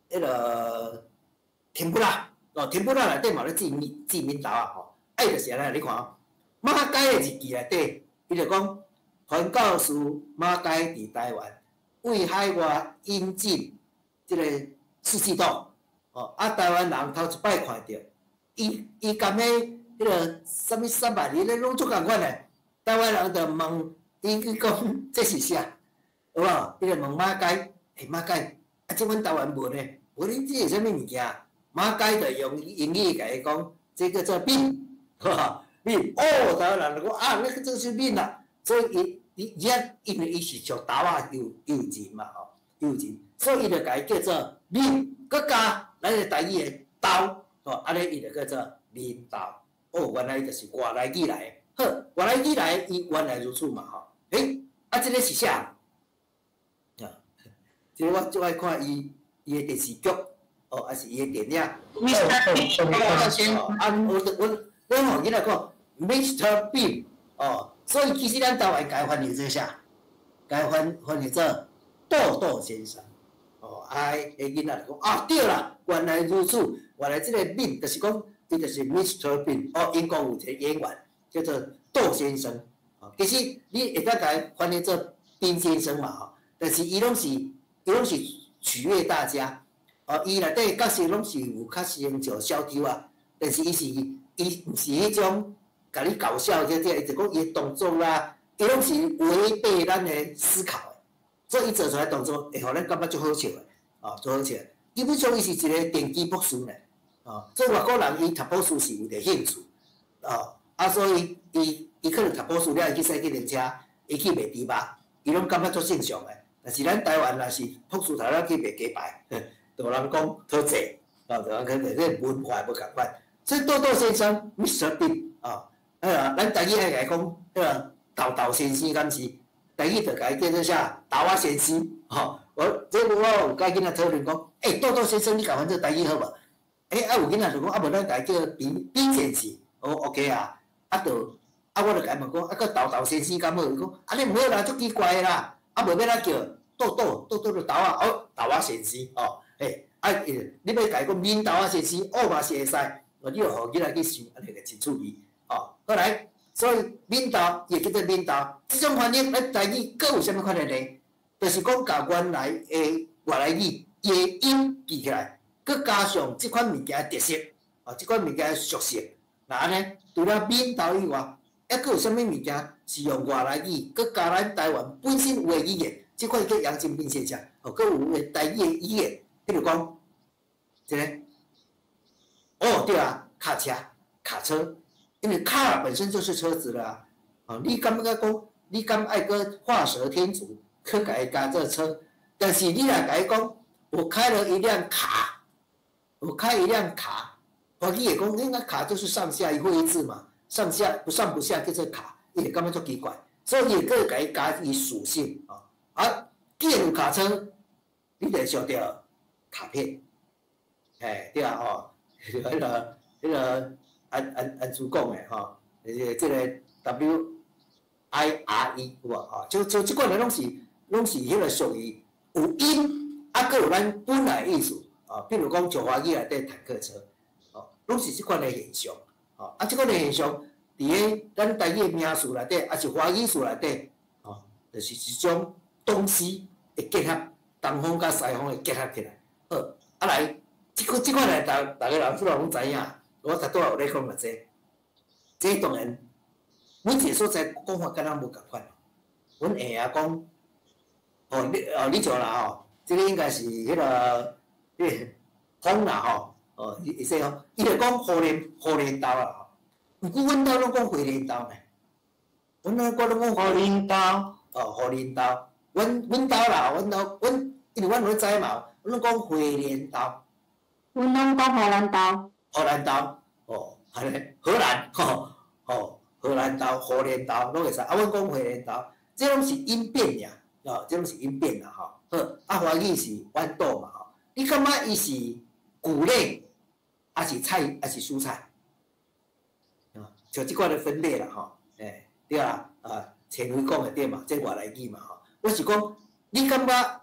迄个甜不辣哦，甜不辣内底嘛咧记面豆啊吼，爱就是安尼，你看哦，马偕的日记内底，伊就讲传教士马偕伫台湾为海外引进即个四季豆，哦，啊台湾人头一摆看到，伊甘迄个啥物3万年咧拢做共款诶，台湾人就问伊讲这是啥，有无？伊就问马偕，马偕，啊，即阮台湾文诶，无你这是啥物物件？马偕就用英语甲伊讲，这个叫面，面，哦，台湾人就讲啊，那个就是面啦，所以伊因为伊是从豆啊幼仁嘛吼，幼仁，所以伊就甲伊叫做面，佮加咱个台语诶豆，吼，安尼伊就叫做面豆。哦，原来就是外来语来的。好，外来语来，伊原来如此嘛吼。啊，这个是啥？啊，这个我最爱看伊的电视剧，哦，还是伊的电影。咱吼囡仔讲 Mr. Bean， 哦，所以其实咱台湾该翻译做啥？该翻译做豆豆先生。哦，囡仔就讲啊，对啦，原来如此，原来这个面就是讲，伊就是 Mr. Bean， 哦，英国有一个演员叫做豆先生。其实你会当甲伊翻译做冰先生嘛吼，但是伊拢是取悦大家，哦，伊内底角色拢是有较成就小丑啊，但是伊毋是迄种甲你搞笑即伊就讲伊的动作啦，伊拢是违背咱的思考的，所以伊做出来动作会互咱感觉足好笑的，哦，足好笑的。基本上伊是一个电机博士呢，哦，所以外国人伊读博士是有点兴趣，哦，啊，所以伊可能读博士了，伊去驶机动车，伊去卖猪肉，伊拢感觉足正常的。但是咱台湾若是博士头仔去卖鸡排，就人讲讨债，哦，就人讲这文化无共款。所以豆豆先生 Mr. Bean 啊，咱台语爱甲伊讲，豆豆先生敢是？台语就甲伊叫做啥？豆仔先生，吼。我有甲囡仔讨论讲，豆豆先生，你甲翻做台语好无？啊有囡仔就讲，啊无咱甲伊叫冰先生，哦 OK 啊，我就甲伊问讲，个豆豆先生敢好？伊讲，你毋好啦，足奇怪的啦，无要咱叫豆就豆仔哦，豆仔先生哦，你要甲伊讲面豆仔先生，哦嘛是会使，你就互囡仔去想，安尼个真趣味哦。后来，所以面豆也叫做面豆，即种翻译咱台语佫有啥物款的呢？就是讲甲原来的外来语伊的音记起来，佮加上即款物件的特色，即款物件的属性。那安尼，除了面豆以外，还佫有啥物物件是用外来语，佮加咱台湾本身有的语言，即款叫杨金兵现象，佮有的台语的语言，比如讲，这个，对啊，卡车，因为卡本身就是车子啦，你敢不敢讲？你敢爱个画蛇添足？去甲伊加做车，但是你若甲伊讲，我开了一辆卡，华语会讲，那卡就是上下一会一字嘛，上不下叫做卡，伊会感觉足奇怪，所以伊会佮甲伊加伊属性既然有卡车，你就想到卡片，对啊迄个安珠讲的吼，这个 WIRE 有无就即款的拢是迄个属于有音，佫有咱本来意思比如讲像华语内底坦克车，拢是即款的现象，即款的现象伫个咱台语名词内底，是华语词内底，就是一种东西的结合，东方甲西方的结合起来。好，来，即款来，大家人主要拢知影，我拄有咧讲嘛这当然，每一个所在讲法敢若无共款，阮会讲，你像啦这个应该是迄个风啦伊说伊就讲荷莲豆啦毋过阮兜拢讲回莲豆呢，阮拢讲荷莲豆，荷莲豆，阮兜啦，因为阮有知嘛，阮拢讲回莲豆，阮拢讲荷兰豆，安尼荷兰荷兰豆、荷莲豆拢会使，阮讲回莲豆，这拢是音变俩，这拢是音变啦好，华语是豌豆嘛你感觉伊是谷类，还是菜，还是蔬菜？像即款的分类啦对啦，前面讲的对嘛，这外来语嘛我是讲，你感觉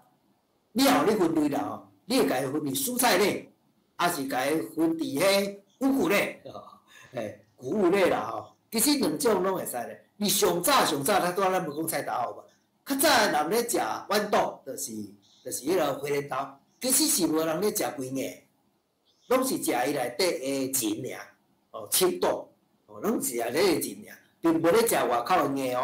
你分类啦你会甲伊分类蔬菜类，还是甲伊分伫迄五谷类，谷物类啦吼。其实两种拢会使咧。你上早，咱拄仔咱无讲菜刀嘛。较早诶人咧食豌豆，就是迄个花莲豆，其实是无人咧食规个，拢是食伊内底诶茎尔，青豆，拢是食咧个茎尔，并无咧食外口诶芽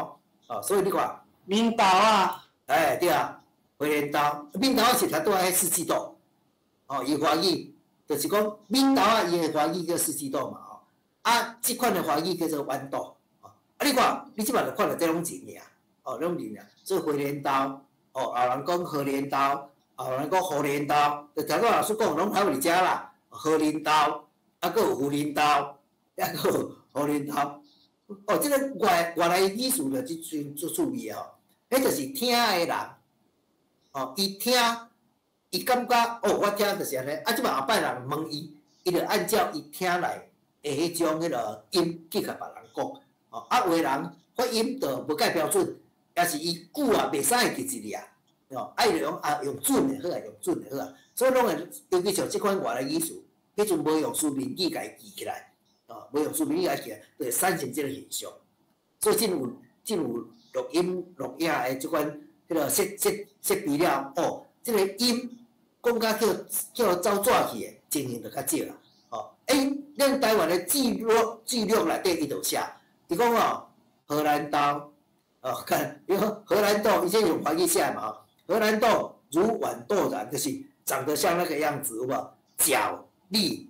哦。所以你看，明豆啊，对啊，花莲豆，闽豆仔是拄仔迄四季豆，伊华语就是讲闽豆仔伊诶华语叫四季豆嘛，即款诶华语叫做豌豆，你看，你即摆就看到这种茎尔，拢茎尔，做花莲豆，后人讲荷莲豆，后人讲胡莲豆，就听到老师讲，拢还有伫遮啦，荷莲豆，佫有胡莲豆，佫有胡莲豆，即个原来意思就即阵足趣味迄就是听诶人，伊听，伊感觉我听就是安尼，即摆后摆人问伊，伊就按照伊听来诶迄种迄个音去甲别人讲，有诶人发音就无介标准，也是伊句啊袂使会记一个，爱用准诶好啊，用准诶好啊，所以拢会尤其像即款外来语词，迄阵无用书面语甲伊记起来，无用书面语甲伊记起来，就会产生即个现象，所以真有录音录影诶即款。迄个设备了，即个音讲甲叫走纸去诶情形就较少啦。咱台湾诶记录内底伊就写，伊讲荷兰豆，看，荷兰豆以前用华语写嘛，荷兰豆如豌豆然，就是长得像那个样子，有无？角粒，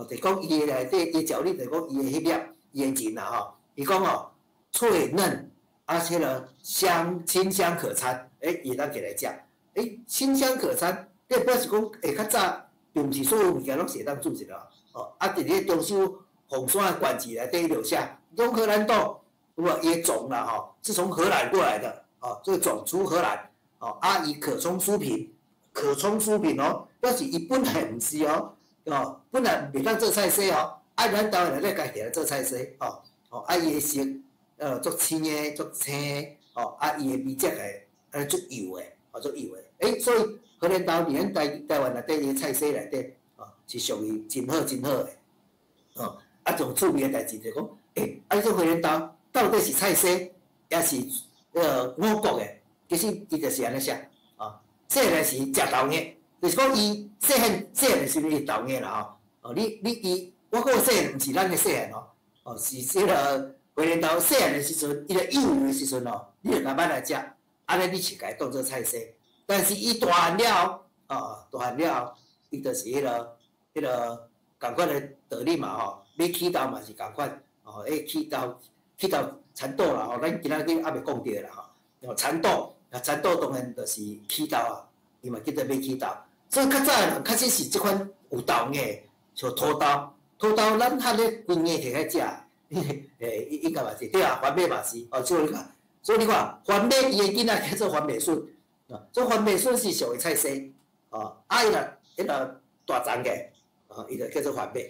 就讲伊诶内底伊角粒，就讲伊诶迄粒伊诶茎啦，伊讲脆嫩。迄个清香可餐，伊当起来食，清香可餐，你表示讲，较早并毋是所有物件拢是会当煮一个，伫咧中秋红山诶馆子内底留下，用荷兰豆，有无？伊种啦，是从荷兰过来的，这个种出荷兰，伊可冲酥皮表示伊本来毋是本来袂当做菜色咱台湾内底家己来做菜色，伊诶色。足青诶，足青诶，伊诶味质诶，足油诶，足油诶。所以荷莲豆伫咱台湾内底诶菜色内底，是属于真好诶。种趣味诶代志就讲，你这荷莲豆到底是菜色，也是五谷诶？其实伊就是安尼写，细汉是食豆叶，就是讲伊细汉时阵是豆叶啦我讲细汉毋是咱诶细汉是即个。花莲豆细汉的时阵，伊个幼幼的时阵你就甲买来食，安尼你是甲伊当做菜色。但是伊大汉了伊就是迄个共款的道理嘛买起豆嘛是共款起豆蚕豆啦咱今仔日还袂讲着啦蚕豆当然就是起豆伊嘛叫做买起豆。所以较早的人确实是即款有豆叶，像土豆咱较咧规年摕来食。应该嘛是对啊，番麦嘛是所以你看，番麦伊诶囡仔叫做番麦笋，所以番麦笋是属于菜色，伊若迄个大丛个，伊就叫做番麦。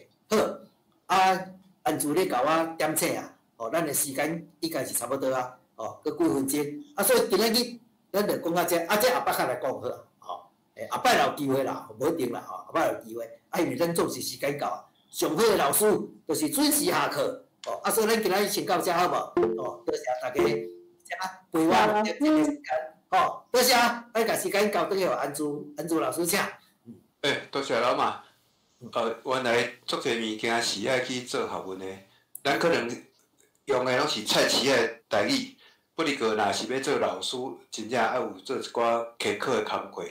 好，安住咧甲我点醒咱诶时间应该是差不多啊，搁几分钟，所以今仔日咱就讲到这，这后摆较来讲好啊，后摆有机会啦，无一定啦，后摆有机会，因为咱总是时间到啊，上好诶老师就是准时下课。所以咱今仔日先到遮好无？多谢大家陪我这个时间。多谢，咱甲时间交转去互安珠老师请。多谢老马。原来足侪物件是爱去做学问的，咱可能用的拢是菜市的台语，不过若是要做老师，真正爱有做一寡苛刻的工课。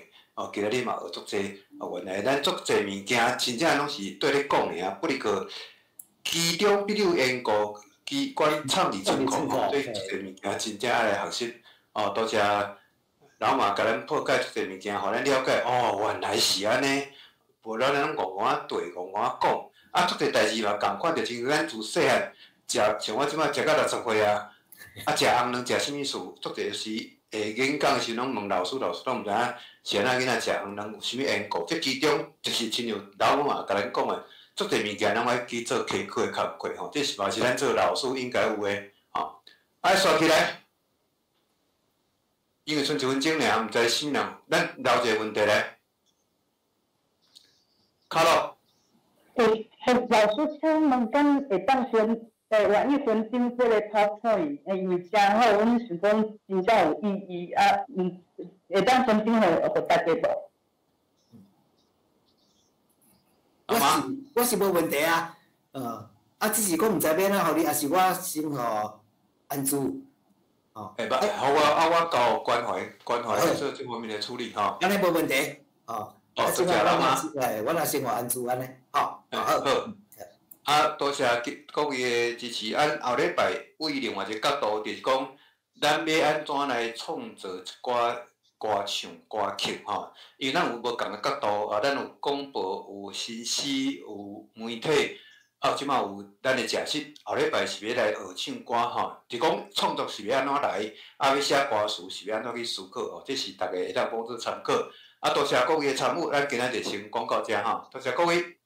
今仔日嘛学足侪，原来咱足侪物件真正拢是对咧讲尔，不过。其中比如研究关于创字情况对这个物件真正爱来学习。多谢老马甲咱破解这个物件，互咱了解。原来是安尼，无咱拢戆对戆讲。足侪代志嘛共款，就亲像咱自细汉食，像我即摆食到60岁食红卵食啥物事，足侪时会演讲时拢问老师拢毋知影是安怎囡仔食红卵有啥物缘故。这其中就是亲像老马甲咱讲的。足侪物件，咱爱去做苛刻的工课这是嘛是咱做老师应该有诶爱刷起来，因为剩1分钟尔，毋知啥物人，咱留一个问题来。卡洛，老师请问，敢会当选换1分钟这个 PowerPoint，因为真好，阮想讲真正有意义啊，会当分享互大家无？我是无问题啊，只是讲毋知要哪互你，还是我先互安住。会捌，我交关怀做这方面的处理吼。安尼无问题，多谢啦嘛。我若先互安住安尼，好。多谢各位的支持。后礼拜为另外一个角度，就是讲，咱要安怎来创造一寡歌唱歌曲吼？因为咱有无共个角度，咱有广播，有新诗，有媒体。即马有咱的假释，后礼拜是要来学唱歌吼，就讲创作是要安怎来，要写歌词是要安怎去思考这是大家会当帮助参考。多谢各位的参与，咱今仔就先讲到这吼，多谢各位。